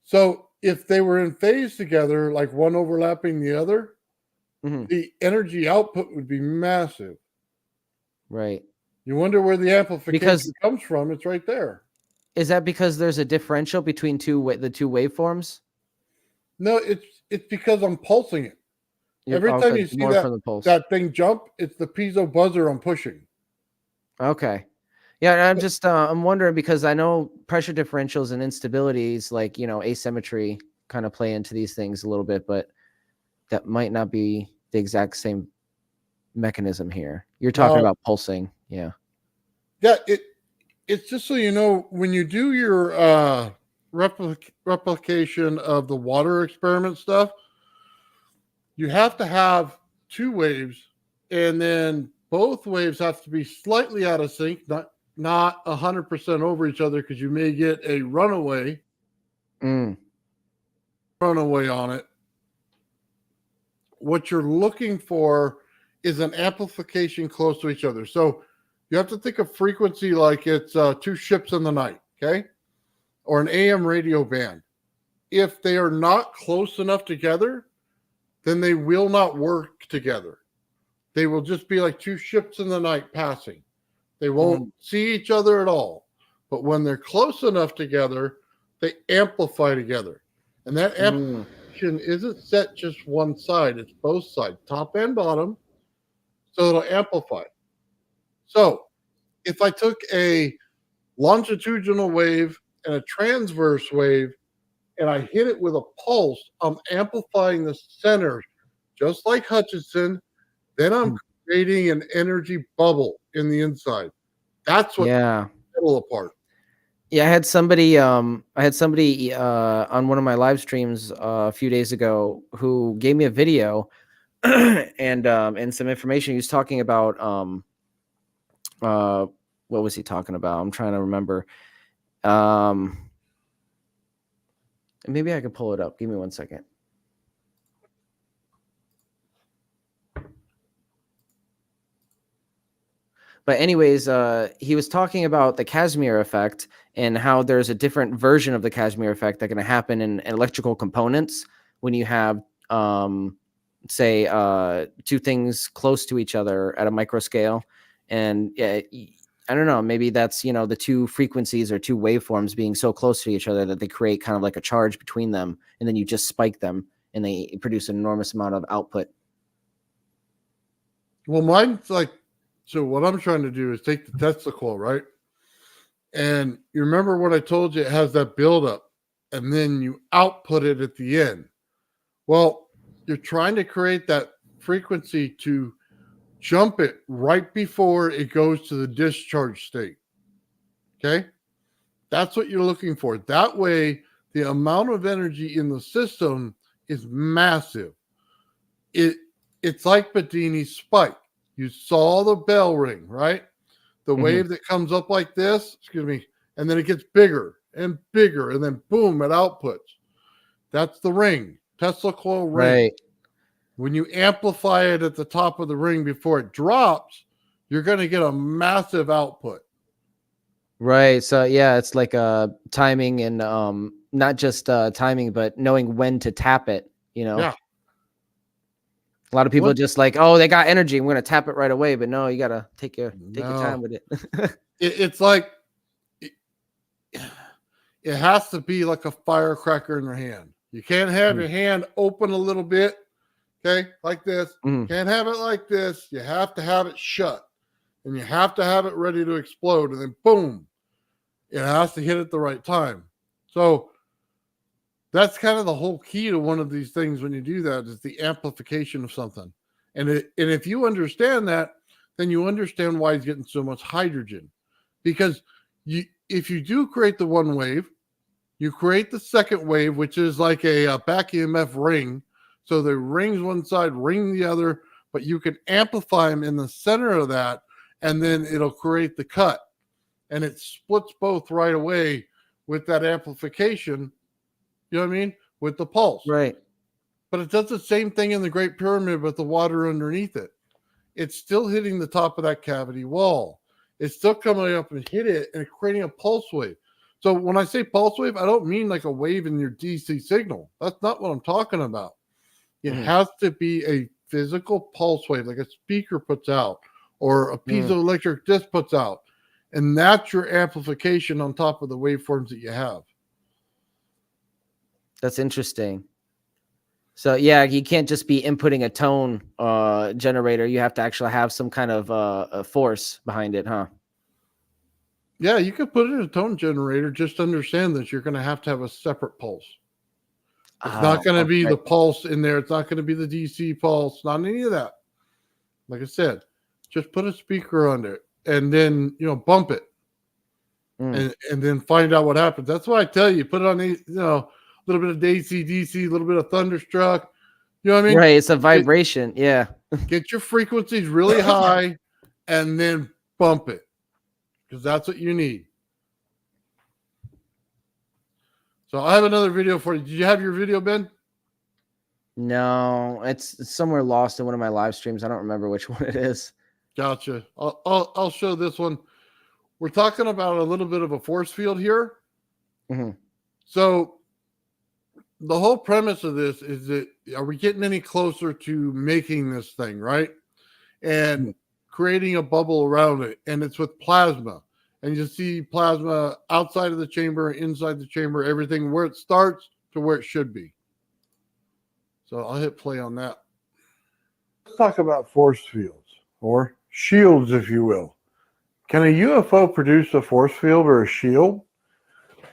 Speaker 6: So if they were in phase together, like one overlapping the other, the energy output would be massive.
Speaker 3: Right.
Speaker 6: You wonder where the amplification comes from. It's right there.
Speaker 3: Is that because there's a differential between the two waveforms?
Speaker 6: No, it's because I'm pulsing it. Every time you see that thing jump, it's the piezo buzzer I'm pushing.
Speaker 3: Okay. Yeah, I'm just I'm wondering, because I know pressure differentials and instabilities, like, you know, asymmetry kind of play into these things a little bit, but that might not be the exact same mechanism here. You're talking about pulsing. Yeah.
Speaker 6: Yeah, it's just so you know, when you do your replication of the water experiment stuff, you have to have two waves, and then both waves have to be slightly out of sync, not 100% over each other, because you may get a runaway on it. What you're looking for is an amplification close to each other. So you have to think of frequency like it's two ships in the night, okay? Or an AM radio band. If they are not close enough together, then they will not work together. They will just be like two ships in the night passing. They won't see each other at all. But when they're close enough together, they amplify together. And that amplification isn't set just one side. It's both sides, top and bottom. So it'll amplify. So if I took a longitudinal wave and a transverse wave, and I hit it with a pulse, I'm amplifying the center, just like Hutchinson. Then I'm creating an energy bubble in the inside. That's what sets the middle apart.
Speaker 3: Yeah, I had somebody on one of my live streams a few days ago who gave me a video and some information. He was talking about what was he talking about? I'm trying to remember. Maybe I could pull it up. Give me 1 second. But anyways, he was talking about the Casimir effect and how there's a different version of the Casimir effect that can happen in electrical components when you have, say, two things close to each other at a micro scale. And I don't know, maybe that's, you know, the two frequencies or two waveforms being so close to each other that they create kind of like a charge between them, and then you just spike them and they produce an enormous amount of output.
Speaker 6: Well, mine's like, so what I'm trying to do is take the Tesla coil, right? And you remember what I told you, it has that buildup, and then you output it at the end. Well, you're trying to create that frequency to jump it right before it goes to the discharge state. Okay? That's what you're looking for. That way, the amount of energy in the system is massive. It's like Bedini's spike. You saw the bell ring, right? The wave that comes up like this, and then it gets bigger and bigger, and then boom, it outputs. That's the ring, Tesla coil ring.
Speaker 3: Right.
Speaker 6: When you amplify it at the top of the ring before it drops, you're going to get a massive output.
Speaker 3: Right. So yeah, it's like timing and not just timing, but knowing when to tap it, you know?
Speaker 6: Yeah.
Speaker 3: A lot of people just like, oh, they got energy, I'm gonna tap it right away. But no, you gotta take your time with it.
Speaker 6: It's like it has to be like a firecracker in your hand. You can't have your hand open a little bit, okay, like this. Can't have it like this. You have to have it shut, and you have to have it ready to explode, and then boom, it has to hit at the right time. So that's kind of the whole key to one of these things when you do that is the amplification of something. And if you understand that, then you understand why he's getting so much hydrogen. Because if you do create the one wave, you create the second wave, which is like a back EMF ring. So the rings one side, ring the other, but you can amplify them in the center of that, and then it'll create the cut. And it splits both right away with that amplification, you know what I mean, with the pulse.
Speaker 3: Right.
Speaker 6: But it does the same thing in the Great Pyramid with the water underneath it. It's still hitting the top of that cavity wall. It's still coming up and hit it and creating a pulse wave. So when I say pulse wave, I don't mean like a wave in your DC signal. That's not what I'm talking about. It has to be a physical pulse wave, like a speaker puts out or a piezoelectric disc puts out. And that's your amplification on top of the waveforms that you have.
Speaker 3: That's interesting. So yeah, you can't just be inputting a tone generator. You have to actually have some kind of a force behind it, huh?
Speaker 6: Yeah, you could put it in a tone generator. Just understand that you're going to have a separate pulse. It's not going to be the pulse in there. It's not going to be the DC pulse. Not any of that. Like I said, just put a speaker under it and then, bump it and then find out what happens. That's why I tell you, put it on, a little bit of DC, a little bit of Thunderstruck. You know what I mean?
Speaker 3: Right. It's a vibration. Yeah.
Speaker 6: Get your frequencies really high and then bump it, because that's what you need. So I have another video for you. Did you have your video, Ben?
Speaker 3: No, it's somewhere lost in one of my live streams. I don't remember which one it is.
Speaker 6: Gotcha. I'll show this one. We're talking about a little bit of a force field here. So the whole premise of this is that, are we getting any closer to making this thing, right? And creating a bubble around it. And it's with plasma. And you see plasma outside of the chamber, inside the chamber, everything where it starts to where it should be. So I'll hit play on that. Let's talk about force fields, or shields, if you will. Can a UFO produce a force field or a shield?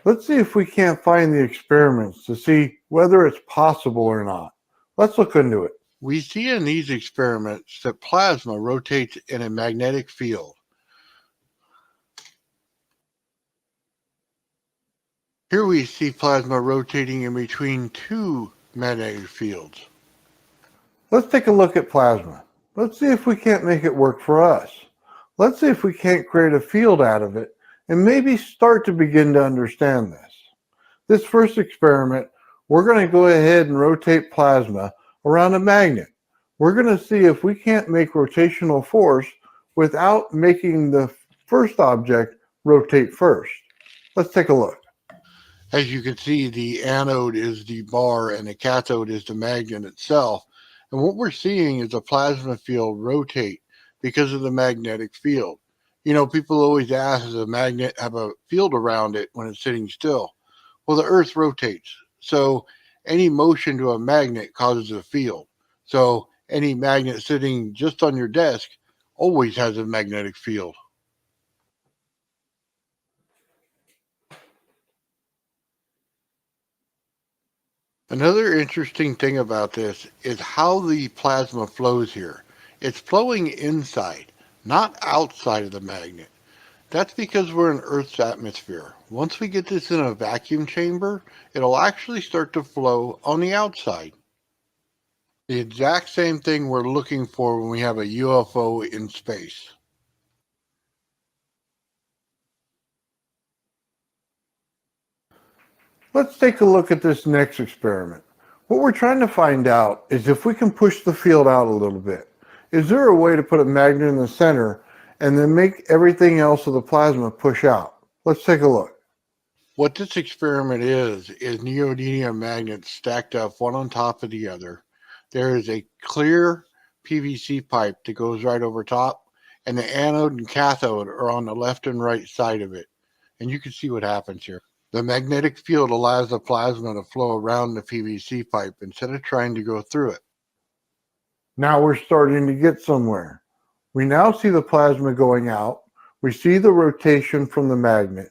Speaker 6: Let's see if we can't find the experiments to see whether it's possible or not. Let's look into it. We see in these experiments that plasma rotates in a magnetic field. Here we see plasma rotating in between two magnetic fields. Let's take a look at plasma. Let's see if we can't make it work for us. Let's see if we can't create a field out of it and maybe start to begin to understand this. This first experiment, we're going to go ahead and rotate plasma around a magnet. We're going to see if we can't make rotational force without making the first object rotate first. Let's take a look. As you can see, the anode is the bar and the cathode is the magnet itself. And what we're seeing is a plasma field rotate because of the magnetic field. You know, people always ask, does a magnet have a field around it when it's sitting still? Well, the Earth rotates. So any motion to a magnet causes a field. So any magnet sitting just on your desk always has a magnetic field. Another interesting thing about this is how the plasma flows here. It's flowing inside, not outside of the magnet. That's because we're in Earth's atmosphere. Once we get this in a vacuum chamber, it'll actually start to flow on the outside. The exact same thing we're looking for when we have a UFO in space. Let's take a look at this next experiment. What we're trying to find out is if we can push the field out a little bit. Is there a way to put a magnet in the center and then make everything else of the plasma push out? Let's take a look. What this experiment is neodymium magnets stacked up one on top of the other. There is a clear PVC pipe that goes right over top, and the anode and cathode are on the left and right side of it. And you can see what happens here. The magnetic field allows the plasma to flow around the PVC pipe instead of trying to go through it. Now we're starting to get somewhere. We now see the plasma going out. We see the rotation from the magnet.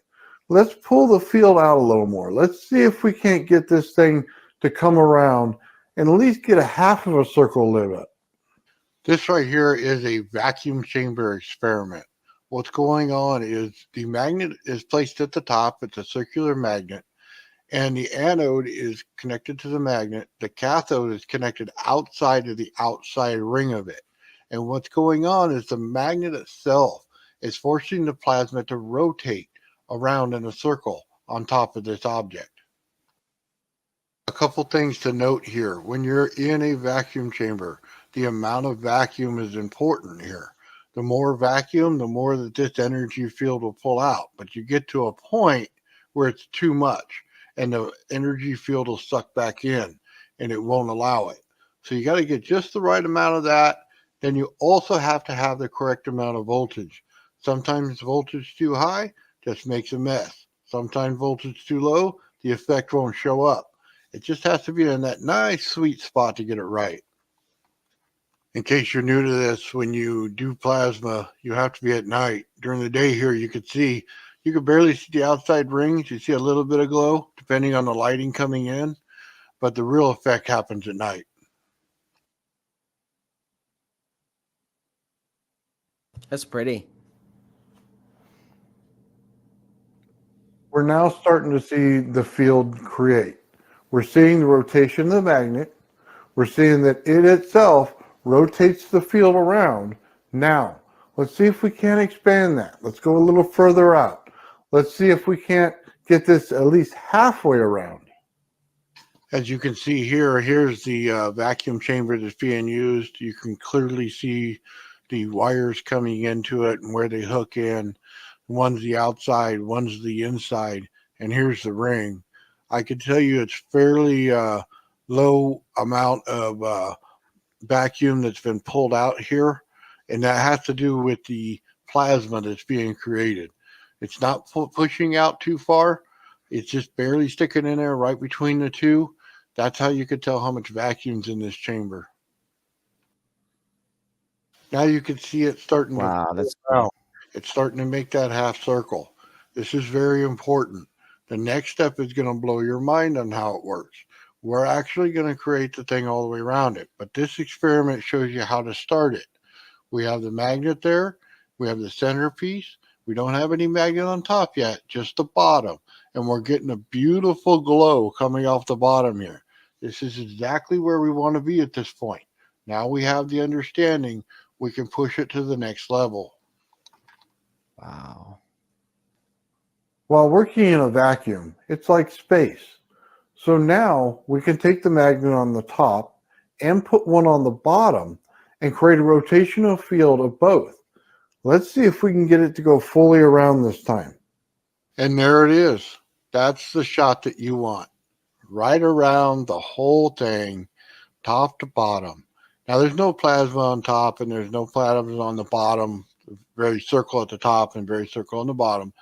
Speaker 6: Let's pull the field out a little more. Let's see if we can't get this thing to come around and at least get a half of a circle lit up. This right here is a vacuum chamber experiment. What's going on is the magnet is placed at the top. It's a circular magnet, and the anode is connected to the magnet. The cathode is connected outside of the outside ring of it. And what's going on is the magnet itself is forcing the plasma to rotate around in a circle on top of this object. A couple things to note here. When you're in a vacuum chamber, the amount of vacuum is important here. The more vacuum, the more that this energy field will pull out. But you get to a point where it's too much and the energy field will suck back in and it won't allow it. So you got to get just the right amount of that. Then you also have to have the correct amount of voltage. Sometimes voltage too high just makes a mess. Sometimes voltage too low, the effect won't show up. It just has to be in that nice sweet spot to get it right. In case you're new to this, when you do plasma, you have to be at night. During the day here, you could barely see the outside rings. You see a little bit of glow, depending on the lighting coming in. But the real effect happens at night.
Speaker 3: That's pretty.
Speaker 6: We're now starting to see the field create. We're seeing the rotation of the magnet. We're seeing that it itself rotates the field around. Now, let's see if we can't expand that. Let's go a little further out. Let's see if we can't get this at least halfway around. As you can see here, here's the vacuum chamber that's being used. You can clearly see the wires coming into it and where they hook in. One's the outside, one's the inside, and here's the ring. I can tell you it's fairly low amount of vacuum that's been pulled out here, and that has to do with the plasma that's being created. It's not pushing out too far. It's just barely sticking in there right between the two. That's how you could tell how much vacuum's in this chamber. Now you can see it starting
Speaker 3: that's cool.
Speaker 6: It's starting to make that half circle. This is very important. The next step is going to blow your mind on how it works. We're actually going to create the thing all the way around it. But this experiment shows you how to start it. We have the magnet there. We have the centerpiece. We don't have any magnet on top yet, just the bottom. And we're getting a beautiful glow coming off the bottom here. This is exactly where we want to be at this point. Now we have the understanding. We can push it to the next level.
Speaker 3: Wow.
Speaker 6: While working in a vacuum, it's like space. So now we can take the magnet on the top and put one on the bottom and create a rotational field of both. Let's see if we can get it to go fully around this time. And there it is. That's the shot that you want. Right around the whole thing, top to bottom. Now there's no plasma on top and there's no plasma on the bottom. Very circle at the top and very circle on the bottom.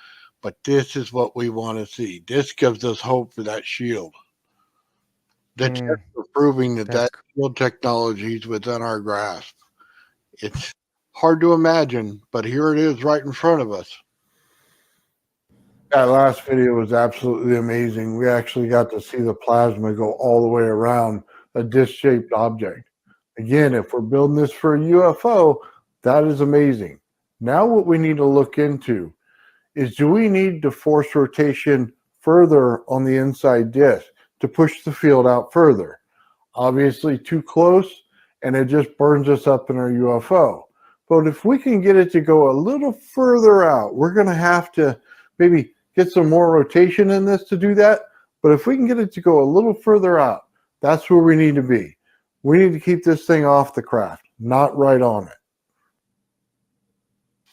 Speaker 6: But this is what we want to see. This gives us hope for that shield. The tests are proving that shield technology is within our grasp. It's hard to imagine, but here it is right in front of us. That last video was absolutely amazing. We actually got to see the plasma go all the way around a disc-shaped object. Again, if we're building this for a UFO, that is amazing. Now what we need to look into is, do we need to force rotation further on the inside disc to push the field out further? Obviously too close and it just burns us up in our UFO. But if we can get it to go a little further out, we're going to have to maybe get some more rotation in this to do that. But if we can get it to go a little further out, that's where we need to be. We need to keep this thing off the craft, not right on it.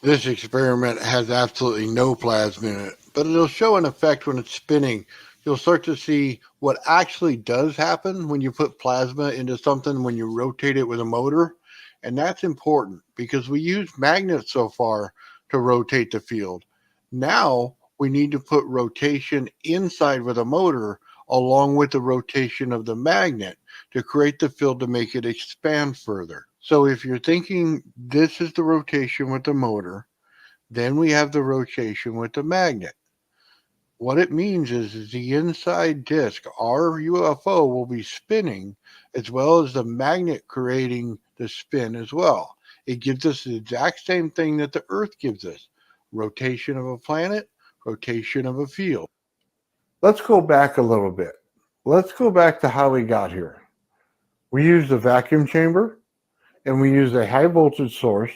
Speaker 6: This experiment has absolutely no plasma in it, but it'll show an effect when it's spinning. You'll start to see what actually does happen when you put plasma into something when you rotate it with a motor. And that's important because we use magnets so far to rotate the field. Now we need to put rotation inside with a motor along with the rotation of the magnet to create the field to make it expand further. So if you're thinking this is the rotation with the motor, then we have the rotation with the magnet. What it means is the inside disk, our UFO, will be spinning as well as the magnet creating the spin as well. It gives us the exact same thing that the Earth gives us: rotation of a planet, rotation of a field. Let's go back a little bit. Let's go back to how we got here. We used a vacuum chamber, and we used a high voltage source,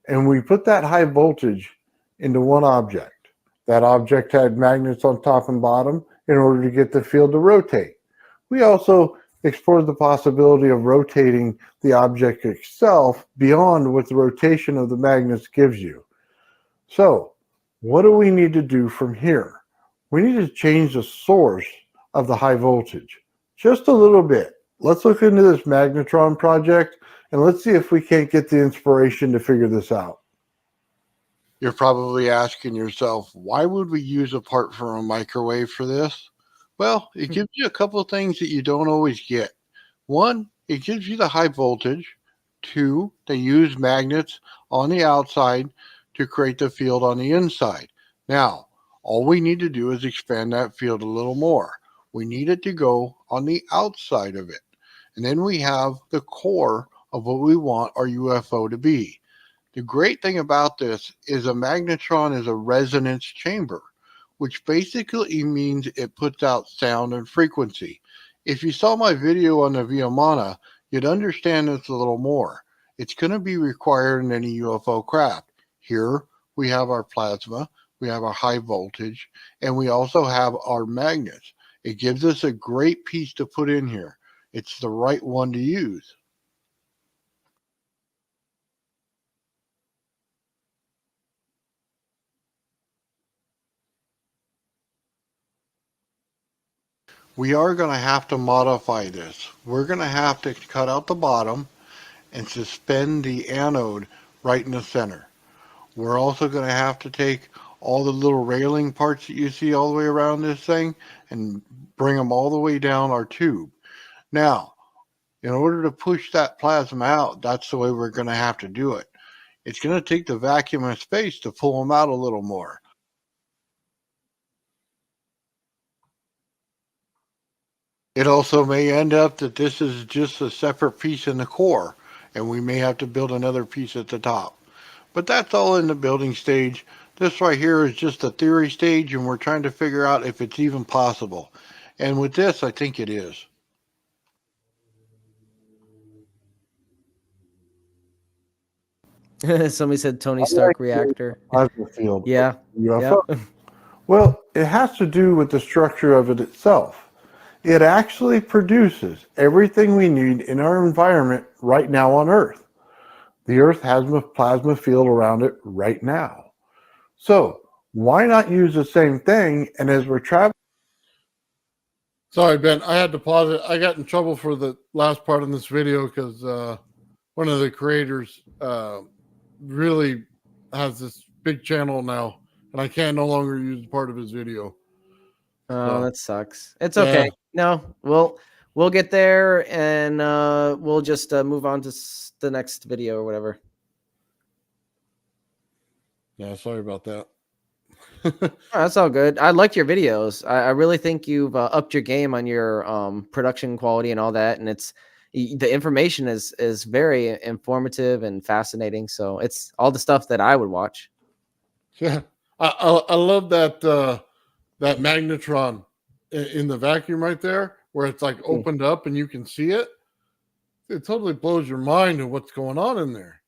Speaker 6: and we put that high voltage into one object. That object had magnets on top and bottom in order to get the field to rotate. We also explored the possibility of rotating the object itself beyond what the rotation of the magnets gives you. So, what do we need to do from here? We need to change the source of the high voltage just a little bit. Let's look into this magnetron project and let's see if we can't get the inspiration to figure this out. You're probably asking yourself, why would we use a part from a microwave for this? Well, it gives you a couple of things that you don't always get. One, it gives you the high voltage. Two, they use magnets on the outside to create the field on the inside. Now, all we need to do is expand that field a little more. We need it to go on the outside of it. And then we have the core of what we want our UFO to be. The great thing about this is a magnetron is a resonance chamber, which basically means it puts out sound and frequency. If you saw my video on the Viamana, you'd understand this a little more. It's going to be required in any UFO craft. Here we have our plasma, we have our high voltage, and we also have our magnets. It gives us a great piece to put in here. It's the right one to use. We are going to have to modify this. We're going to have to cut out the bottom and suspend the anode right in the center. We're also going to have to take all the little railing parts that you see all the way around this thing and bring them all the way down our tube. Now, in order to push that plasma out, that's the way we're going to have to do it. It's going to take the vacuum of space to pull them out a little more. It also may end up that this is just a separate piece in the core, and we may have to build another piece at the top. But that's all in the building stage. This right here is just the theory stage, and we're trying to figure out if it's even possible. And with this, I think it is.
Speaker 3: Somebody said Tony Stark reactor.
Speaker 6: Plasma field.
Speaker 3: Yeah.
Speaker 6: UFO. Yep. Well, it has to do with the structure of it itself. It actually produces everything we need in our environment right now on Earth. The Earth has a plasma field around it right now. So why not use the same thing? And as we're traveling... Sorry, Ben, I had to pause it. I got in trouble for the last part in this video because one of the creators really has this big channel now, and I can no longer use part of his video.
Speaker 3: Oh, that sucks. It's okay. No, we'll get there, and we'll just move on to the next video or whatever.
Speaker 6: Yeah, sorry about that.
Speaker 3: Oh, that's all good. I liked your videos. I really think you've upped your game on your production quality and all that, and the information is very informative and fascinating. So it's all the stuff that I would watch.
Speaker 6: Yeah, I love that that magnetron in the vacuum right there, where it's like opened up and you can see it. It totally blows your mind of what's going on in there.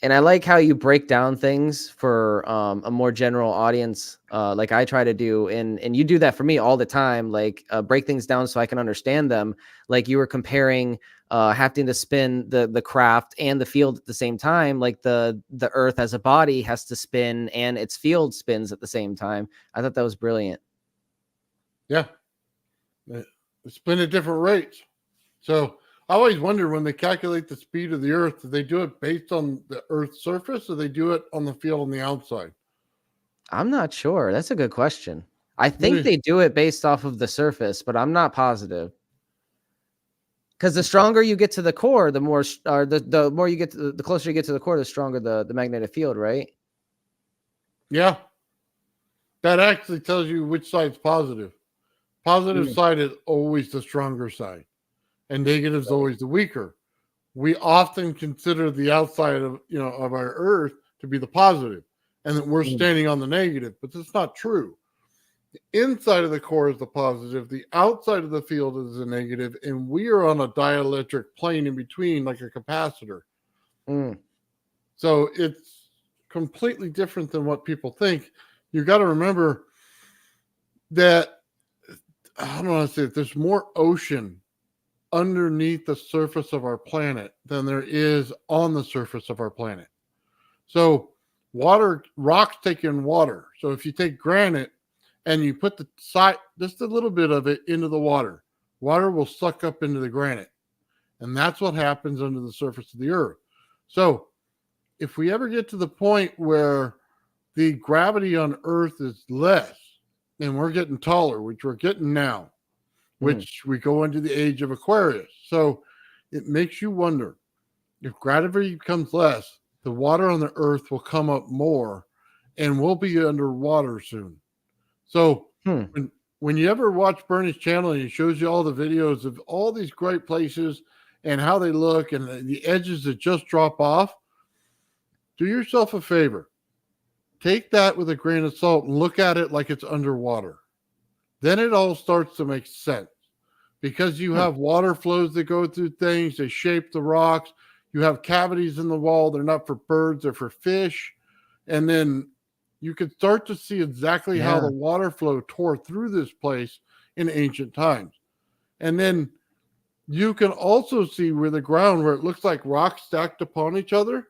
Speaker 3: And I like how you break down things for a more general audience, like I try to do. And you do that for me all the time, like break things down so I can understand them. Like you were comparing having to spin the craft and the field at the same time. Like the Earth as a body has to spin and its field spins at the same time. I thought that was brilliant.
Speaker 6: Yeah. Spin at different rates. So I always wonder when they calculate the speed of the Earth, do they do it based on the Earth's surface or they do it on the field on the outside?
Speaker 3: I'm not sure. That's a good question. I think they do it based off of the surface, but I'm not positive. Because the stronger you get to the core, the more, or the more you get to the closer you get to the core, the stronger the magnetic field, right?
Speaker 6: Yeah. That actually tells you which side's positive. Positive side is always the stronger side, and negative is always the weaker. We often consider the outside of of our Earth to be the positive, and that we're standing on the negative, but that's not true. The inside of the core is the positive, the outside of the field is the negative, and we are on a dielectric plane in between, like a capacitor. So it's completely different than what people think. You got to remember that, I don't want to say it, there's more ocean underneath the surface of our planet than there is on the surface of our planet. So rocks take in water. So if you take granite and you put the side, just a little bit of it into the water, water will suck up into the granite. And that's what happens under the surface of the Earth. So if we ever get to the point where the gravity on Earth is less and we're getting taller, which we're getting now, which we go into the age of Aquarius. So it makes you wonder, if gravity becomes less, the water on the Earth will come up more and we'll be underwater soon. So when you ever watch BurnEye's channel and he shows you all the videos of all these great places and how they look and the edges that just drop off, do yourself a favor. Take that with a grain of salt and look at it like it's underwater. Then it all starts to make sense, because you have water flows that go through things. They shape the rocks. You have cavities in the wall. They're not for birds, they're for fish. And then you can start to see exactly how the water flow tore through this place in ancient times. And then you can also see where the ground, where it looks like rocks stacked upon each other,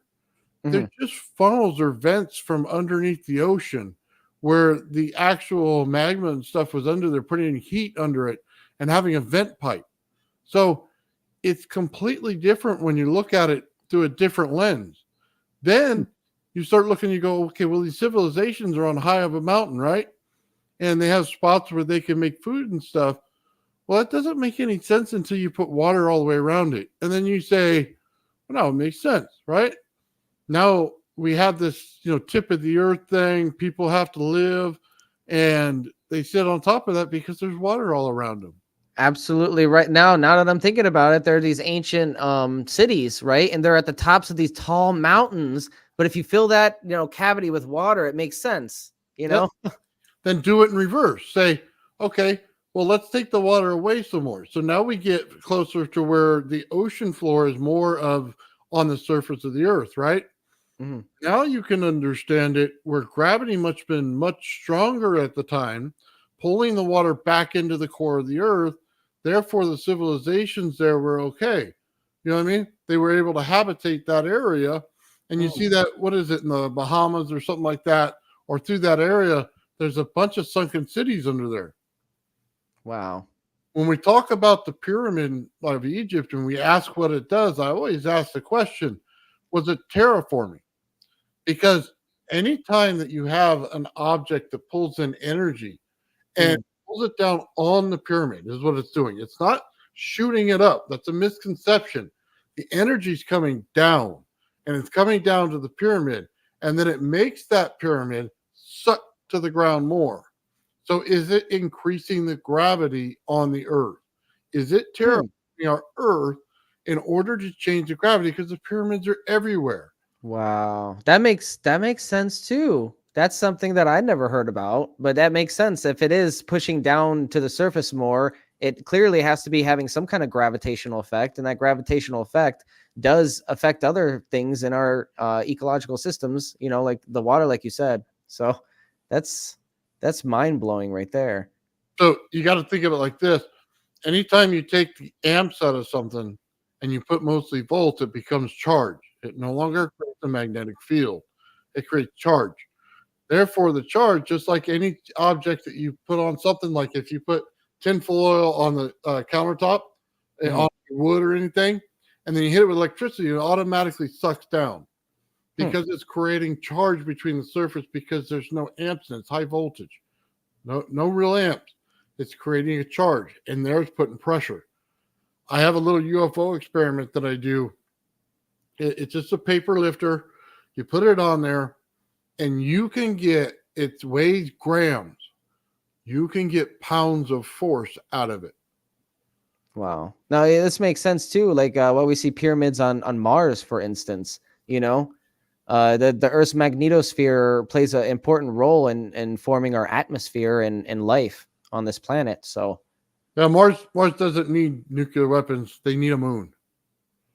Speaker 6: they're just funnels or vents from underneath the ocean, where the actual magma and stuff was under there, putting heat under it and having a vent pipe. So it's completely different when you look at it through a different lens. Then you start looking, you go, okay, well, these civilizations are on high of a mountain, right? And they have spots where they can make food and stuff. Well, that doesn't make any sense until you put water all the way around it. And then you say, well, no, it makes sense, right? Now we have this, tip of the earth thing. People have to live, and they sit on top of that because there's water all around them.
Speaker 3: Absolutely right. Now that I'm thinking about it, there are these ancient cities, right? And they're at the tops of these tall mountains. But if you fill that, cavity with water, it makes sense,
Speaker 6: Then do it in reverse. Say, okay, well, let's take the water away some more. So now we get closer to where the ocean floor is more of on the surface of the earth, right? Now you can understand it, where gravity must have been much stronger at the time, pulling the water back into the core of the earth. Therefore, the civilizations there were okay. You know what I mean? They were able to habitate that area. And you see that, what is it, in the Bahamas or something like that, or through that area, there's a bunch of sunken cities under there.
Speaker 3: Wow.
Speaker 6: When we talk about the pyramid of Egypt and we ask what it does, I always ask the question, was it terraforming? Because anytime that you have an object that pulls in energy and pulls it down on the pyramid, is what it's doing. It's not shooting it up. That's a misconception. The energy's coming down, and it's coming down to the pyramid, and then it makes that pyramid suck to the ground more. So is it increasing the gravity on the earth? Is it terraforming our earth in order to change the gravity? Because the pyramids are everywhere.
Speaker 3: Wow. That makes sense too. That's something that I never heard about, but that makes sense. If it is pushing down to the surface more, it clearly has to be having some kind of gravitational effect, and that gravitational effect does affect other things in our ecological systems, like the water, like you said. So that's mind-blowing right there.
Speaker 6: So you got to think of it like this. Anytime you take the amps out of something and you put mostly volts, it becomes charge. It no longer creates a magnetic field. It creates charge. Therefore, the charge, just like any object that you put on something, like if you put tinfoil on the countertop, on wood or anything everything, and then you hit it with electricity, it automatically sucks down because it's creating charge between the surface because there's no amps in it. It's high voltage. No real amps. It's creating a charge, and there it's putting pressure. I have a little UFO experiment that I do. It's just a paper lifter. You put it on there, and you can get, it weighs grams. You can get pounds of force out of it.
Speaker 3: Wow. Now this makes sense too. Like what we see pyramids on Mars, for instance. You know, the Earth's magnetosphere plays an important role in forming our atmosphere and life on this planet. So,
Speaker 6: yeah, Mars doesn't need nuclear weapons. They need a moon.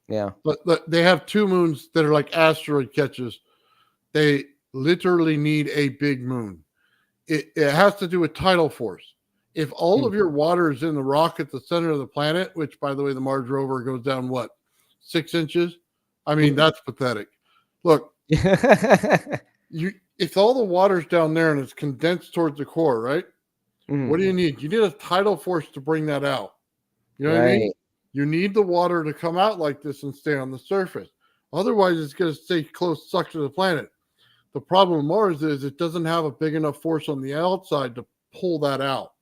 Speaker 3: Yeah,
Speaker 6: but they have 2 moons that are like asteroid catches. They literally need a big moon. It has to do with tidal force. If all of your water is in the rock at the center of the planet, which, by the way, the Mars rover goes down, 6 inches? I mean, that's pathetic. Look, if all the water's down there and it's condensed towards the core, right? What do you need? You need a tidal force to bring that out. You know what I mean? You need the water to come out like this and stay on the surface. Otherwise, it's going to stay close, sucked to the planet. The problem with Mars is it doesn't have a big enough force on the outside to pull that out.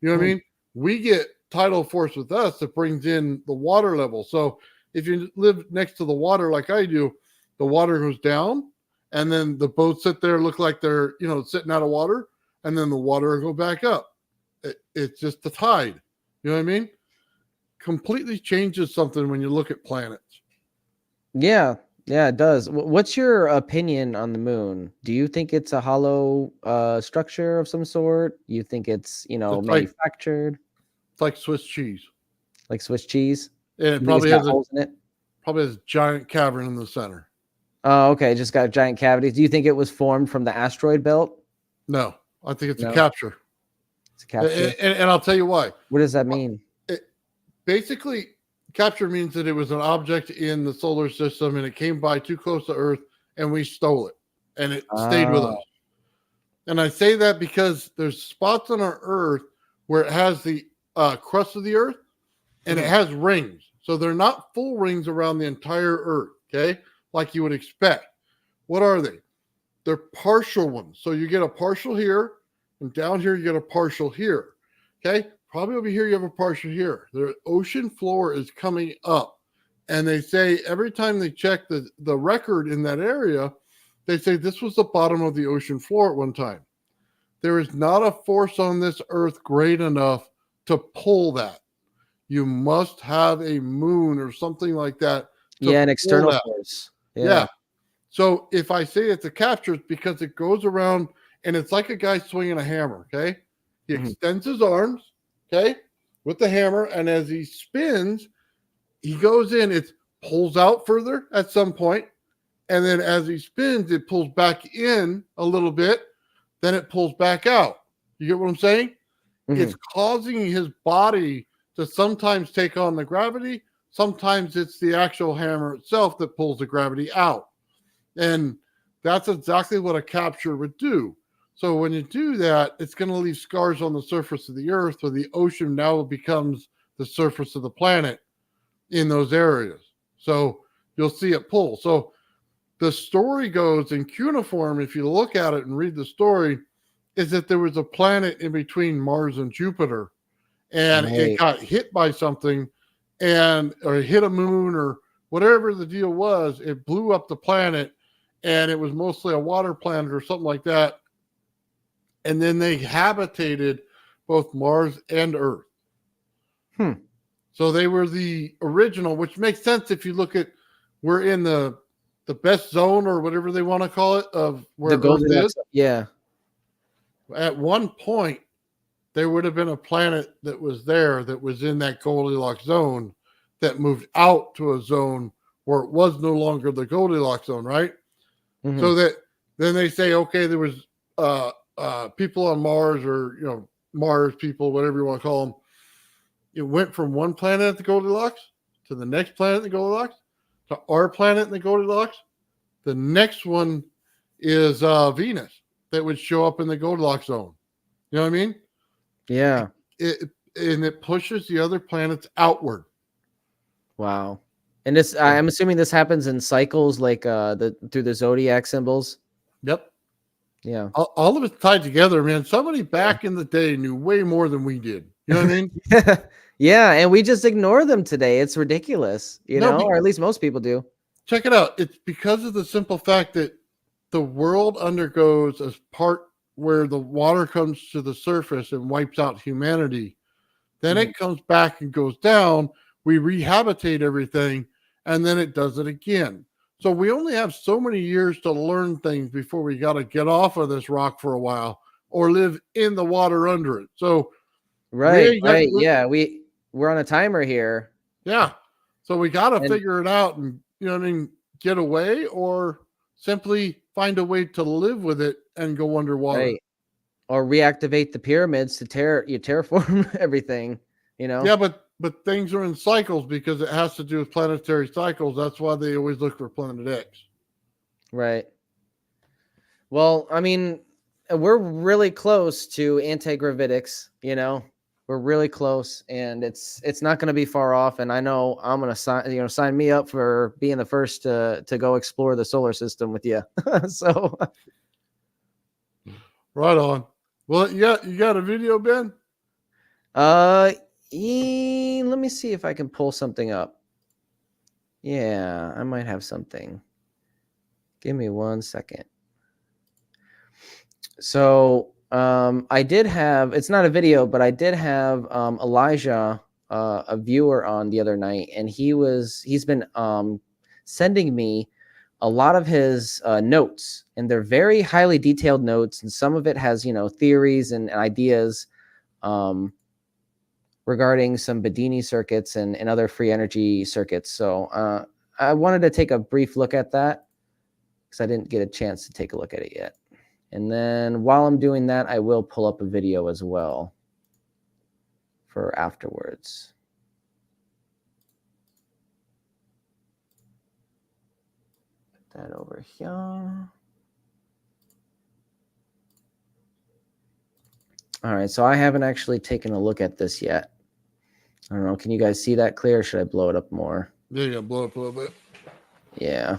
Speaker 6: You know what I mean? We get tidal force with us that brings in the water level. So if you live next to the water like I do, the water goes down, and then the boats sit there, look like they're, sitting out of water, and then the water will go back up. It's just the tide. You know what I mean? Completely changes something when you look at planets.
Speaker 3: Yeah, it does. What's your opinion on the moon? Do you think it's a hollow structure of some sort? You think it's, manufactured?
Speaker 6: It's like Swiss cheese.
Speaker 3: Like Swiss cheese?
Speaker 6: And it probably has holes in it? Probably has a giant cavern in the center.
Speaker 3: Oh, okay. Just got giant cavities. Do you think it was formed from the asteroid belt?
Speaker 6: No, I think it's a capture.
Speaker 3: It's a capture.
Speaker 6: And I'll tell you why.
Speaker 3: What does that mean?
Speaker 6: Basically, capture means that it was an object in the solar system and it came by too close to Earth and we stole it and it stayed with us. And I say that because there's spots on our Earth where it has the crust of the Earth and it has rings. So they're not full rings around the entire Earth, okay? Like you would expect. What are they? They're partial ones. So you get a partial here, and down here you get a partial here, okay? Probably over here you have a partial here. The ocean floor is coming up. And they say every time they check the record in that area, they say this was the bottom of the ocean floor at one time. There is not a force on this Earth great enough to pull that. You must have a moon or something like that.
Speaker 3: Yeah, an external force.
Speaker 6: Yeah. So if I say it's a capture, it's because it goes around and it's like a guy swinging a hammer, okay? He extends his arms, okay, with the hammer, and as he spins, he goes in, it pulls out further at some point, and then as he spins, it pulls back in a little bit, then it pulls back out. You get what I'm saying? It's causing his body to sometimes take on the gravity, sometimes it's the actual hammer itself that pulls the gravity out. And that's exactly what a capture would do. So when you do that, it's going to leave scars on the surface of the Earth, where the ocean now becomes the surface of the planet in those areas. So you'll see it pull. So the story goes in cuneiform, if you look at it and read the story, is that there was a planet in between Mars and Jupiter, and it got hit by something or hit a moon or whatever the deal was. It blew up the planet, and it was mostly a water planet or something like that. And then they habitated both Mars and Earth. So they were the original, which makes sense if you look at, we're in the best zone or whatever they want to call it of where Earth is.
Speaker 3: Yeah.
Speaker 6: At one point, there would have been a planet that was there that was in that Goldilocks zone that moved out to a zone where it was no longer the Goldilocks zone, right? So that then they say, okay, there was people on Mars, or Mars people, whatever you want to call them. It went from one planet at the Goldilocks to the next planet at the Goldilocks to our planet in the Goldilocks. The next one is Venus that would show up in the Goldilocks zone. You know what I mean?
Speaker 3: Yeah.
Speaker 6: And it pushes the other planets outward.
Speaker 3: Wow. And this, I'm assuming this happens in cycles, like through the zodiac symbols.
Speaker 6: Yep.
Speaker 3: Yeah.
Speaker 6: All of it's tied together, man. Somebody back in the day knew way more than we did. You know what I mean?
Speaker 3: Yeah, and we just ignore them today. It's ridiculous, or at least most people do.
Speaker 6: Check it out. It's because of the simple fact that the world undergoes a part where the water comes to the surface and wipes out humanity. Then it comes back and goes down. We rehabilitate everything, and then it does it again. So we only have so many years to learn things before we got to get off of this rock for a while or live in the water under it. So
Speaker 3: right. Yeah, we're on a timer here.
Speaker 6: Yeah. So we got to figure it out and, get away or simply find a way to live with it and go underwater.
Speaker 3: Right. Or reactivate the pyramids to terraform everything,
Speaker 6: Yeah, but things are in cycles because it has to do with planetary cycles. That's why they always look for Planet X.
Speaker 3: Right. Well, I mean, we're really close to anti-gravitics, We're really close, and it's not going to be far off. And I know I'm going to sign me up for being the first to go explore the solar system with you. So,
Speaker 6: right on. Well, you got a video, Ben?
Speaker 3: Let me see if I can pull something up. Yeah, I might have something. Give me 1 second. So, I did have, it's not a video, but I did have Elijah, a viewer, on the other night, and he's been sending me a lot of his notes, and they're very highly detailed notes, and some of it has theories and ideas regarding some Bedini circuits and other free energy circuits. So I wanted to take a brief look at that because I didn't get a chance to take a look at it yet. And then while I'm doing that, I will pull up a video as well for afterwards. Put that over here. All right, so I haven't actually taken a look at this yet. I don't know. Can you guys see that clear, or should I blow it up more?
Speaker 6: Yeah, you gotta blow up a little bit.
Speaker 3: Yeah.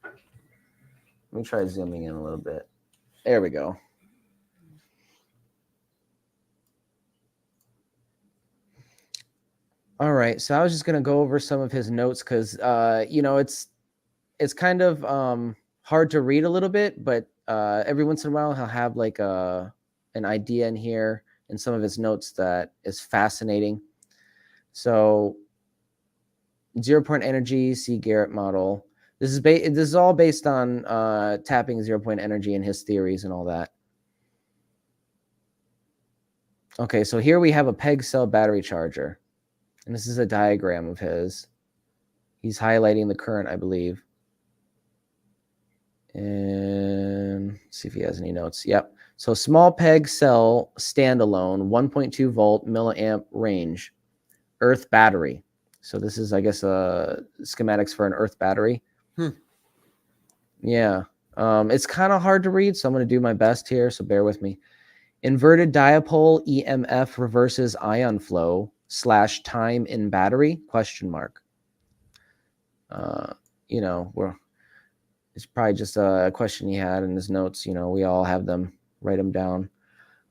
Speaker 3: Let me try zooming in a little bit. There we go. All right, so I was just going to go over some of his notes because, it's kind of hard to read a little bit, but every once in a while he'll have like an idea in here in some of his notes that is fascinating. So 0-point energy, see Garrett model. This is all based on tapping 0-point energy and his theories and all that. Okay, so here we have a PEG cell battery charger. And this is a diagram of his. He's highlighting the current, I believe. And let's see if he has any notes. Yep. So small PEG cell standalone, 1.2 volt milliamp range, earth battery. So this is, I guess, schematics for an earth battery. Yeah. It's kind of hard to read, so I'm going to do my best here, so bear with me. Inverted dipole EMF reverses ion flow / time in battery, ? It's probably just a question he had in his notes. We all have them. Write them down.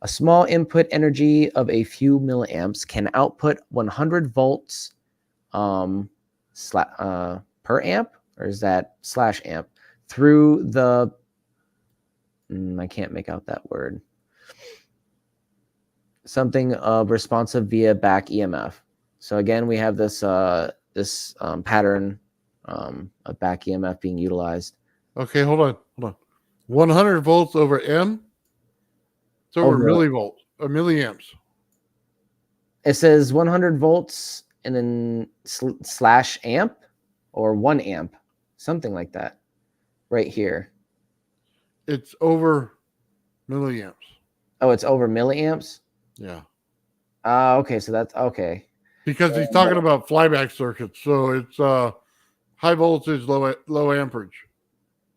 Speaker 3: A small input energy of a few milliamps can output 100 volts per amp, or is that /amp, through the, I can't make out that word. Something responsive via back EMF. So again, we have this pattern of back EMF being utilized.
Speaker 6: Okay, hold on. 100 volts over M. It's over millivolts or milliamps.
Speaker 3: It says 100 volts and then /amp or 1 amp, something like that, right here.
Speaker 6: It's over milliamps.
Speaker 3: Oh, it's over milliamps?
Speaker 6: Yeah.
Speaker 3: Okay, so that's okay.
Speaker 6: Because he's talking about flyback circuits, so it's high voltage, low amperage.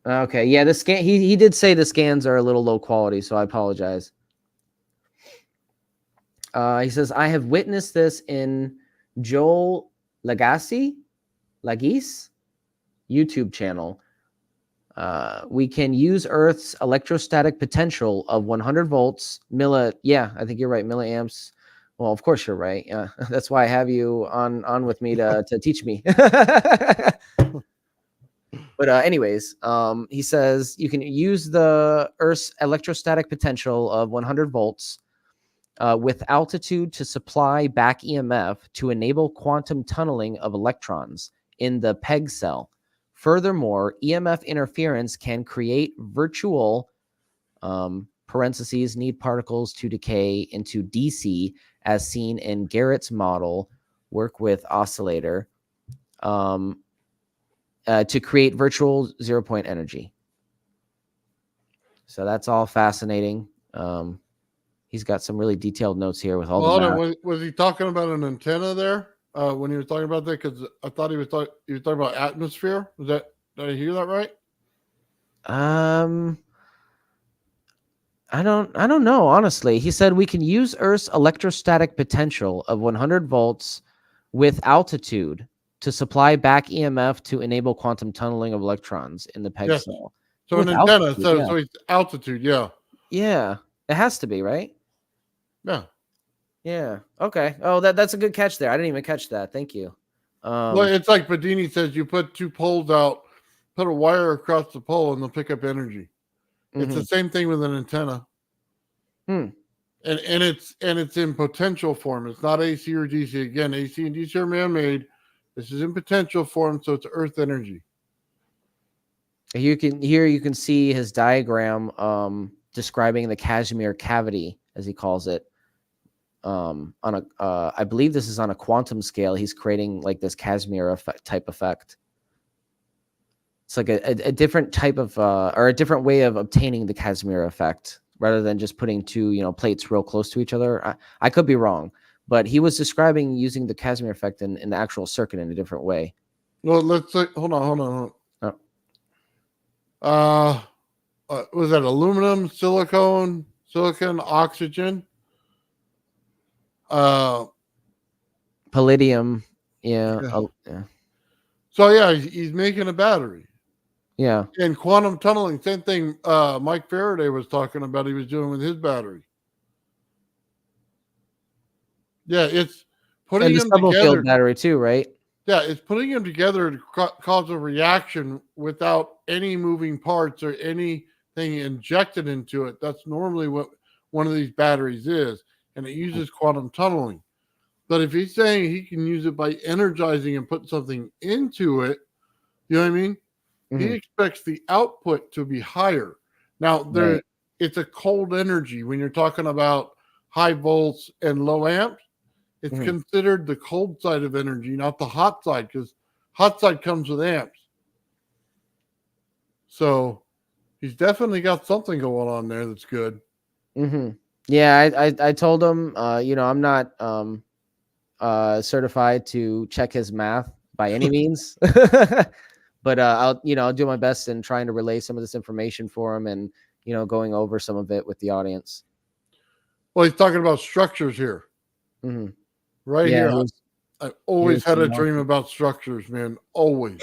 Speaker 3: Okay, yeah, the scan. He did say the scans are a little low quality, so I apologize. He says, I have witnessed this in Joel Lagasse. Lagis YouTube channel. We can use Earth's electrostatic potential of 100 volts, yeah, I think you're right, milliamps. Well, of course you're right. Yeah, that's why I have you on with me to teach me. But anyways, he says you can use the Earth's electrostatic potential of 100 volts with altitude to supply back EMF to enable quantum tunneling of electrons in the PEG cell. Furthermore, EMF interference can create virtual parentheses need particles to decay into DC as seen in Garrett's model work with oscillator to create virtual 0-point energy. So that's all fascinating. He's got some really detailed notes here with all the math.
Speaker 6: Was he talking about an antenna there when he was talking about that? Because I thought he was talking about atmosphere. Did I hear that right?
Speaker 3: I don't know, honestly. He said we can use Earth's electrostatic potential of 100 volts with altitude to supply back EMF to enable quantum tunneling of electrons in the PEG cell.
Speaker 6: So
Speaker 3: with
Speaker 6: an antenna,
Speaker 3: altitude,
Speaker 6: so it's altitude, yeah.
Speaker 3: Yeah, it has to be, right?
Speaker 6: Yeah.
Speaker 3: Yeah. Okay. Oh, that's a good catch there. I didn't even catch that. Thank you.
Speaker 6: Well, it's like Bedini says, you put two poles out, put a wire across the pole, and they'll pick up energy. It's the same thing with an antenna. And it's in potential form. It's not AC or DC. Again, AC and DC are man-made. This is in potential form, so it's Earth energy.
Speaker 3: You can see his diagram describing the Casimir cavity, as he calls it. On a I believe this is on a quantum scale. He's creating like this Casimir type effect. It's like a different type of or a different way of obtaining the Casimir effect rather than just putting two plates real close to each other. I could be wrong, but he was describing using the Casimir effect in the actual circuit in a different way.
Speaker 6: Well, let's say, hold on. Was that aluminum, silicon, oxygen?
Speaker 3: Palladium, yeah.
Speaker 6: So yeah, he's making a battery.
Speaker 3: Yeah.
Speaker 6: And quantum tunneling, same thing. Mike Faraday was talking about. He was doing with his battery. Yeah, it's putting them together.
Speaker 3: Battery too, right?
Speaker 6: Yeah, it's putting them together to cause a reaction without any moving parts or anything injected into it. That's normally what one of these batteries is, and it uses quantum tunneling. But if he's saying he can use it by energizing and put something into it, you know what I mean? He expects the output to be higher. Now, it's a cold energy. When you're talking about high volts and low amps, it's considered the cold side of energy, not the hot side, because hot side comes with amps. So he's definitely got something going on there that's good.
Speaker 3: Yeah, I told him, I'm not certified to check his math by any means, but I'll do my best in trying to relay some of this information for him and going over some of it with the audience.
Speaker 6: Well, he's talking about structures here. Right here. I've always had a dream about structures, man. Always.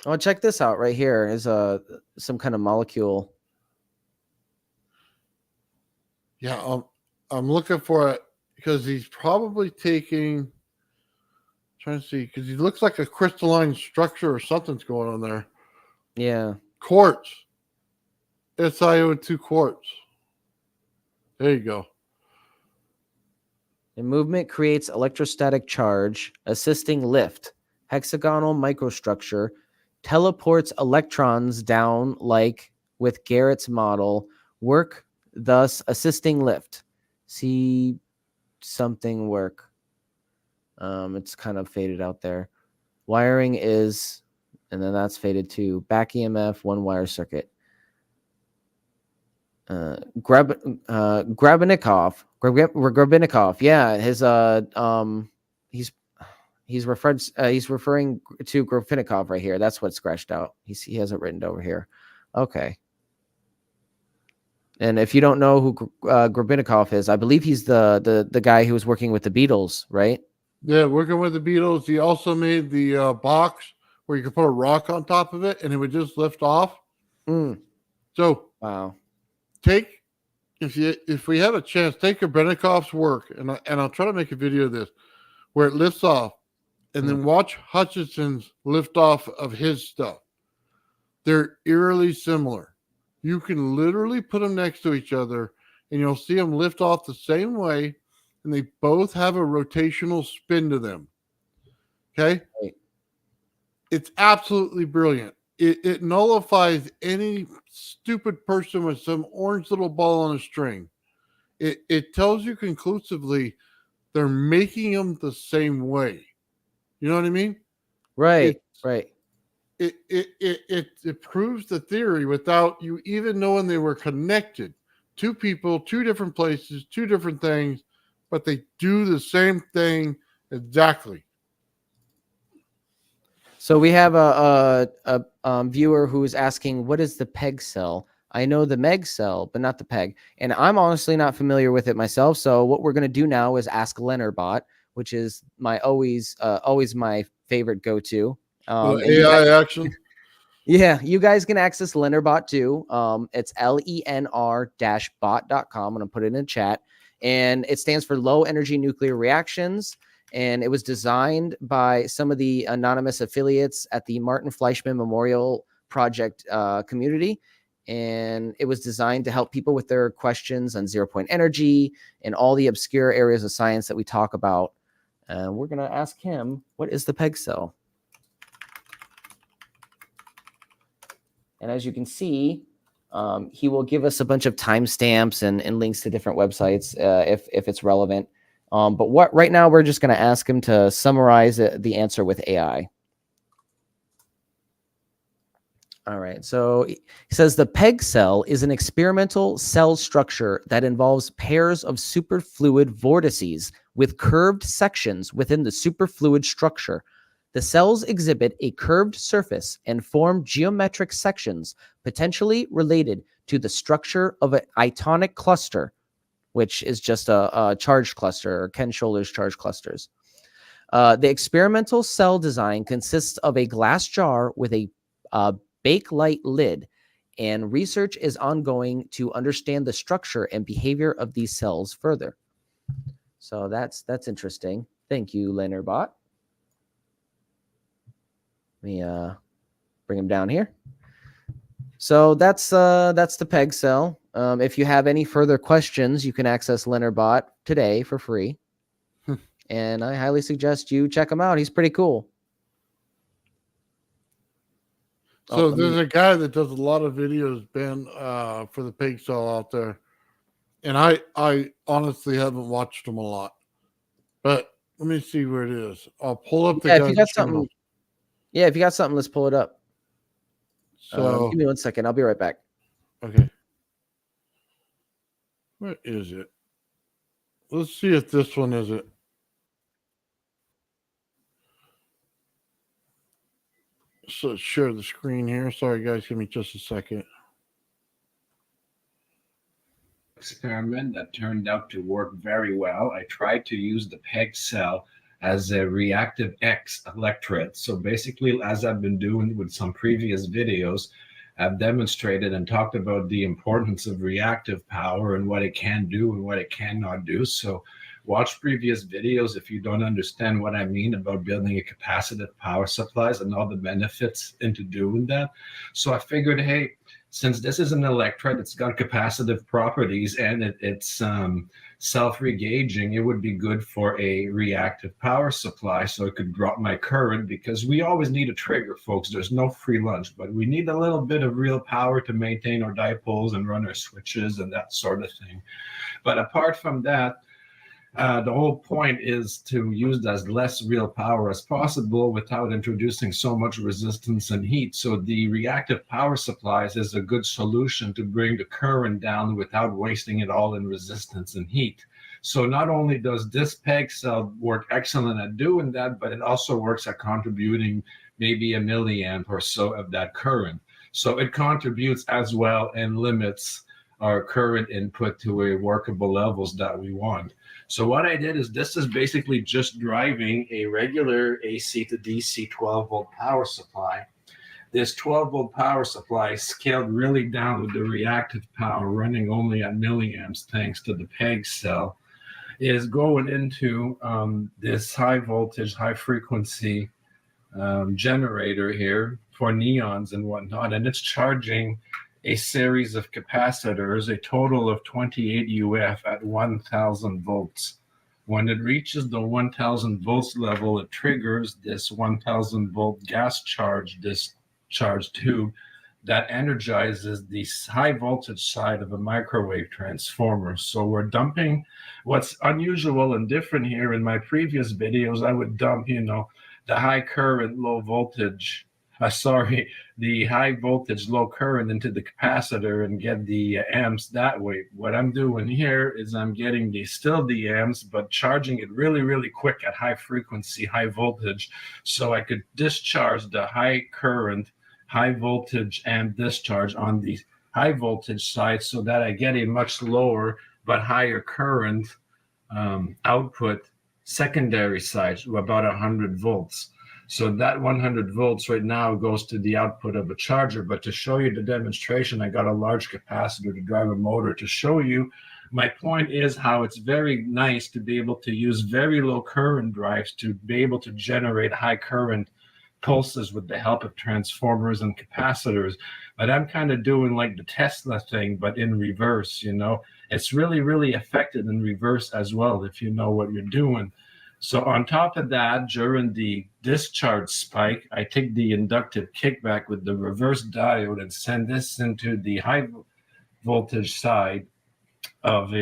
Speaker 3: Oh, check this out right here. Is some kind of molecule.
Speaker 6: Yeah, I'm looking for it because he's probably taking. Trying to see because he looks like a crystalline structure or something's going on there.
Speaker 3: Yeah.
Speaker 6: Quartz. SiO2 quartz. There you go.
Speaker 3: The movement creates electrostatic charge, assisting lift. Hexagonal microstructure teleports electrons down like with Garrett's model. Work, thus assisting lift. See something work. It's kind of faded out there. Wiring is, and then that's faded too. Back EMF, one wire circuit. Grabenikov, yeah, his he's referring to Grabenikov right here. That's what's scratched out. He has it written over here. Okay. And if you don't know who Grabenikov is, I believe he's the guy who was working with the Beatles, right?
Speaker 6: Yeah, working with the Beatles. He also made the box where you could put a rock on top of it and it would just lift off. So
Speaker 3: wow.
Speaker 6: If we have a chance, take Brennikov's work, and I'll try to make a video of this where it lifts off, and then watch Hutchinson's lift off of his stuff. They're eerily similar. You can literally put them next to each other, and you'll see them lift off the same way, and they both have a rotational spin to them. Okay?
Speaker 3: Right.
Speaker 6: It's absolutely brilliant. It nullifies any stupid person with some orange little ball on a string. It tells you conclusively they're making them the same way. You know what I mean?
Speaker 3: Right. Right.
Speaker 6: It proves the theory without you even knowing they were connected. Two people, two different places, two different things, but they do the same thing exactly.
Speaker 3: So we have a viewer who is asking, what is the PEG cell? I know the MEG cell, but not the PEG. And I'm honestly not familiar with it myself. So what we're going to do now is ask Leonardbot, which is my always my favorite go-to.
Speaker 6: AI action.
Speaker 3: Yeah, you guys can access Leonardbot too. It's lenr-bot.com. I'm going to put it in chat. And it stands for Low Energy Nuclear Reactions. And it was designed by some of the anonymous affiliates at the Martin Fleischmann Memorial Project community. And it was designed to help people with their questions on zero-point energy and all the obscure areas of science that we talk about. We're going to ask him, what is the PEG cell? And as you can see, he will give us a bunch of timestamps and links to different websites if it's relevant. But right now, we're just going to ask him to summarize the answer with AI. All right. So he says the PEG cell is an experimental cell structure that involves pairs of superfluid vortices with curved sections within the superfluid structure. The cells exhibit a curved surface and form geometric sections potentially related to the structure of an itonic cluster, which is just a charge cluster, or Ken Scholler's charge clusters. The experimental cell design consists of a glass jar with a bakelite lid, and research is ongoing to understand the structure and behavior of these cells further. So that's interesting. Thank you, Leonardbot. Let me bring him down here. So that's the PEG cell. If you have any further questions, you can access Leonardbot today for free. And I highly suggest you check him out. He's pretty cool.
Speaker 6: So there's a guy that does a lot of videos, Ben, for the PEG cell out there. And I honestly haven't watched him a lot. But let me see where it is. I'll pull up the
Speaker 3: if
Speaker 6: guy's
Speaker 3: you got
Speaker 6: channel.
Speaker 3: something. Yeah, if you got something, let's pull it up.
Speaker 6: So
Speaker 3: give me 1 second. I'll be right back.
Speaker 6: Okay. Where is it? Let's see if this one is it. So share the screen here. Sorry, guys. Give me just a second.
Speaker 13: Experiment that turned out to work very well. I tried to use the PEG cell as a reactive X electrode. So basically, as I've been doing with some previous videos, I've demonstrated and talked about the importance of reactive power and what it can do and what it cannot do. So watch previous videos if you don't understand what I mean about building a capacitive power supplies and all the benefits into doing that. So I figured, hey, since this is an electrode, it's got capacitive properties and it's self-regaging, it would be good for a reactive power supply so it could drop my current, because we always need a trigger, folks. There's no free lunch, but we need a little bit of real power to maintain our dipoles and run our switches and that sort of thing. But apart from that, the whole point is to use as less real power as possible without introducing so much resistance and heat. So the reactive power supplies is a good solution to bring the current down without wasting it all in resistance and heat. So not only does this PEG cell work excellent at doing that, but it also works at contributing maybe a milliamp or so of that current. So it contributes as well and limits our current input to a workable levels that we want. So what I did is this is basically just driving a regular AC to DC 12-volt power supply. This 12-volt power supply scaled really down with the reactive power running only at milliamps thanks to the PEG cell, is going into this high voltage, high frequency generator here for neons and whatnot, and it's charging a series of capacitors, a total of 28 UF at 1000 volts. When it reaches the 1000 volts level, it triggers this 1000 volt gas charge discharge tube that energizes the high voltage side of a microwave transformer. So we're dumping, what's unusual and different here, in my previous videos, I would dump, the high current, low voltage, the high voltage, low current into the capacitor and get the amps that way. What I'm doing here is I'm getting still the amps, but charging it really, really quick at high frequency, high voltage, so I could discharge the high current, high voltage amp discharge on the high voltage side so that I get a much lower but higher current output secondary side, about 100 volts. So that 100 volts right now goes to the output of a charger. But to show you the demonstration, I got a large capacitor to drive a motor to show you. My point is how it's very nice to be able to use very low current drives to be able to generate high current pulses with the help of transformers and capacitors. But I'm kind of doing like the Tesla thing, but in reverse, It's really, really effective in reverse as well if you know what you're doing. So on top of that, during the discharge spike, I take the inductive kickback with the reverse diode and send this into the high voltage side of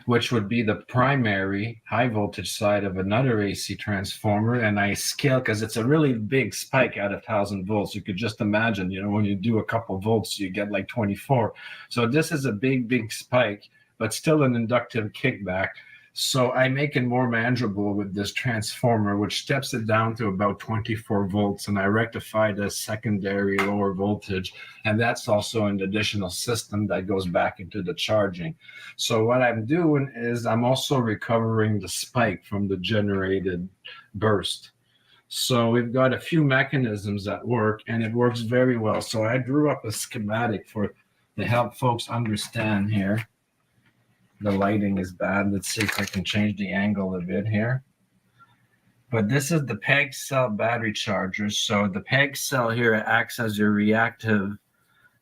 Speaker 13: which would be the primary high voltage side of another AC transformer. And I scale, because it's a really big spike at 1000 volts. You could just imagine, when you do a couple volts, you get like 24. So this is a big, big spike, but still an inductive kickback. So I make it more manageable with this transformer, which steps it down to about 24 volts, and I rectify the secondary lower voltage, and that's also an additional system that goes back into the charging. So what I'm doing is I'm also recovering the spike from the generated burst. So we've got a few mechanisms at work, and it works very well. So I drew up a schematic to help folks understand here. The lighting is bad. Let's see if I can change the angle a bit here. But this is the PEG cell battery charger. So the PEG cell here acts as your reactive,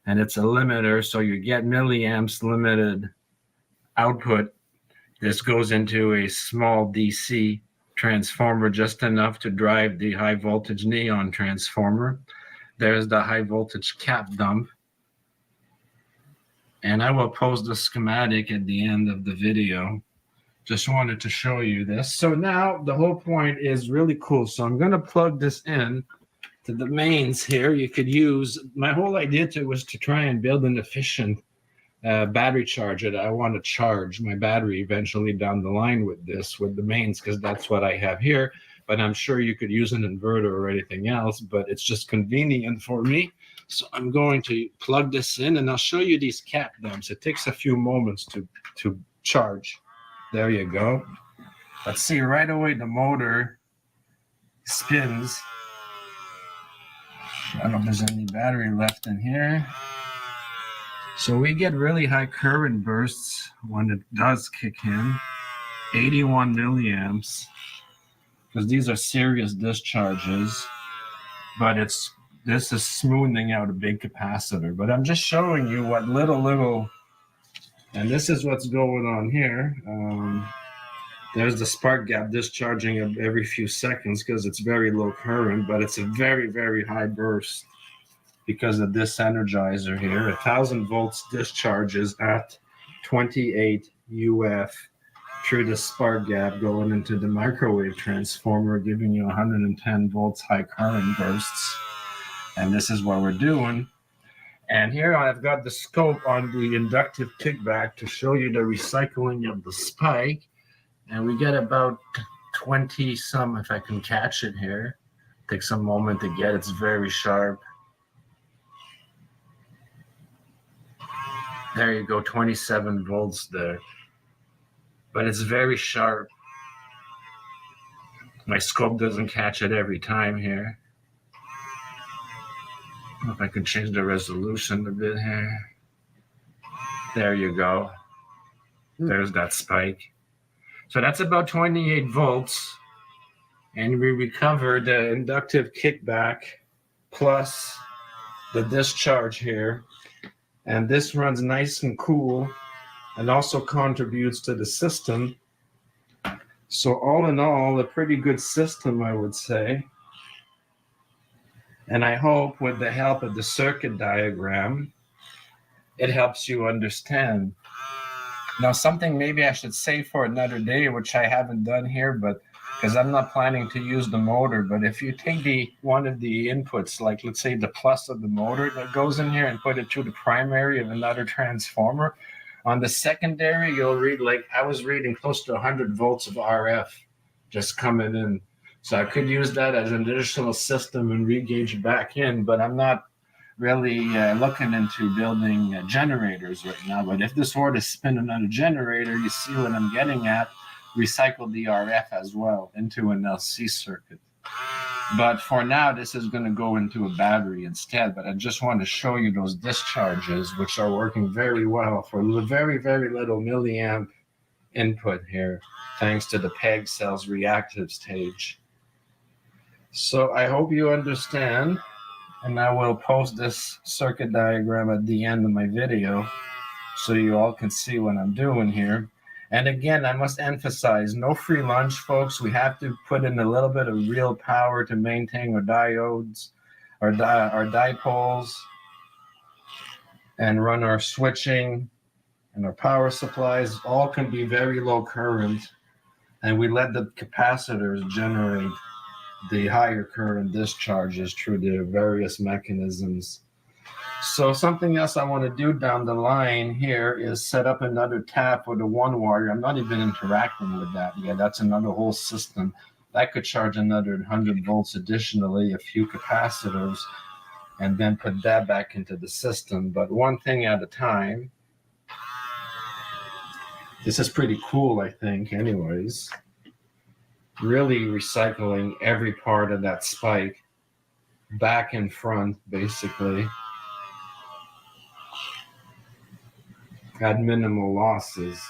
Speaker 13: and it's a limiter. So you get milliamps limited output. This goes into a small DC transformer, just enough to drive the high voltage neon transformer. There's the high voltage cap dump. And I will post the schematic at the end of the video. Just wanted to show you this. So now the whole point is really cool. So I'm going to plug this in to the mains here. You could use, my whole idea was to try and build an efficient battery charger that I want to charge my battery eventually down the line with the mains, because that's what I have here. But I'm sure you could use an inverter or anything else, but it's just convenient for me. So I'm going to plug this in, and I'll show you these cap dumps. It takes a few moments to charge. There you go. Let's see, right away the motor spins. I don't know if there's any battery left in here. So we get really high current bursts when it does kick in, 81 milliamps, because these are serious discharges, but this is smoothing out a big capacitor. But I'm just showing you what little, and this is what's going on here. There's the spark gap discharging every few seconds because it's very low current, but it's a very, very high burst because of this energizer here. 1000 volts discharges at 28 UF through the spark gap going into the microwave transformer, giving you 110 volts high current bursts. And this is what we're doing. And here I've got the scope on the inductive kickback to show you the recycling of the spike. And we get about 20 some, if I can catch it here. Takes a moment to get, it's very sharp. There you go, 27 volts there. but it's very sharp. My scope doesn't catch it every time here. If I can change the resolution a bit here. There you go. There's that spike. So that's about 28 volts. And we recover the inductive kickback plus the discharge here. And this runs nice and cool and also contributes to the system. So all in all, a pretty good system, I would say. And I hope with the help of the circuit diagram, it helps you understand. Now, something maybe I should save for another day, which I haven't done here, but because I'm not planning to use the motor, but if you take one of the inputs, like let's say the plus of the motor that goes in here and put it through the primary of another transformer, on the secondary, you'll read, like I was reading close to 100 volts of RF just coming in. So I could use that as an additional system and re-gauge back in, but I'm not really looking into building generators right now. But if this were to spin another generator, you see what I'm getting at, recycle the RF as well into an LC circuit. But for now, this is going to go into a battery instead. But I just want to show you those discharges, which are working very well for very, very little milliamp input here, thanks to the PEG cell's reactive stage. So I hope you understand, and I will post this circuit diagram at the end of my video so you all can see what I'm doing here. And again, I must emphasize, no free lunch, folks. We have to put in a little bit of real power to maintain our diodes, our dipoles, and run our switching and our power supplies. All can be very low current, and we let the capacitors generate the higher current discharges through the various mechanisms. So something else I want to do down the line here is set up another tap for the one wire. I'm not even interacting with that yet. That's another whole system. That could charge another 100 volts additionally, a few capacitors, and then put that back into the system. But one thing at a time. This is pretty cool, I think, anyways. Really recycling every part of that spike back and front, basically, at minimal losses.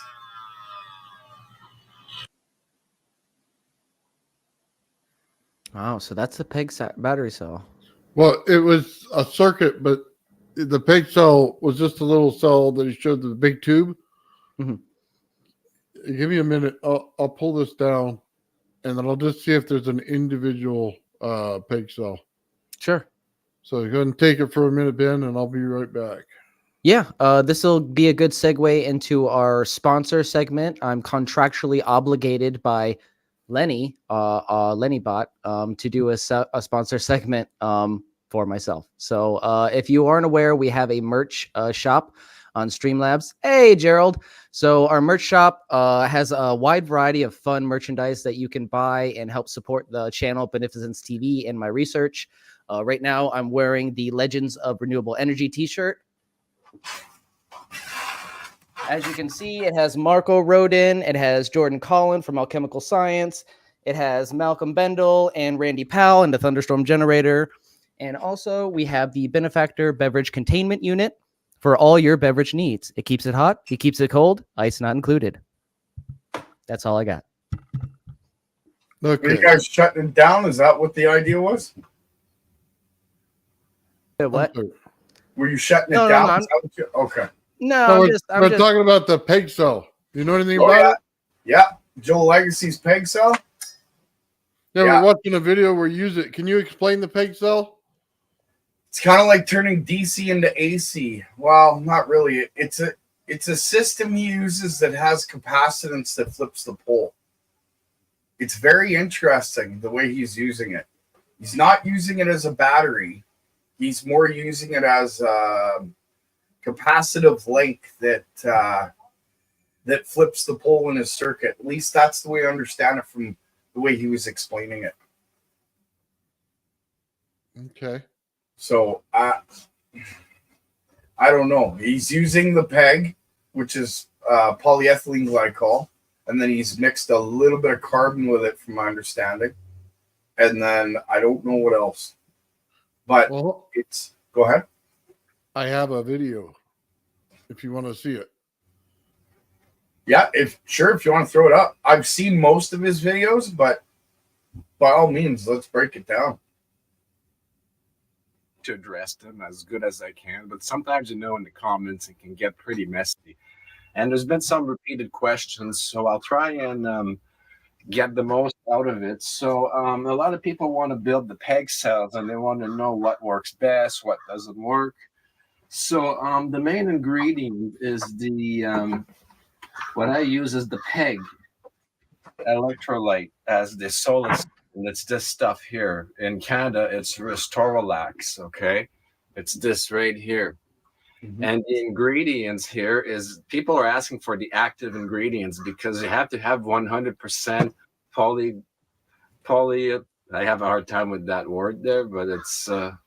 Speaker 3: Wow, so that's the PEG battery cell.
Speaker 6: Well, it was a circuit, but the PEG cell was just a little cell that he showed the big tube.
Speaker 3: Mm-hmm.
Speaker 6: Give me a minute. I'll pull this down, and then I'll just see if there's an individual PEG cell.
Speaker 3: Sure.
Speaker 6: So go ahead and take it for a minute, Ben, and I'll be right back.
Speaker 3: Yeah, this will be a good segue into our sponsor segment. I'm contractually obligated by Lenny, LennyBot, to do a sponsor segment for myself. So if you aren't aware, we have a merch shop on Streamlabs. Hey, Gerald. So our merch shop has a wide variety of fun merchandise that you can buy and help support the channel Beneficence TV and my research. Right now, I'm wearing the Legends of Renewable Energy t-shirt. As you can see, it has Marco Rodin, it has Jordan Collin from Alchemical Science, it has Malcolm Bendel and Randy Powell and the Thunderstorm Generator, and also we have the Benefactor Beverage Containment Unit for all your beverage needs. It keeps it hot, it keeps it cold, ice not included. That's all I got.
Speaker 4: Okay. Are you guys shutting it down? Is that what the idea was?
Speaker 3: What?
Speaker 4: Were you shutting it down? Okay.
Speaker 3: No,
Speaker 6: we're talking about the PEG cell. Do you know anything about it?
Speaker 4: Yeah. Joel Legacy's PEG cell?
Speaker 6: Yeah, we're watching a where we use it. Can you explain the PEG cell?
Speaker 4: It's kind of like turning DC into AC. Well, not really. It's a system he uses that has capacitance that flips the pole. It's very interesting the way he's using it. He's not using it as a battery. He's more using it as capacitive link that flips the pole in his circuit. At least that's the way I understand it from the way he was explaining it.
Speaker 6: Okay.
Speaker 4: So I don't know. He's using the PEG, which is polyethylene glycol, and then he's mixed a little bit of carbon with it, from my understanding. And then I don't know what else. But it's... Go ahead.
Speaker 6: I have a video if you want to see it.
Speaker 4: Yeah, if you want to throw it up. I've seen most of his videos, but by all means, let's break it down.
Speaker 14: To address them as good as I can, but sometimes, in the comments it can get pretty messy, and there's been some repeated questions, so I'll try and get the most out of it. So a lot of people want to build the peg cells, and they want to know what works best, what doesn't work. So the main ingredient is the what I use is the peg electrolyte as the solid. And it's this stuff here. In Canada, it's Restoralax, okay? It's this right here. And the ingredients here is, people are asking for the active ingredients because you have to have 100% poly, I have a hard time with that word there, but it's 100%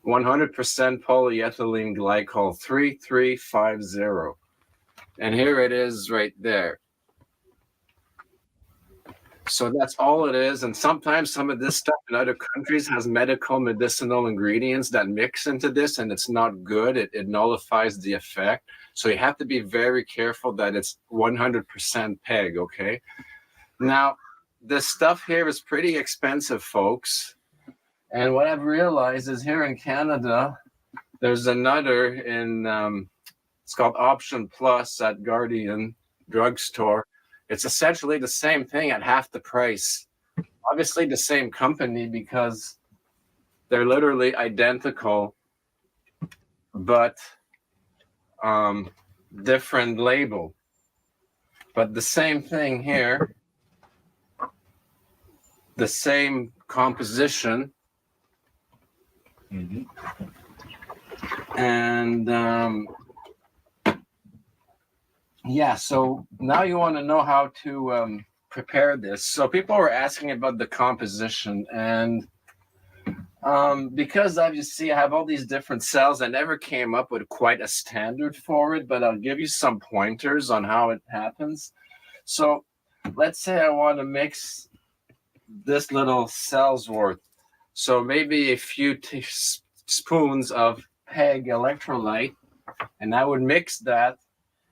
Speaker 14: polyethylene glycol 3350. And here it is right there. So that's all it is. And sometimes some of this stuff in other countries has medicinal ingredients that mix into this, and it's not good. It nullifies the effect. So you have to be very careful that it's 100% peg, okay? Now, this stuff here is pretty expensive, folks. And what I've realized is here in Canada, there's another in, it's called Option Plus at Guardian Drugstore. It's essentially the same thing at half the price. Obviously the same company because they're literally identical, but different label. But the same thing here, the same composition. And yeah, so now you want to know how to prepare this. So people were asking about the composition, and because obviously I have all these different cells, I never came up with quite a standard for it, but I'll give you some pointers on how it happens. So let's say I want to mix this little cell's worth. So maybe a few spoons of PEG electrolyte, and I would mix that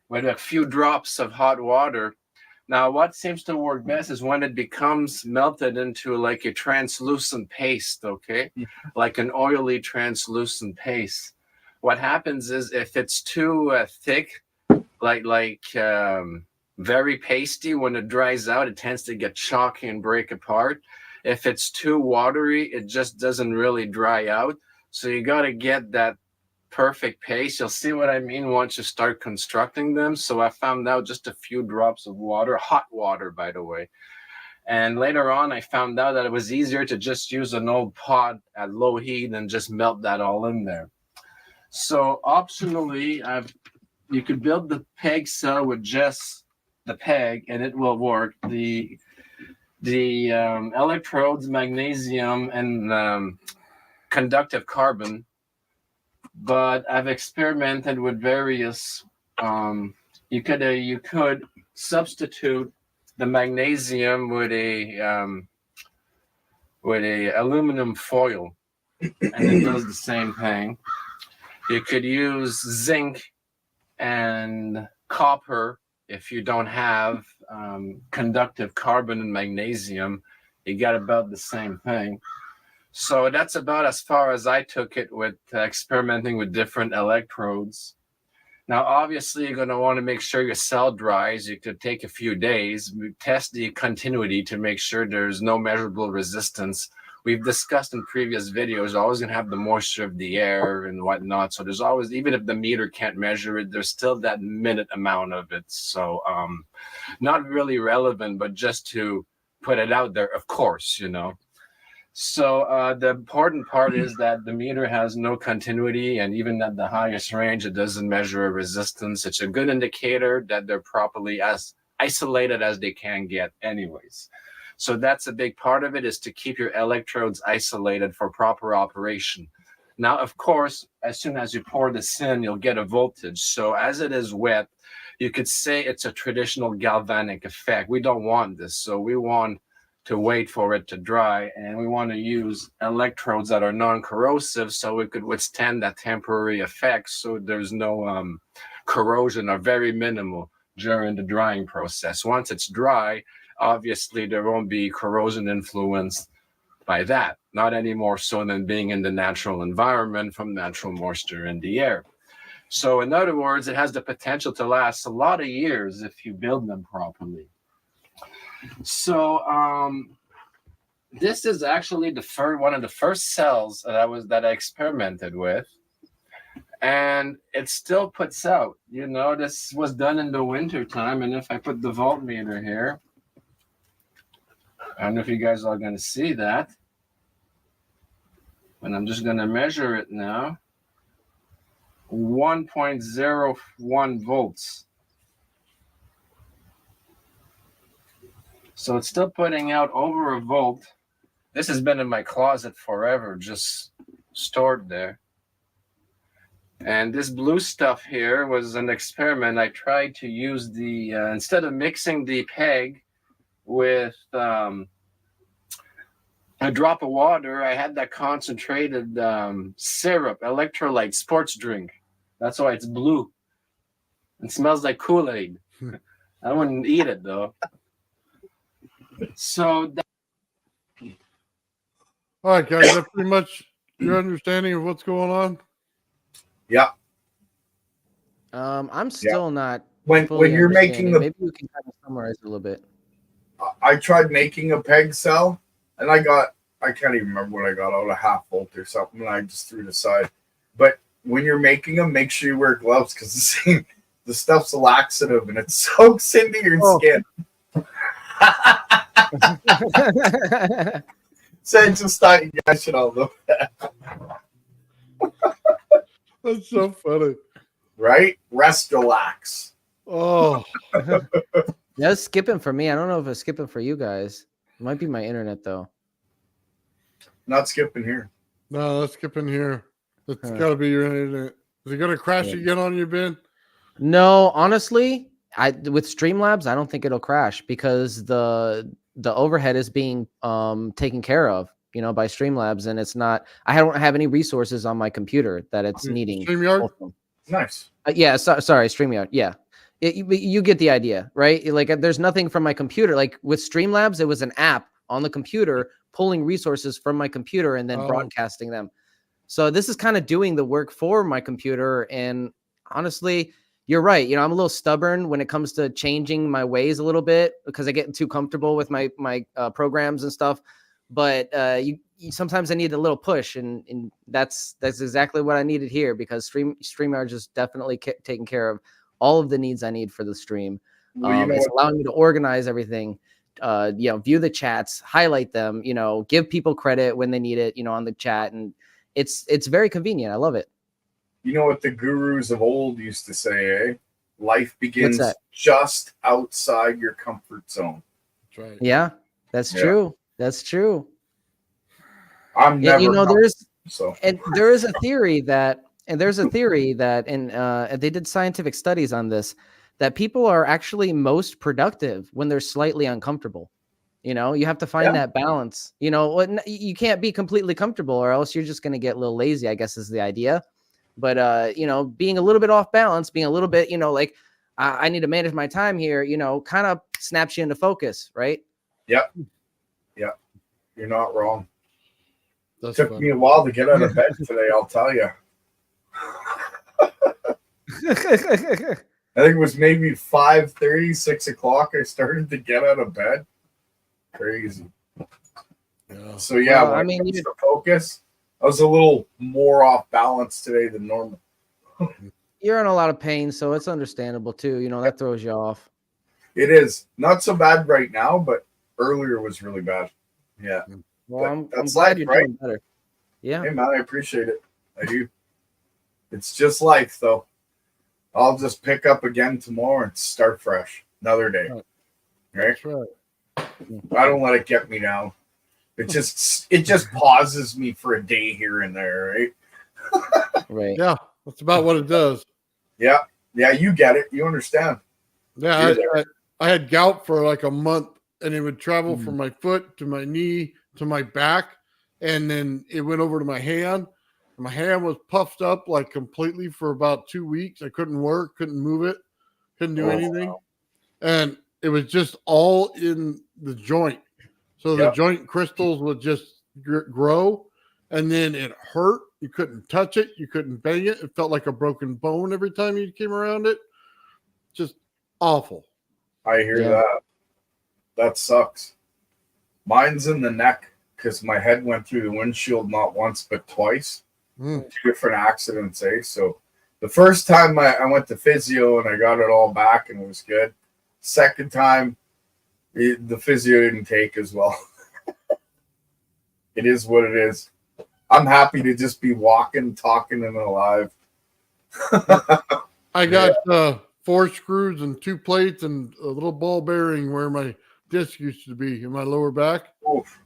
Speaker 14: with a few drops of hot water. Now, what seems to work best is when it becomes melted into like a translucent paste, okay? Like an oily translucent paste. What happens is if it's too thick, like very pasty, when it dries out, it tends to get chalky and break apart. If it's too watery, it just doesn't really dry out. So you got to get that perfect paste. You'll see what I mean once you start constructing them. So I found out just a few drops of water, hot water, by the way. And later on, I found out that it was easier to just use an old pot at low heat and just melt that all in there. So optionally, you could build the PEG cell with just the PEG, and it will work. The electrodes, magnesium, and conductive carbon. But I've experimented with various. You could substitute the magnesium with a aluminum foil, and it does the same thing. You could use zinc and copper if you don't have conductive carbon and magnesium. You got about the same thing. So that's about as far as I took it with experimenting with different electrodes. Now, obviously, you're going to want to make sure your cell dries. You could take a few days, test the continuity to make sure there's no measurable resistance. We've discussed in previous videos, always going to have the moisture of the air and whatnot. So there's always, even if the meter can't measure it, there's still that minute amount of it. So not really relevant, but just to put it out there, of course, you know. So the important part is that the meter has no continuity, and even at the highest range, it doesn't measure a resistance. It's a good indicator that they're properly as isolated as they can get anyways. So that's a big part of it, is to keep your electrodes isolated for proper operation. Now, of course, as soon as you pour this in, you'll get a voltage. So as it is wet, you could say it's a traditional galvanic effect. We don't want this. So we want to wait for it to dry, and we want to use electrodes that are non-corrosive so we could withstand that temporary effect, so there's no corrosion or very minimal during the drying process. Once it's dry, obviously there won't be corrosion influenced by that, not any more so than being in the natural environment from natural moisture in the air. So in other words, it has the potential to last a lot of years if you build them properly. So this is actually one of the first cells that I experimented with, and it still puts out. You know, this was done in the winter time, and if I put the voltmeter here, I don't know if you guys are going to see that, and I'm just going to measure it now. 1.01 volts. So it's still putting out over a volt. This has been in my closet forever, just stored there. And this blue stuff here was an experiment. I tried to use the, instead of mixing the peg with a drop of water, I had that concentrated syrup, electrolyte, sports drink. That's why it's blue. It smells like Kool-Aid. I wouldn't eat it though. So
Speaker 6: all right, guys, that's pretty much your understanding of what's going on.
Speaker 4: Yeah.
Speaker 3: I'm still not
Speaker 4: when you're making the,
Speaker 3: maybe we can kind of summarize a little bit.
Speaker 4: I tried making a peg cell, and I can't even remember what I got out, a half volt or something, and I just threw it aside. But when you're making them, make sure you wear gloves, because the stuff's a laxative and it soaks into your skin. So I just thought you guys should all know that.
Speaker 6: That's so funny.
Speaker 4: Right? Rest, relax.
Speaker 6: Oh.
Speaker 3: That's skipping for me. I don't know if it's skipping for you guys. It might be my internet, though.
Speaker 4: Not skipping here.
Speaker 6: No, that's skipping here. It's got to be your internet. Is it going to crash again on you, Ben?
Speaker 3: No, honestly, with Streamlabs, I don't think it'll crash because the overhead is being taken care of, you know, by Streamlabs, and it's not. I don't have any resources on my computer that it's needing.
Speaker 6: StreamYard?
Speaker 4: Nice.
Speaker 3: Yeah, sorry, StreamYard. Yeah, you get the idea, right? Like, there's nothing from my computer. Like with Streamlabs, it was an app on the computer pulling resources from my computer and then broadcasting them. So this is kind of doing the work for my computer. And honestly, you're right. You know, I'm a little stubborn when it comes to changing my ways a little bit because I get too comfortable with my programs and stuff. But sometimes I need a little push, and that's exactly what I needed here, because StreamYard is definitely taking care of all of the needs I need for the stream.
Speaker 4: Well,
Speaker 3: it's allowing me to organize everything. You know, view the chats, highlight them, you know, give people credit when they need it, you know, on the chat. And it's very convenient. I love it.
Speaker 4: You know what the gurus of old used to say, eh? Life begins just outside your comfort zone.
Speaker 6: That's right.
Speaker 3: Yeah, that's true. That's true.
Speaker 4: I'm never,
Speaker 3: you know, there is a theory that, and they did scientific studies on this, that people are actually most productive when they're slightly uncomfortable. You know, you have to find that balance. You know, you can't be completely comfortable, or else you're just going to get a little lazy, I guess is the idea. But, you know, being a little bit off balance, being a little bit, you know, like I need to manage my time here, you know, kind of snaps you into focus, right?
Speaker 4: Yep. Yep. You're not wrong.
Speaker 6: That's
Speaker 4: Took me a while to get out of bed today, I'll tell you. I think it was maybe 5:30, 6 o'clock. I started to get out of bed. Crazy.
Speaker 6: Yeah.
Speaker 4: So yeah,
Speaker 3: Well,
Speaker 4: when it comes to focus, I was a little more off balance today than normal.
Speaker 3: You're in a lot of pain, so it's understandable too. You know, that throws you off.
Speaker 4: It is not so bad right now, but earlier was really bad. Yeah.
Speaker 3: Well, I'm
Speaker 4: that's
Speaker 3: glad
Speaker 4: life,
Speaker 3: you're
Speaker 4: right?
Speaker 3: doing better. Yeah.
Speaker 4: Hey man, I appreciate it. I do. It's just life, though. I'll just pick up again tomorrow and start fresh. Another day. Right?
Speaker 6: That's right.
Speaker 4: I don't let it get me down. It just pauses me for a day here and there, right?
Speaker 3: Right.
Speaker 6: Yeah, that's about what it does.
Speaker 4: Yeah. Yeah, you get it. You understand.
Speaker 6: Yeah, I had gout for like a month, and it would travel from my foot to my knee to my back, and then it went over to my hand. My hand was puffed up like completely for about 2 weeks. I couldn't work, couldn't move it, couldn't do anything. And it was just all in the joint. So the joint crystals would just grow, and then it hurt. You couldn't touch it. You couldn't bang it. It felt like a broken bone every time you came around it. Just awful.
Speaker 4: I hear that. That sucks. Mine's in the neck because my head went through the windshield not once but twice. 2 different accidents, eh? So the first time I went to physio and I got it all back and it was good. Second time, the physio didn't take as well. It is what it is. I'm happy to just be walking, talking, and alive.
Speaker 6: I got 4 screws and 2 plates and a little ball bearing where my disc used to be in my lower back.
Speaker 4: Oof.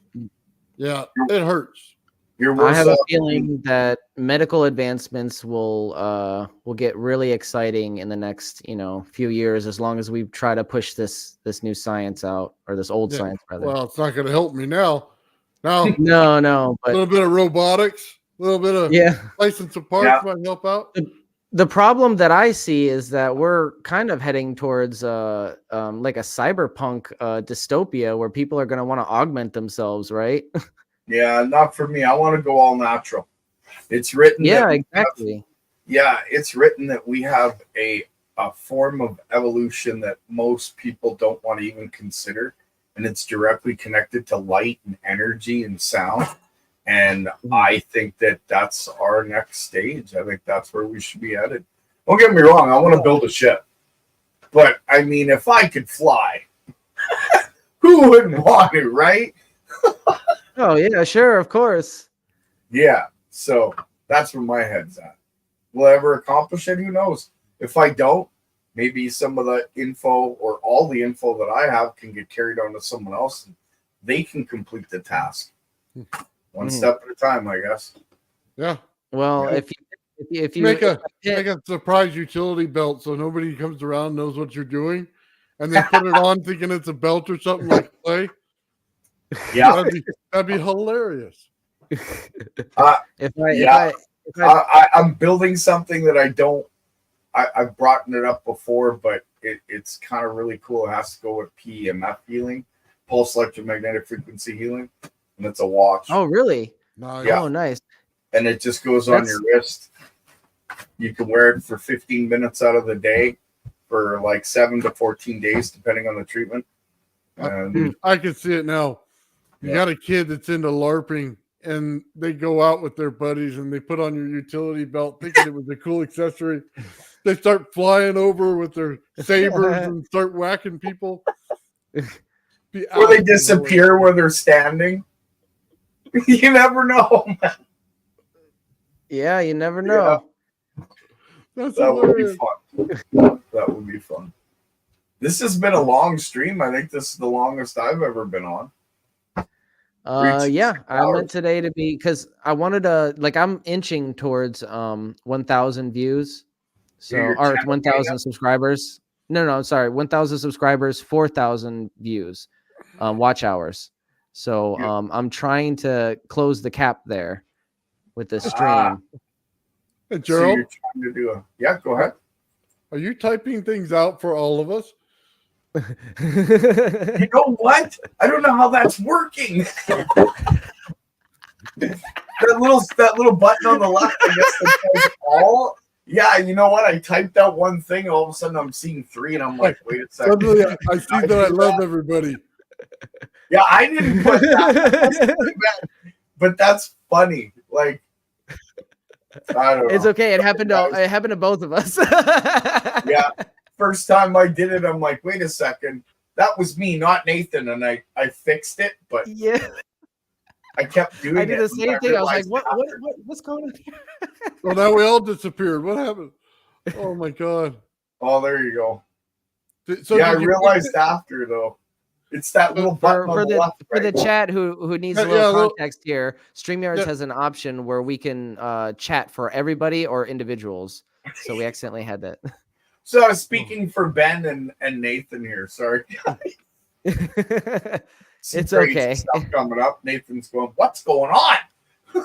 Speaker 6: Yeah, it hurts.
Speaker 3: I have a feeling that medical advancements will get really exciting in the next few years, as long as we try to push this new science out, or this old science rather.
Speaker 6: Well, it's not going to help me now. Now,
Speaker 3: no, but
Speaker 6: a little bit of robotics, a little bit of license of parts might help out.
Speaker 3: The problem that I see is that we're kind of heading towards like a cyberpunk dystopia where people are going to want to augment themselves, right?
Speaker 4: Yeah, not for me. I want to go all natural. It's written.
Speaker 3: Yeah, exactly.
Speaker 4: It's written that we have a form of evolution that most people don't want to even consider, and it's directly connected to light and energy and sound. And I think that that's our next stage. I think that's where we should be headed. Don't get me wrong. I want to build a ship, but I mean, if I could fly, who wouldn't want to, right?
Speaker 3: Oh yeah, sure, of course.
Speaker 4: Yeah, so that's where my head's at. Will I ever accomplish it? Who knows? If I don't, maybe some of the info or all the info that I have can get carried on to someone else, and they can complete the task. One step at a time, I guess.
Speaker 6: Yeah.
Speaker 3: Well, if you
Speaker 6: make a surprise utility belt so nobody comes around knows what you're doing, and then put it on thinking it's a belt or something like play.
Speaker 4: Yeah,
Speaker 6: that'd be hilarious.
Speaker 4: I'm building something that I've brought it up before, but it's kind of really cool. It has to go with PEMF healing, pulse electromagnetic frequency healing, and it's a watch.
Speaker 3: Oh, really?
Speaker 6: Nice.
Speaker 4: Yeah.
Speaker 3: Oh, nice.
Speaker 4: And it just goes on your wrist. You can wear it for 15 minutes out of the day for like 7 to 14 days, depending on the treatment. And
Speaker 6: I can see it now. You got a kid that's into LARPing, and they go out with their buddies and they put on your utility belt thinking it was a cool accessory. They start flying over with their sabers and start whacking people.
Speaker 4: Or they disappear where they're standing. You never know, man.
Speaker 3: Yeah, you never know.
Speaker 6: Yeah.
Speaker 4: That would be fun. That would be fun. This has been a long stream. I think this is the longest I've ever been on.
Speaker 3: Yeah, I meant today to be, because I wanted to, I'm inching towards 1,000 views. So, or 1,000 subscribers. No, I'm sorry, 1,000 subscribers, 4,000 views, watch hours. So I'm trying to close the cap there with this stream.
Speaker 6: Hey, Gerald,
Speaker 4: so you're trying to do go ahead.
Speaker 6: Are you typing things out for all of us?
Speaker 4: You know what? I don't know how that's working. that little button on the left, I guess that says all. Yeah, you know what? I typed out one thing, all of a sudden I'm seeing 3, and I'm like, wait a second.
Speaker 6: Suddenly I see that I love everybody.
Speaker 4: Yeah, I didn't put that. But that's funny. Like, I don't know.
Speaker 3: It's okay. It happened to both of us.
Speaker 4: Yeah. First time I did it, I'm like, wait a second. That was me, not Nathan. And I fixed it, but
Speaker 3: yeah,
Speaker 4: I kept doing it.
Speaker 3: I did the same thing. I was like, what's going on here?
Speaker 6: Well, now we all disappeared. What happened? Oh my God.
Speaker 4: Oh, there you go.
Speaker 6: So
Speaker 4: yeah, I realized after though. It's that little button
Speaker 3: for
Speaker 4: on the
Speaker 3: the
Speaker 4: left,
Speaker 3: for
Speaker 4: right?
Speaker 3: the chat who needs a little context here. StreamYards has an option where we can chat for everybody or individuals. So we accidentally had that.
Speaker 4: So I was speaking for Ben and Nathan here. Sorry.
Speaker 3: It's
Speaker 4: crazy
Speaker 3: okay.
Speaker 4: Stuff coming up. Nathan's going, "What's going on?"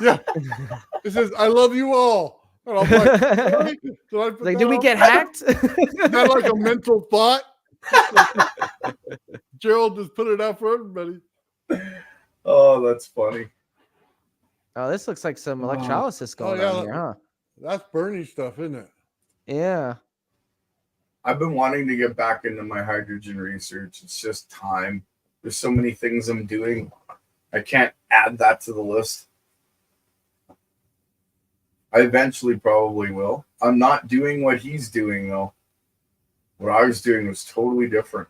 Speaker 6: Yeah. It says, "I love you all." And I'm like, "Really?
Speaker 3: Did we get hacked?
Speaker 6: Is that like a mental thought? Gerald just put it out for everybody.
Speaker 4: Oh, that's funny.
Speaker 3: Oh, this looks like some electrolysis going on here, huh?
Speaker 6: That's BurnEye stuff, isn't it?
Speaker 3: Yeah.
Speaker 4: I've been wanting to get back into my hydrogen research. It's just time. There's so many things I'm doing. I can't add that to the list. I eventually probably will. I'm not doing what he's doing, though. What I was doing was totally different.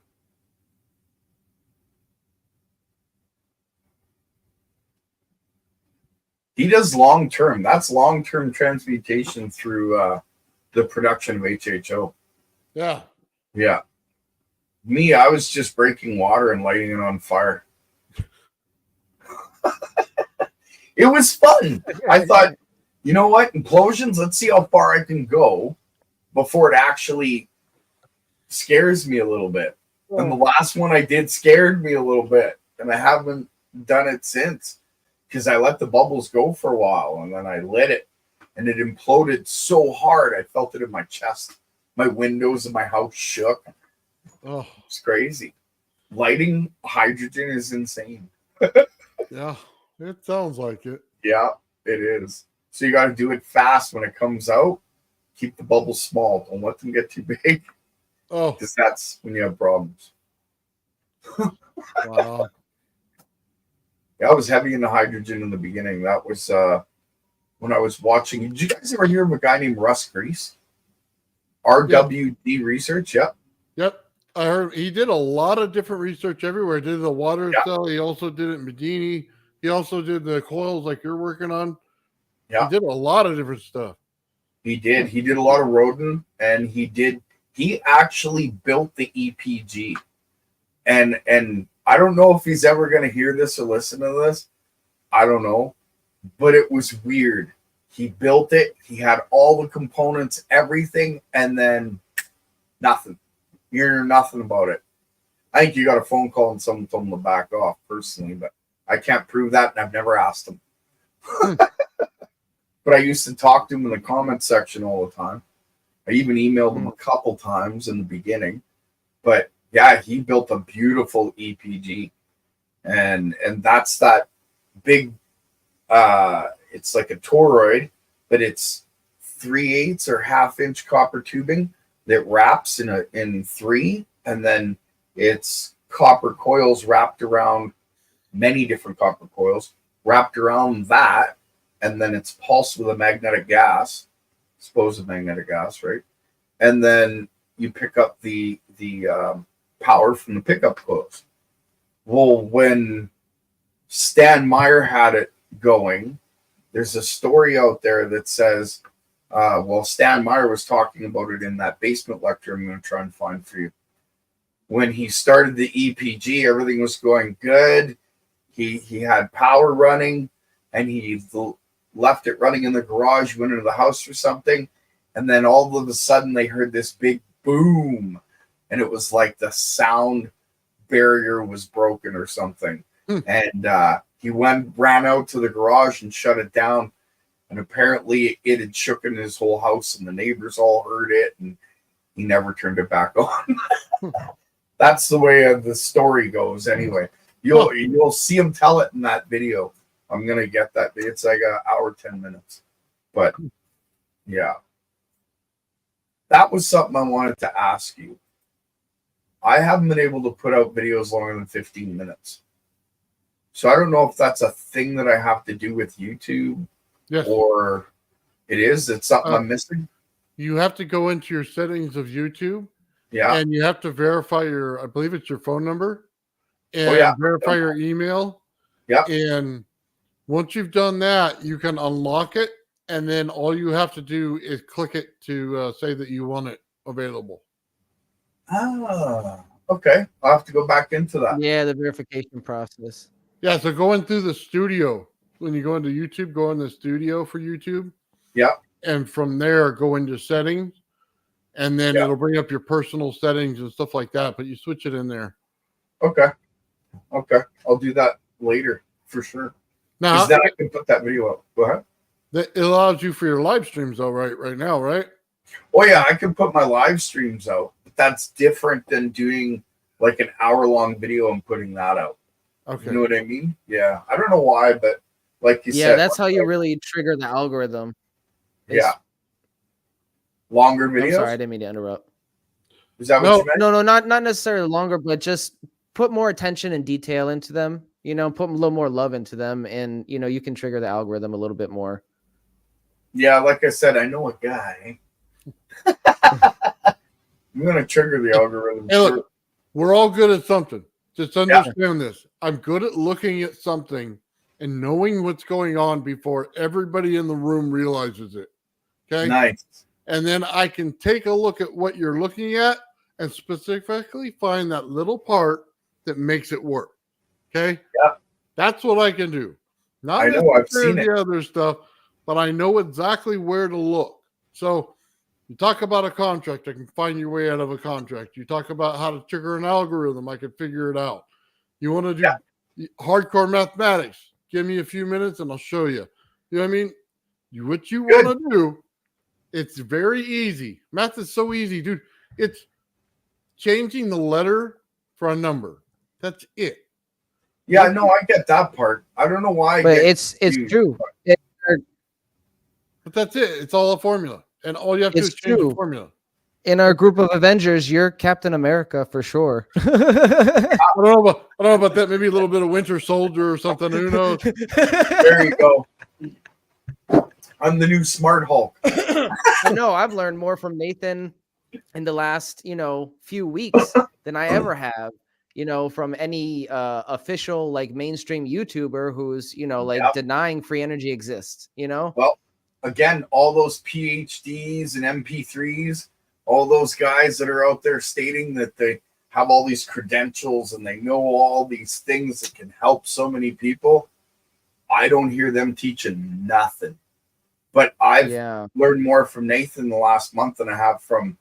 Speaker 4: He does long-term. That's long-term transmutation through the production of HHO.
Speaker 6: Yeah.
Speaker 4: Yeah. Me, I was just breaking water and lighting it on fire. It was fun. I thought, you know what? Implosions, let's see how far I can go before it actually scares me a little bit. And the last one I did scared me a little bit. And I haven't done it since because I let the bubbles go for a while and then I lit it and it imploded so hard. I felt it in my chest. My windows in my house shook.
Speaker 6: Oh,
Speaker 4: it's crazy. Lighting hydrogen is insane.
Speaker 6: Yeah, it sounds like it.
Speaker 4: Yeah, it is. So you got to do it fast when it comes out. Keep the bubbles small. Don't let them get too big.
Speaker 6: Oh,
Speaker 4: because that's when you have problems.
Speaker 6: Wow.
Speaker 4: Yeah, I was heavy into hydrogen in the beginning. That was when I was watching. Did you guys ever hear of a guy named Russ Grease? RWD Research. Yep.
Speaker 6: Yep. I heard he did a lot of different research everywhere. He did the water cell. He also did it in Medini. He also did the coils like you're working on.
Speaker 4: Yeah.
Speaker 6: He did a lot of different stuff.
Speaker 4: He did. He did a lot of rodent, and he actually built the EPG. And I don't know if he's ever going to hear this or listen to this. I don't know. But it was weird. He built it. He had all the components, everything, and then nothing. You hear nothing about it. I think you got a phone call and someone told him to back off personally, but I can't prove that, and I've never asked him. But I used to talk to him in the comment section all the time. I even emailed him a couple times in the beginning. But yeah, he built a beautiful EPG. And that's that big it's like a toroid, but it's 3/8 or 1/2 inch copper tubing that wraps in 3, and then it's copper coils wrapped around, many different copper coils wrapped around that, and then it's pulsed with a magnetic gas, supposed magnetic gas, right? And then you pick up the power from the pickup coils. Well, when Stan Meyer had it going, there's a story out there that says, Stan Meyer was talking about it in that basement lecture I'm going to try and find for you. When he started the EPG, everything was going good. He had power running, and he left it running in the garage, went into the house or something, and then all of a sudden they heard this big boom, and it was like the sound barrier was broken or something. And he ran out to the garage and shut it down, and apparently it had shooken his whole house, and the neighbors all heard it, and he never turned it back on. That's the way the story goes anyway. You'll see him tell it in that video. I'm gonna get that. It's like an hour, 10 minutes. But yeah. That was something I wanted to ask you. I haven't been able to put out videos longer than 15 minutes. So I don't know if that's a thing that I have to do with YouTube.
Speaker 6: Yes.
Speaker 4: Or it's something I'm missing.
Speaker 6: You have to go into your settings of YouTube.
Speaker 4: Yeah.
Speaker 6: And you have to verify I believe it's your phone number. And verify your email.
Speaker 4: Yeah.
Speaker 6: And once you've done that, you can unlock it. And then all you have to do is click it to say that you want it available.
Speaker 4: Ah, okay. I'll have to go back into that.
Speaker 3: Yeah, the verification process.
Speaker 6: Yeah, so going through the studio, when you go into YouTube, go in the studio for YouTube.
Speaker 4: Yeah.
Speaker 6: And from there, go into settings. and then it'll bring up your personal settings and stuff like that. But you switch it in there.
Speaker 4: Okay. I'll do that later for sure.
Speaker 6: Now
Speaker 4: then I can put that video up. Go ahead.
Speaker 6: That allows you for your live streams, though, right now, right?
Speaker 4: Oh yeah, I can put my live streams out. But that's different than doing like an hour-long video and putting that out.
Speaker 6: Okay.
Speaker 4: You know what I mean? Yeah. I don't know why, but like you said.
Speaker 3: Yeah, that's how you really trigger the algorithm.
Speaker 4: Yeah. Longer videos?
Speaker 3: I'm sorry, I didn't mean to interrupt.
Speaker 4: Is that what you meant?
Speaker 3: No, not necessarily longer, but just put more attention and detail into them. You know, put a little more love into them, and you know, you can trigger the algorithm a little bit more.
Speaker 4: Yeah, like I said, I know a guy. I'm gonna trigger the algorithm.
Speaker 6: Hey, look, we're all good at something. Just understand this. I'm good at looking at something and knowing what's going on before everybody in the room realizes it. Okay.
Speaker 4: Nice.
Speaker 6: And then I can take a look at what you're looking at and specifically find that little part that makes it work. Okay.
Speaker 4: Yeah.
Speaker 6: That's what I can do. Not
Speaker 4: I know, I've seen
Speaker 6: the
Speaker 4: it.
Speaker 6: other stuff, but I know exactly where to look. So you talk about a contract, I can find your way out of a contract. You talk about how to trigger an algorithm, I can figure it out. You want to do hardcore mathematics, give me a few minutes and I'll show you. You know what I mean? What you want to do, it's very easy. Math is so easy, dude. It's changing the letter for a number. That's it.
Speaker 4: Yeah, no, I get that part. I don't know why.
Speaker 3: But it's true.
Speaker 6: But that's it. It's all a formula. And all you have to do is change the formula.
Speaker 3: In our group of Avengers, you're Captain America for sure.
Speaker 6: I don't know about that. Maybe a little bit of Winter Soldier or something. Who knows?
Speaker 4: There you go. I'm the new Smart Hulk.
Speaker 3: I know. I've learned more from Nathan in the last, few weeks than I ever have. From any official like mainstream YouTuber who's, denying free energy exists,
Speaker 4: Well, again, all those PhDs and MP3s, all those guys that are out there stating that they have all these credentials and they know all these things that can help so many people. I don't hear them teaching nothing. But I've learned more from Nathan the last month than I have from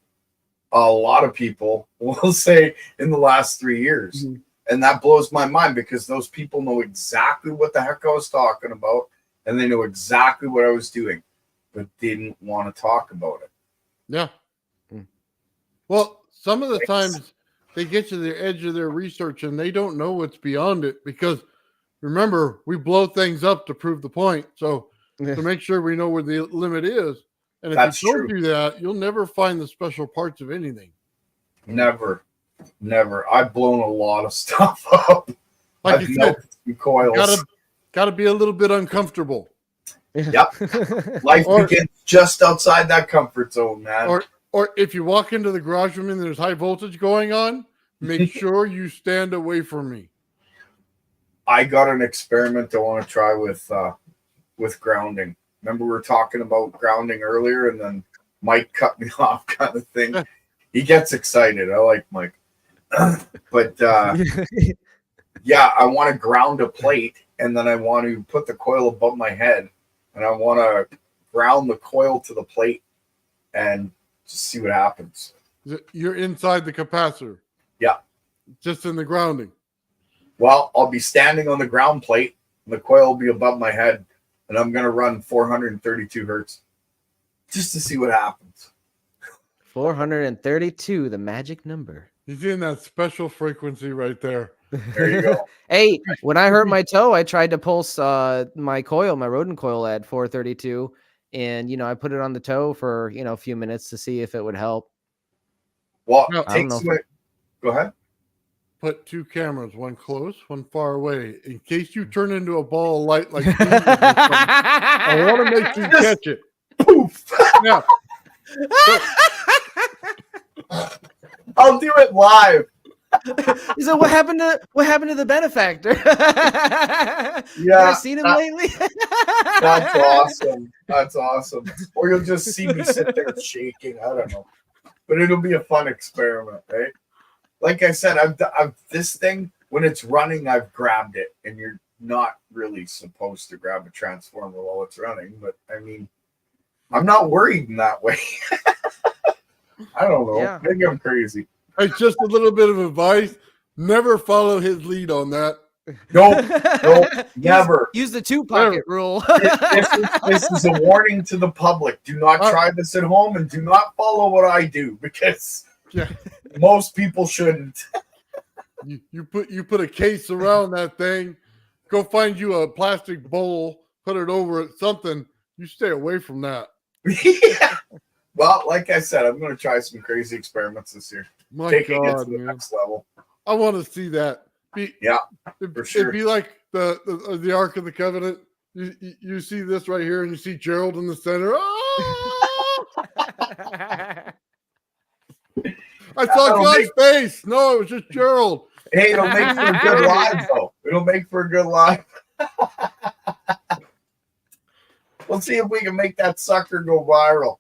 Speaker 4: a lot of people, we'll say, in the last 3 years. Mm-hmm. And that blows my mind because those people know exactly what the heck I was talking about and they know exactly what I was doing, but didn't want to talk about it.
Speaker 6: Yeah. Well, some of the times they get to the edge of their research and they don't know what's beyond it because, remember, we blow things up to prove the point. So to make sure we know where the limit is. And if you don't do that, you'll never find the special parts of anything.
Speaker 4: Never. I've blown a lot of stuff up.
Speaker 6: Like
Speaker 4: I've
Speaker 6: you said,
Speaker 4: coils.
Speaker 6: Gotta be a little bit uncomfortable.
Speaker 4: Yep. Life begins just outside that comfort zone, man.
Speaker 6: Or if you walk into the garage room and there's high voltage going on, make sure you stand away from me.
Speaker 4: I got an experiment I want to try with grounding. Remember we were talking about grounding earlier and then Mike cut me off kind of thing. He gets excited. I like Mike. But yeah, I want to ground a plate and then I want to put the coil above my head and I want to ground the coil to the plate and just see what happens.
Speaker 6: You're inside the capacitor.
Speaker 4: Yeah.
Speaker 6: Just in the grounding.
Speaker 4: Well, I'll be standing on the ground plate and the coil will be above my head and I'm going to run 432 hertz just to see what happens.
Speaker 3: 432, the magic number.
Speaker 6: He's in that special frequency right there.
Speaker 4: There you go.
Speaker 3: Hey, when I hurt my toe, I tried to pulse my rodent coil at 432. And, I put it on the toe for, a few minutes to see if it would help.
Speaker 4: Well,
Speaker 6: go ahead. Put 2 cameras, one close, one far away, in case you turn into a ball of light like I want to make you catch it.
Speaker 4: Poof.
Speaker 6: Yeah.
Speaker 4: I'll do it live.
Speaker 3: He said, "What happened to the benefactor?"
Speaker 4: Yeah,
Speaker 3: you ever seen him lately?
Speaker 4: That's awesome. Or you'll just see me sit there shaking. I don't know, but it'll be a fun experiment, right? Like I said, I've this thing when it's running, I've grabbed it, and you're not really supposed to grab a transformer while it's running, but I mean, I'm not worried in that way. I don't know.
Speaker 3: Yeah.
Speaker 4: Maybe I'm crazy.
Speaker 6: It's just a little bit of advice. Never follow his lead on that.
Speaker 4: Nope, never.
Speaker 3: Use the 2-pocket rule.
Speaker 4: This is a warning to the public. Do not try this at home, and do not follow what I do, because most people shouldn't.
Speaker 6: You put a case around that thing. Go find you a plastic bowl. Put it over it. Something. You stay away from that.
Speaker 4: Yeah. Well, like I said, I'm going to try some crazy experiments this year.
Speaker 6: My
Speaker 4: Taking it
Speaker 6: God,
Speaker 4: to the
Speaker 6: man.
Speaker 4: next level.
Speaker 6: I want to see that.
Speaker 4: For sure.
Speaker 6: It'd be like the Ark of the Covenant. You see this right here, and you see Gerald in the center. I saw God's face. No, it was just Gerald.
Speaker 4: Hey, it'll make for a good live, though. It'll make for a good live. Let's see if we can make that sucker go viral.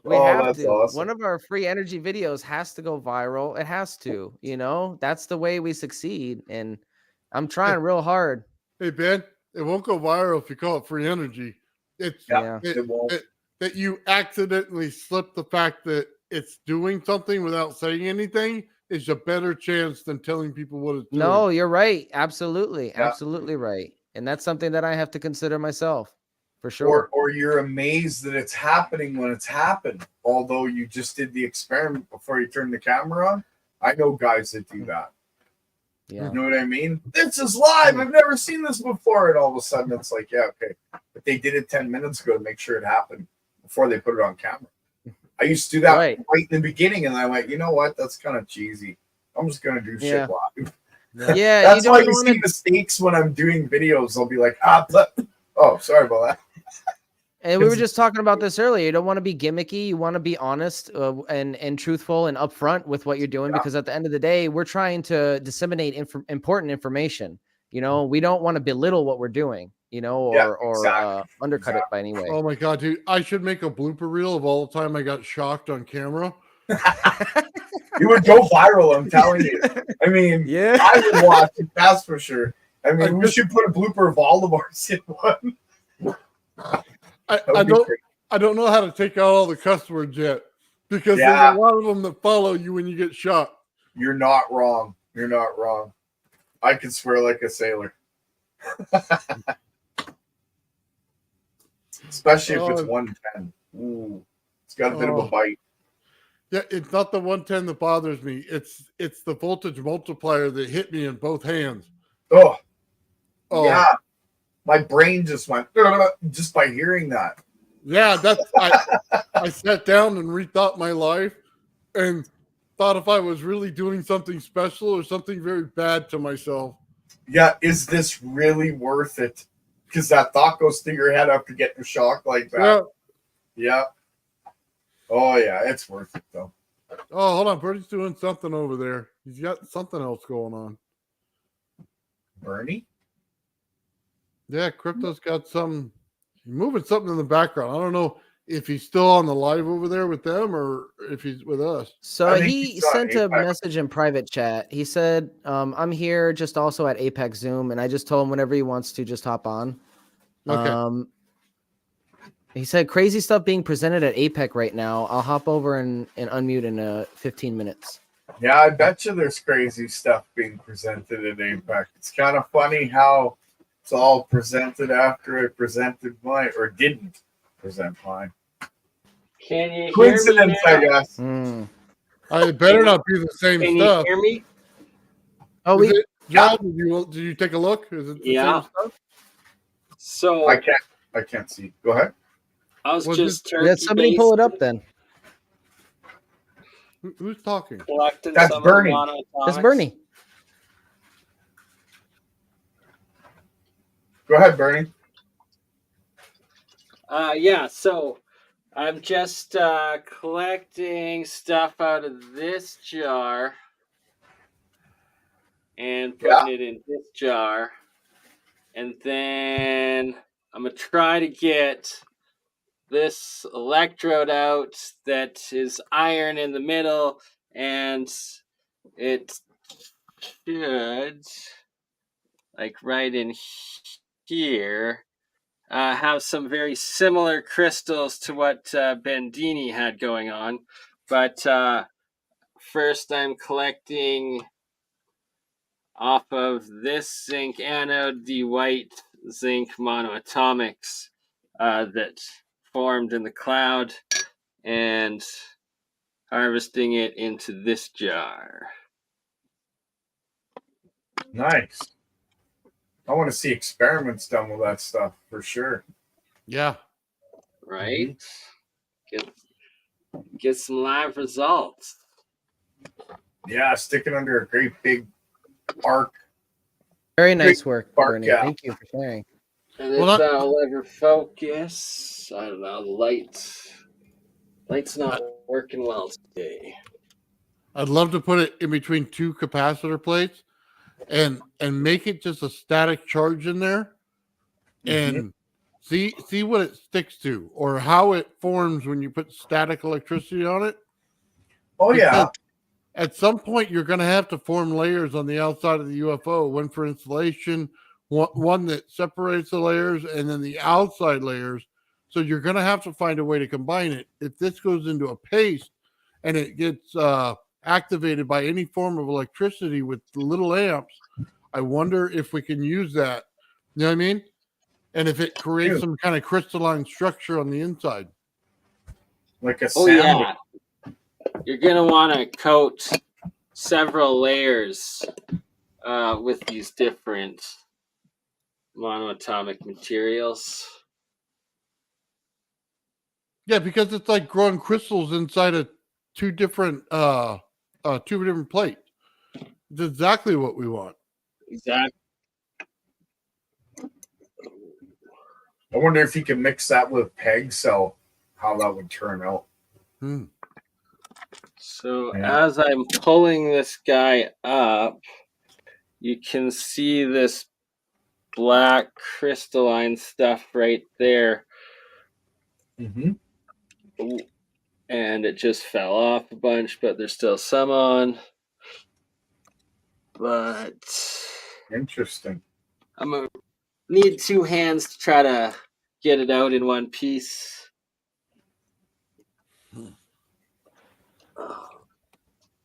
Speaker 3: We have
Speaker 4: that's
Speaker 3: to.
Speaker 4: awesome.
Speaker 3: One of our free energy videos has to go viral. It has to, that's the way we succeed. And I'm trying real hard.
Speaker 6: Hey, Ben, it won't go viral if you call it free energy. It's
Speaker 4: it won't.
Speaker 6: That you accidentally slip the fact that it's doing something without saying anything is a better chance than telling people what it's doing.
Speaker 3: No, you're right. Absolutely. Absolutely right. And that's something that I have to consider myself. For sure.
Speaker 4: Or you're amazed that it's happening when it's happened, although you just did the experiment before you turned the camera on. I know guys that do that.
Speaker 3: Yeah.
Speaker 4: You know what I mean? This is live. I've never seen this before. And all of a sudden it's like, yeah, okay. But they did it 10 minutes ago to make sure it happened before they put it on camera. I used to do that right in the beginning, and I went, you know what? That's kind of cheesy. I'm just going to do shit live.
Speaker 3: Yeah.
Speaker 4: That's why you see mistakes when I'm doing videos. I'll be like, oh, sorry about that.
Speaker 3: And we were just talking about this earlier. You don't want to be gimmicky. You want to be honest and truthful and upfront with what you're doing, because at the end of the day, we're trying to disseminate important information. We don't want to belittle what we're doing, or undercut it by any way.
Speaker 6: Oh my God, dude. I should make a blooper reel of all the time I got shocked on camera.
Speaker 4: You would go viral, I'm telling you. I mean, I would watch it, that's for sure. I mean, we should put a blooper of all of ours in one.
Speaker 6: I don't know how to take out all the cuss words yet, because there's a lot of them that follow you when you get shot.
Speaker 4: You're not wrong. You're not wrong. I can swear like a sailor. Especially if it's 110. Ooh, it's got a bit of a bite.
Speaker 6: Yeah, it's not the 110 that bothers me. It's the voltage multiplier that hit me in both hands.
Speaker 4: Oh. Yeah. My brain just went just by hearing that.
Speaker 6: Yeah, I sat down and rethought my life and thought if I was really doing something special or something very bad to myself.
Speaker 4: Yeah, is this really worth it? Because that thought goes through your head after getting shocked like that. Yeah. Oh, yeah, it's worth it, though.
Speaker 6: Oh, hold on. Bernie's doing something over there. He's got something else going on.
Speaker 4: Bernie?
Speaker 6: Yeah, Crypto's got he's moving something in the background. I don't know if he's still on the live over there with them or if he's with us.
Speaker 3: So he sent a message in private chat. He said, I'm here just also at Apex Zoom, and I just told him whenever he wants to just hop on.
Speaker 6: Okay.
Speaker 3: He said, crazy stuff being presented at APEC right now. I'll hop over and unmute in 15 minutes.
Speaker 4: Yeah, I bet you there's crazy stuff being presented at APEC. It's kind of funny how it's all presented after I presented mine, or didn't present mine.
Speaker 15: Can you
Speaker 4: Coincidence,
Speaker 15: hear
Speaker 4: I
Speaker 15: me now?
Speaker 4: guess.
Speaker 6: It better not be the same
Speaker 15: Can
Speaker 6: stuff.
Speaker 15: you hear me?
Speaker 3: Oh,
Speaker 6: did you take a look? Is it the same stuff?
Speaker 15: So
Speaker 4: I can't see. Go ahead.
Speaker 15: I was just
Speaker 3: Let somebody pull it up then.
Speaker 6: Who's talking?
Speaker 15: collecting
Speaker 4: That's
Speaker 15: some
Speaker 4: Bernie.
Speaker 15: of the monatomics.
Speaker 3: That's Bernie.
Speaker 4: Go ahead, Bernie.
Speaker 15: Yeah, so I'm just collecting stuff out of this jar and putting it in this jar. And then I'm going to try to get this electrode out that is iron in the middle, and it should, like right in here, have some very similar crystals to what Bandini had going on. But first I'm collecting off of this zinc anode the white zinc monoatomics that formed in the cloud, and harvesting it into this jar.
Speaker 4: Nice. I want to see experiments done with that stuff for sure.
Speaker 6: Yeah.
Speaker 15: Right? Get some live results.
Speaker 4: Yeah, stick it under a great big arc.
Speaker 3: Very nice work,
Speaker 4: bark
Speaker 3: Bernie.
Speaker 4: cap.
Speaker 3: Thank you for sharing.
Speaker 15: And if that'll ever focus, I don't know, the light's not working well today.
Speaker 6: I'd love to put it in between two capacitor plates and make it just a static charge in there and see what it sticks to or how it forms when you put static electricity on it.
Speaker 4: Oh,
Speaker 6: Because
Speaker 4: yeah.
Speaker 6: at some point you're going to have to form layers on the outside of the UFO, one for insulation, one that separates the layers, and then the outside layers. So you're going to have to find a way to combine it. If this goes into a paste and it gets activated by any form of electricity with little amps, I wonder if we can use that. You know what I mean? And if it creates some kind of crystalline structure on the inside.
Speaker 4: Like a
Speaker 15: yeah. You're going to want to coat several layers with these different monoatomic materials.
Speaker 6: Yeah, because it's like growing crystals inside of two different plates. It's exactly what we want.
Speaker 15: Exactly.
Speaker 4: I wonder if you can mix that with peg cell, how that would turn out.
Speaker 15: So as I'm pulling this guy up, you can see this black crystalline stuff right there. And it just fell off a bunch, but there's still some on. But
Speaker 4: interesting.
Speaker 15: I'm gonna need two hands to try to get it out in one piece.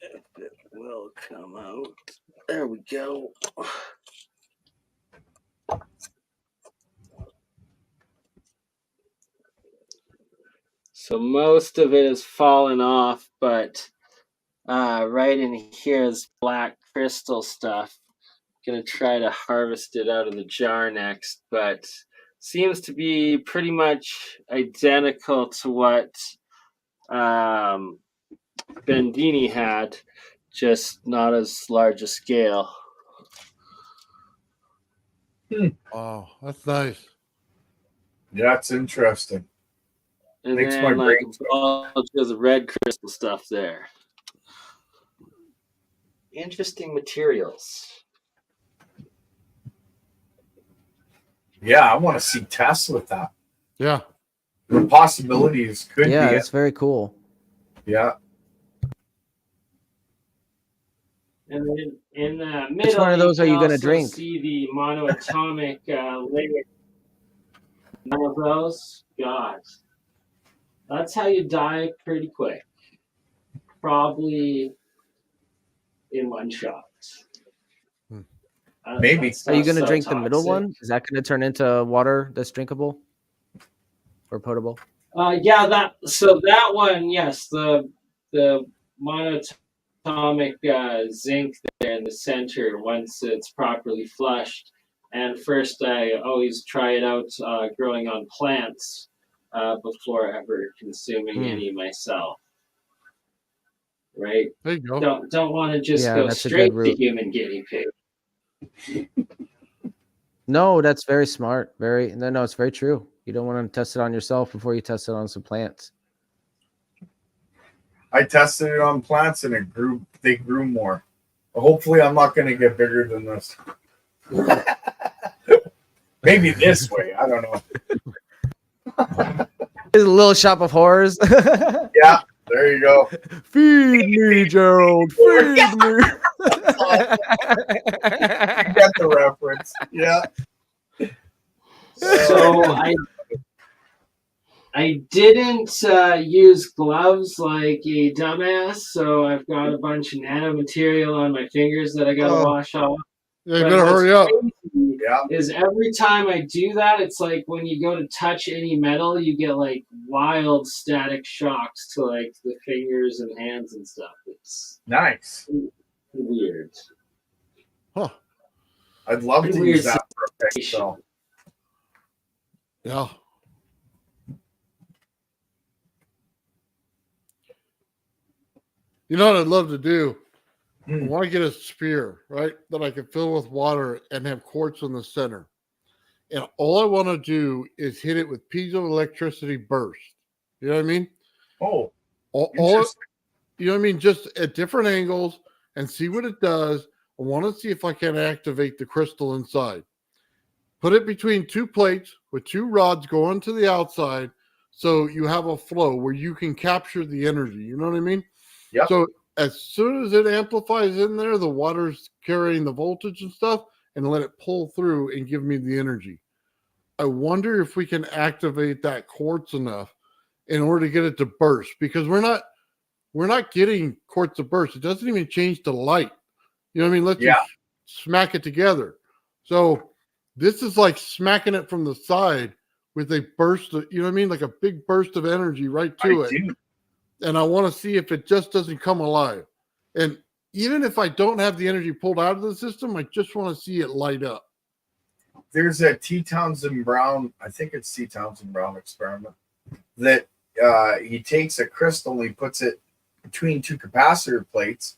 Speaker 15: If it will come out. There we go. So most of it has fallen off, but right in here is black crystal stuff. Gonna try to harvest it out of the jar next, but seems to be pretty much identical to what Bandini had, just not as large a scale.
Speaker 6: Oh, that's nice.
Speaker 4: Yeah, it's interesting.
Speaker 15: And
Speaker 4: Makes
Speaker 15: then
Speaker 4: my
Speaker 15: like
Speaker 4: brain
Speaker 15: all just red crystal stuff there. Interesting materials.
Speaker 4: Yeah, I want to see tests with that.
Speaker 6: Yeah.
Speaker 4: The possibilities could
Speaker 3: Yeah,
Speaker 4: be.
Speaker 3: that's very cool.
Speaker 4: Yeah.
Speaker 15: And then in the middle,
Speaker 3: Which one of those are you going to
Speaker 15: also
Speaker 3: drink?
Speaker 15: See the monoatomic layer. One of those, God, that's how you die pretty quick. Probably in one shot.
Speaker 4: Maybe.
Speaker 3: Are you going to drink the middle one? Is that going to turn into water that's drinkable or potable?
Speaker 15: Yeah, that one, yes, the monatomic zinc there in the center, once it's properly flushed. And first, I always try it out growing on plants before ever consuming any myself. Right?
Speaker 6: There you go.
Speaker 15: Don't want to just go straight to human guinea pig.
Speaker 3: No, that's very smart. No, it's very true. You don't want to test it on yourself before you test it on some plants.
Speaker 4: I tested it on plants and they grew more. Hopefully I'm not going to get bigger than this. Maybe this way. I don't know.
Speaker 3: It's a little shop of horrors.
Speaker 4: Yeah, there you go.
Speaker 3: Feed me, Gerald. Feed me.
Speaker 4: You get the reference. Yeah.
Speaker 15: So I didn't use gloves like a dumbass, so I've got a bunch of nanomaterial on my fingers that I gotta wash off.
Speaker 6: Yeah, you better hurry up.
Speaker 15: Is every time I do that, it's like when you go to touch any metal, you get like wild static shocks to like the fingers and hands and stuff. It's
Speaker 4: nice.
Speaker 15: Weird.
Speaker 6: Huh.
Speaker 4: I'd love to
Speaker 15: Weird
Speaker 4: use that for a pick, so.
Speaker 6: Yeah. You know what I'd love to do? I want to get a spear, right, that I can fill with water and have quartz in the center. And all I want to do is hit it with piezoelectricity burst. You know what I mean?
Speaker 4: Oh,
Speaker 6: all you know what I mean? Just at different angles and see what it does. I want to see if I can activate the crystal inside. Put it between two plates with two rods going to the outside so you have a flow where you can capture the energy. You know what I mean?
Speaker 4: Yeah.
Speaker 6: So as soon as it amplifies in there, the water's carrying the voltage and stuff, and let it pull through and give me the energy. I wonder if we can activate that quartz enough in order to get it to burst, because we're not getting quartz to burst. It doesn't even change to light. You know what I mean? Let's just smack it together. So this is like smacking it from the side with a burst of, you know what I mean? Like a big burst of energy right to it. And I want to see if it just doesn't come alive. And even if I don't have the energy pulled out of the system, I just want to see it light up.
Speaker 4: There's a T. Townsend Brown, I think it's T. Townsend Brown experiment, that he takes a crystal and he puts it between two capacitor plates,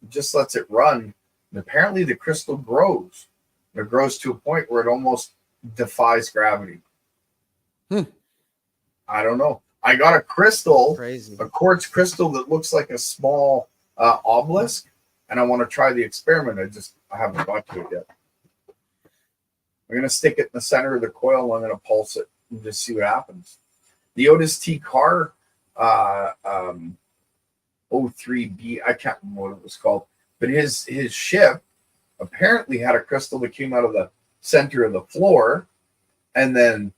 Speaker 4: just lets it run. And apparently the crystal grows. It grows to a point where it almost defies gravity. I don't know. I got a crystal, a quartz crystal that looks like a small obelisk, and I want to try the experiment. I haven't got to it yet. I'm going to stick it in the center of the coil, and I'm going to pulse it and just see what happens. The OdySee car 03B, I can't remember what it was called, but his ship apparently had a crystal that came out of the center of the floor, and then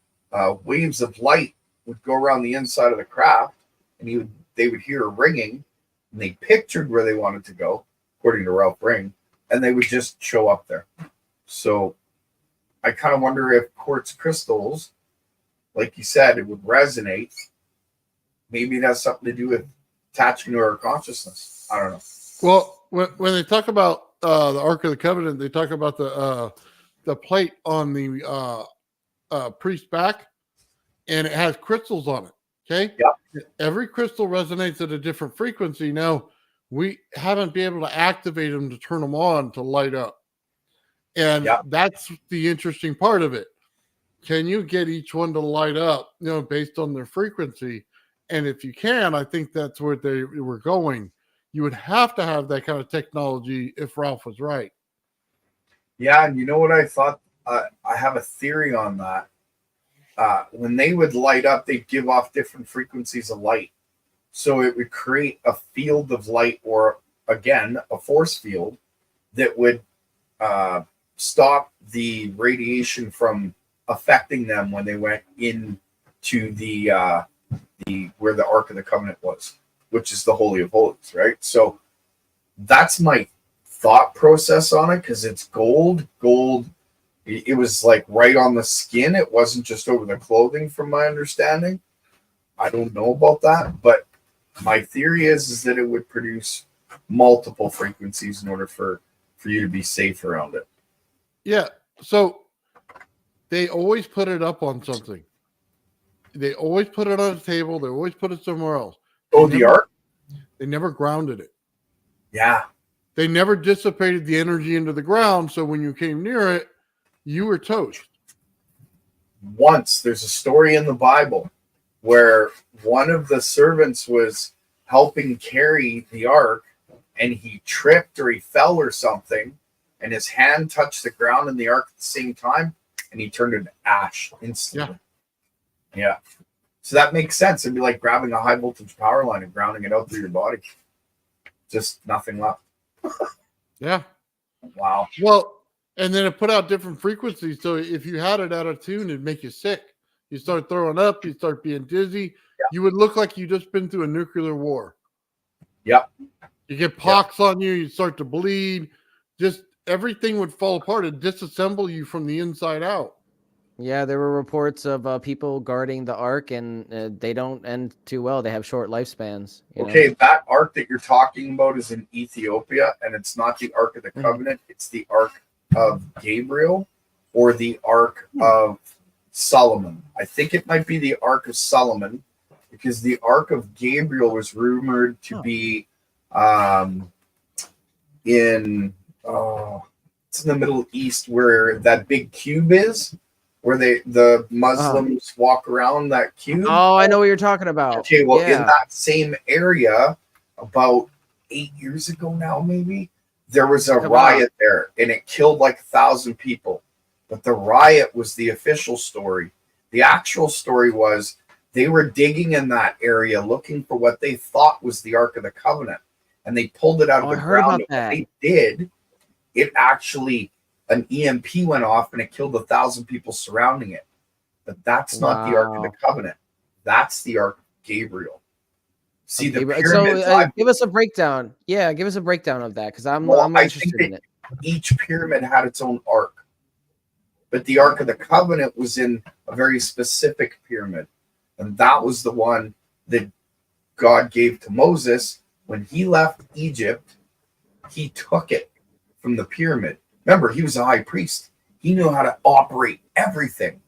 Speaker 4: waves of light would go around the inside of the craft, and they would hear a ringing, and they pictured where they wanted to go, according to Ralph Ring, and they would just show up there. So I kind of wonder if quartz crystals, like you said, it would resonate. Maybe it has something to do with attaching to our consciousness. I don't know.
Speaker 6: Well, when they talk about the Ark of the Covenant, they talk about the plate on the priest's back, and it has crystals on it. Okay.
Speaker 4: Yep.
Speaker 6: Every crystal resonates at a different frequency. Now, we haven't been able to activate them to turn them on to light up. And that's the interesting part of it. Can you get each one to light up, based on their frequency? And if you can, I think that's where they were going. You would have to have that kind of technology if Ralph was right.
Speaker 4: Yeah, and you know what I thought? I have a theory on that. When they would light up, they'd give off different frequencies of light. So it would create a field of light, or again, a force field that would stop the radiation from affecting them when they went into the where the Ark of the Covenant was, which is the Holy of Holies, right? So that's my thought process on it, because it's gold. It was like right on the skin. It wasn't just over the clothing, from my understanding. I don't know about that, but my theory is that it would produce multiple frequencies in order for you to be safe around it.
Speaker 6: Yeah. So they always put it up on something. They always put it on a table. They always put it somewhere else.
Speaker 4: The Ark?
Speaker 6: They never grounded it.
Speaker 4: Yeah.
Speaker 6: They never dissipated the energy into the ground, so when you came near it, you were toast.
Speaker 4: Once, there's a story in the Bible where one of the servants was helping carry the Ark, and he tripped or he fell or something, and his hand touched the ground and the Ark at the same time, and he turned into ash instantly. Yeah. So that makes sense. It'd be like grabbing a high voltage power line and grounding it out through your body. Just nothing left.
Speaker 6: Yeah.
Speaker 4: Wow.
Speaker 6: Well, And then it put out different frequencies. So if you had it out of tune, it'd make you sick. You start throwing up, you start being dizzy. Yeah. You would look like you just been through a nuclear war.
Speaker 4: Yep.
Speaker 6: You get pox on you, you start to bleed. Just everything would fall apart and disassemble you from the inside out.
Speaker 3: Yeah, there were reports of people guarding the Ark, and they don't end too well. They have short lifespans.
Speaker 4: Okay, that Ark that you're talking about is in Ethiopia, and it's not the Ark of the Covenant. It's the Ark of Gabriel or the Ark of Solomon. I think it might be the Ark of Solomon, because the Ark of Gabriel was rumored to be it's in the Middle East, where that big cube is, where the Muslims walk around that cube.
Speaker 3: Oh, I know what you're talking about.
Speaker 4: Okay, well, in that same area, about 8 years ago now, maybe, there was a riot there, and it killed like 1,000 people. But the riot was the official story. The actual story was they were digging in that area looking for what they thought was the Ark of the Covenant, and they pulled it out of the ground. And what they did, it actually, an EMP went off and it killed 1,000 people surrounding it. But that's not the Ark of the Covenant. That's the Ark of Gabriel. See, the pyramids.
Speaker 3: So give us a breakdown. Yeah, give us a breakdown of that, because I'm interested in it.
Speaker 4: Each pyramid had its own ark, but the Ark of the Covenant was in a very specific pyramid, and that was the one that God gave to Moses when he left Egypt. He took it from the pyramid. Remember, he was a high priest. He knew how to operate everything.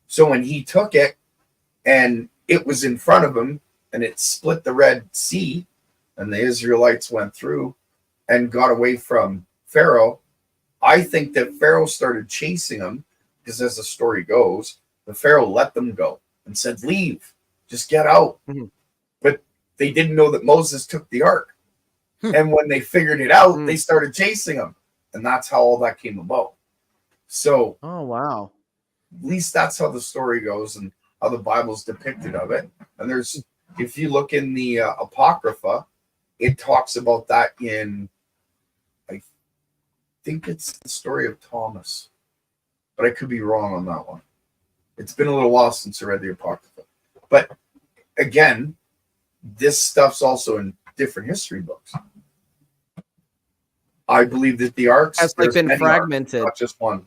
Speaker 4: So when he took it and it was in front of him and it split the Red Sea and the Israelites went through and got away from Pharaoh, I think that Pharaoh started chasing them, because as the story goes, the Pharaoh let them go and said, leave, just get out. But they didn't know that Moses took the ark. And when they figured it out, they started chasing him. And that's how all that came about. So,
Speaker 3: oh, wow.
Speaker 4: At least that's how the story goes and how the Bible's depicted of it. And there's, if you look in the Apocrypha, it talks about that in, I think it's the story of Thomas, but I could be wrong on that one. It's been a little while since I read the Apocrypha. But again, this stuff's also in different history books. I believe that the arcs
Speaker 3: has been fragmented,
Speaker 4: not just one.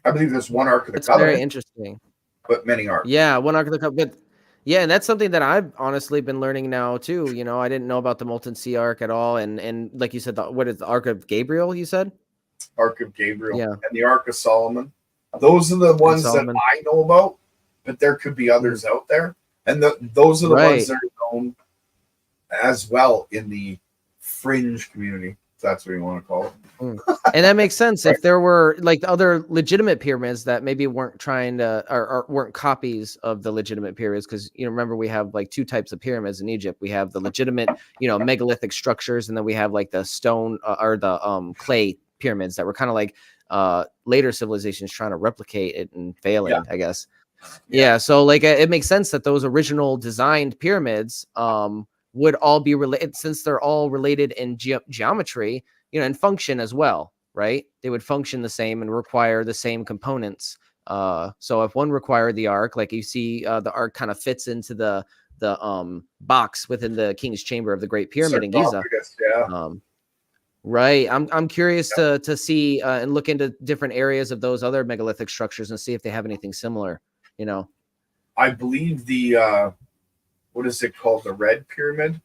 Speaker 4: I believe there's one Ark of the
Speaker 3: Covenant.
Speaker 4: Covenant.
Speaker 3: Very interesting.
Speaker 4: But many arcs.
Speaker 3: Yeah, one Ark of the Covenant. But yeah, and that's something that I've honestly been learning now too. You know, I didn't know about the Molten Sea Ark at all, and like you said, what is the Ark of Gabriel? You said
Speaker 4: Ark of Gabriel, and the Ark of Solomon. Those are the ones that I know about, but there could be others out there, and those are the ones that are known as well in the Fringe community, if that's what you want to call it.
Speaker 3: And that makes sense. If there were like the other legitimate pyramids that maybe weren't trying to or weren't copies of the legitimate pyramids, because remember, we have like two types of pyramids in Egypt. We have the legitimate megalithic structures, and then we have like the stone or the clay pyramids that were kind of like later civilizations trying to replicate it and failing, I guess. Yeah, so like it makes sense that those original designed pyramids would all be related, since they're all related in geometry, and function as well, right? They would function the same and require the same components. So if one required the ark, like you see, the ark kind of fits into the box within the king's chamber of the Great Pyramid in Giza. Right. I'm curious to see and look into different areas of those other megalithic structures and see if they have anything similar.
Speaker 4: I believe the what is it called? The Red Pyramid.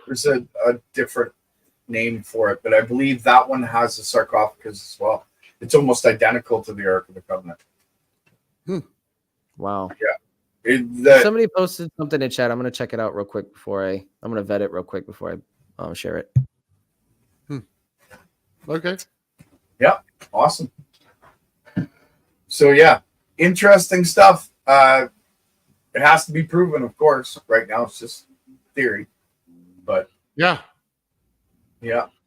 Speaker 4: There's a different name for it, but I believe that one has a sarcophagus as well. It's almost identical to the Ark of the Covenant.
Speaker 3: Wow.
Speaker 4: Yeah.
Speaker 3: Somebody posted something in chat. I'm going to check it out real quick before I'm going to vet it real quick before I share it.
Speaker 6: Okay.
Speaker 4: Yeah. Awesome. So yeah, interesting stuff. It has to be proven, of course. Right now, it's just theory. But
Speaker 6: yeah,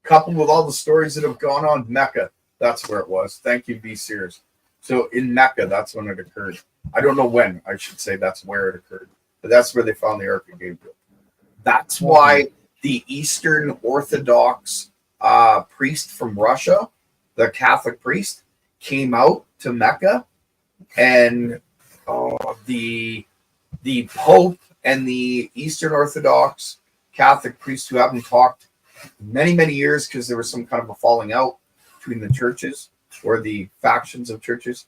Speaker 4: coupled with all the stories that have gone on, Mecca, that's where it was. Thank you, B. Sears. So in Mecca, that's when it occurred. I don't know when. I should say that's where it occurred, but that's where they found the Ark of Gabriel. That's why the Eastern Orthodox priest from Russia, the Catholic priest, came out to Mecca, and the Pope and the Eastern Orthodox Catholic priest, who haven't talked many, many years because there was some kind of a falling out between the churches or the factions of churches,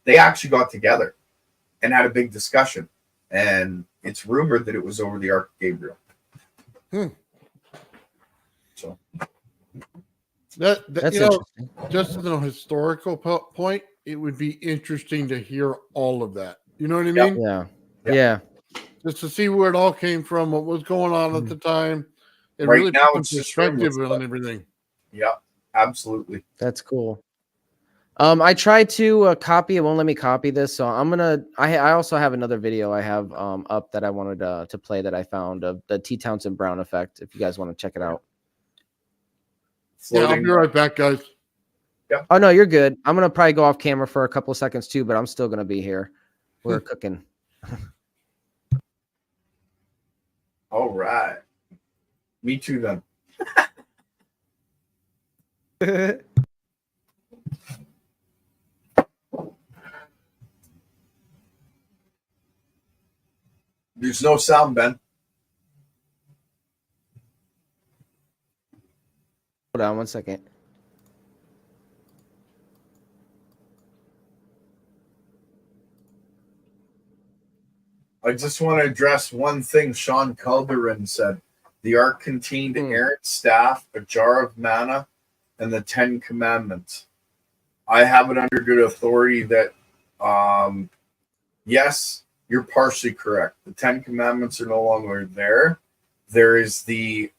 Speaker 4: they actually got together and had a big discussion. And it's rumored that it was over the Ark of Gabriel. So
Speaker 6: that's
Speaker 3: That's
Speaker 6: you know,
Speaker 3: interesting.
Speaker 6: just as a historical point, it would be interesting to hear all of that. You know what I mean?
Speaker 3: Yeah.
Speaker 6: Just to see where it all came from, what was going on at the time. It
Speaker 4: Right
Speaker 6: really
Speaker 4: now,
Speaker 6: puts
Speaker 4: it's
Speaker 6: some
Speaker 4: just
Speaker 6: perspective
Speaker 4: rumors,
Speaker 6: on
Speaker 4: but-
Speaker 6: everything.
Speaker 4: Yeah, absolutely.
Speaker 3: That's cool. I tried to copy. It won't let me copy this, so I'm gonna. I also have another video I have up that I wanted to play that I found of the T. Townsend Brown effect. If you guys want to check it out.
Speaker 6: Yeah, I'll be right back, guys.
Speaker 4: Yep.
Speaker 3: Oh no, you're good. I'm gonna probably go off camera for a couple of seconds too, but I'm still gonna be here. We're cooking.
Speaker 4: All right. Me too, then. There's no sound, Ben.
Speaker 3: Hold on one second.
Speaker 4: I just want to address one thing Sean Calderon said. The ark contained Aaron's staff, a jar of manna, and the 10 Commandments. I have it under good authority that, yes, you're partially correct. The 10 Commandments are no longer there. There is the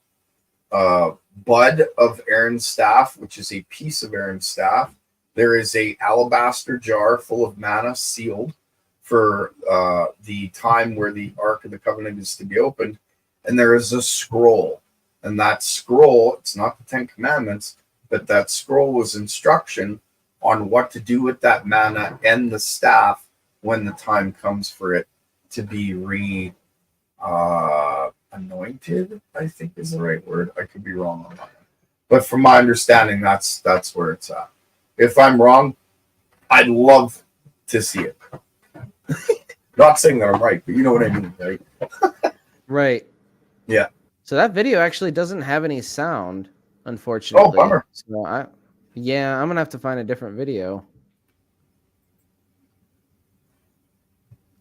Speaker 4: bud of Aaron's staff, which is a piece of Aaron's staff. There is a alabaster jar full of manna sealed for the time where the Ark of the Covenant is to be opened. And there is a scroll. And that scroll, it's not the 10 Commandments, but that scroll was instruction on what to do with that manna and the staff when the time comes for it to be anointed, I think is the right word. I could be wrong on that. But from my understanding, that's where it's at. If I'm wrong, I'd love to see it. Not saying that I'm right, but you know what I mean, right?
Speaker 3: Right.
Speaker 4: Yeah.
Speaker 3: So that video actually doesn't have any sound, unfortunately.
Speaker 4: Oh, bummer.
Speaker 3: So I'm gonna have to find a different video.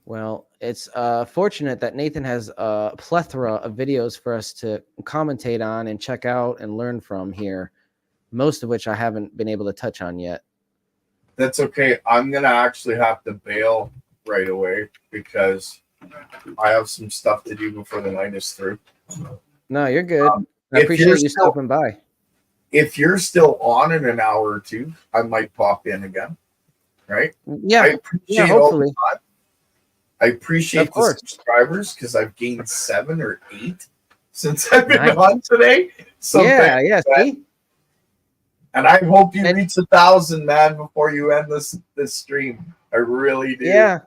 Speaker 3: Well, it's fortunate that Nathan has a plethora of videos for us to commentate on and check out and learn from here, most of which I haven't been able to touch on yet.
Speaker 4: That's okay. I'm going to actually have to bail right away because I have some stuff to do before the night is through.
Speaker 3: No, you're good. I
Speaker 4: if
Speaker 3: appreciate
Speaker 4: you're
Speaker 3: you
Speaker 4: still-
Speaker 3: stopping by.
Speaker 4: If you're still on in an hour or two, I might pop in again. Right?
Speaker 3: Yeah.
Speaker 4: I appreciate
Speaker 3: Yeah,
Speaker 4: all the
Speaker 3: hopefully.
Speaker 4: time. I appreciate
Speaker 3: Of
Speaker 4: the
Speaker 3: course.
Speaker 4: subscribers because I've gained 7 or 8 since I've been
Speaker 3: Nice.
Speaker 4: on today. So
Speaker 3: Yeah,
Speaker 4: thanks,
Speaker 3: yeah,
Speaker 4: man.
Speaker 3: see?
Speaker 4: And I hope you reach 1,000, man, before you end this stream. I really do.
Speaker 3: Yeah.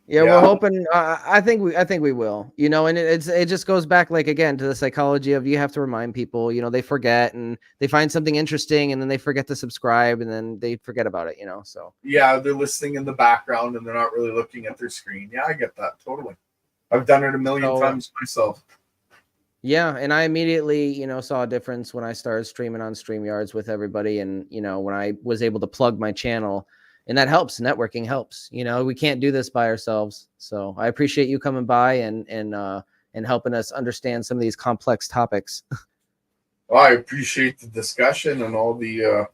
Speaker 3: Yeah,
Speaker 4: Yeah.
Speaker 3: we're hoping. I think we will. You know, and it just goes back, like, again, to the psychology of you have to remind people. You know, they forget and they find something interesting and then they forget to subscribe and then they forget about it. You know, so
Speaker 4: Yeah, they're listening in the background and they're not really looking at their screen. Yeah, I get that totally. I've done it a million
Speaker 3: So-
Speaker 4: times myself.
Speaker 3: yeah. And I immediately, you know, saw a difference when I started streaming on StreamYards with everybody, and you know, when I was able to plug my channel. And that helps. Networking helps. You know, we can't do this by ourselves. So I appreciate you coming by and helping us understand some of these complex topics.
Speaker 4: Well, I appreciate the discussion and all the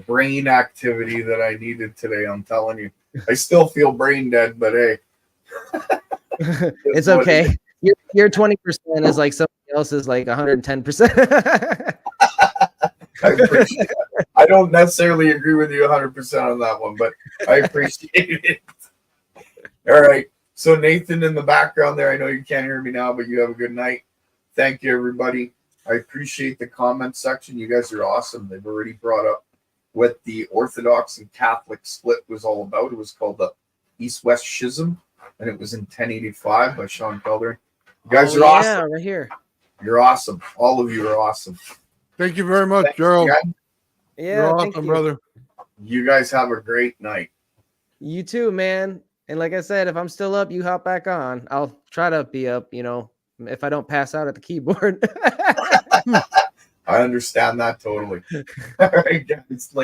Speaker 4: brain activity that I needed today. I'm telling you, I still feel brain dead, but hey,
Speaker 3: It's okay. Your 20% is like somebody else is like 110%.
Speaker 4: I appreciate it. I don't necessarily agree with you 100% on that one, but I appreciate it. All right. So Nathan in the background there, I know you can't hear me now, but you have a good night. Thank you, everybody. I appreciate the comment section. You guys are awesome. They've already brought up what the Orthodox and Catholic split was all about. It was called the East-West Schism, and it was in 1085 by Sean Calderon. You guys are awesome.
Speaker 3: Yeah, right here.
Speaker 4: You're awesome. All of you are awesome.
Speaker 6: Thank you very much,
Speaker 4: Thanks,
Speaker 6: Gerald.
Speaker 4: guys.
Speaker 3: Yeah,
Speaker 6: You're
Speaker 3: thank
Speaker 6: awesome,
Speaker 3: you.
Speaker 6: brother.
Speaker 4: You guys have a great night.
Speaker 3: You too, man. And like I said, if I'm still up, you hop back on. I'll try to be up, if I don't pass out at the keyboard.
Speaker 4: I understand that totally. All right, guys, later.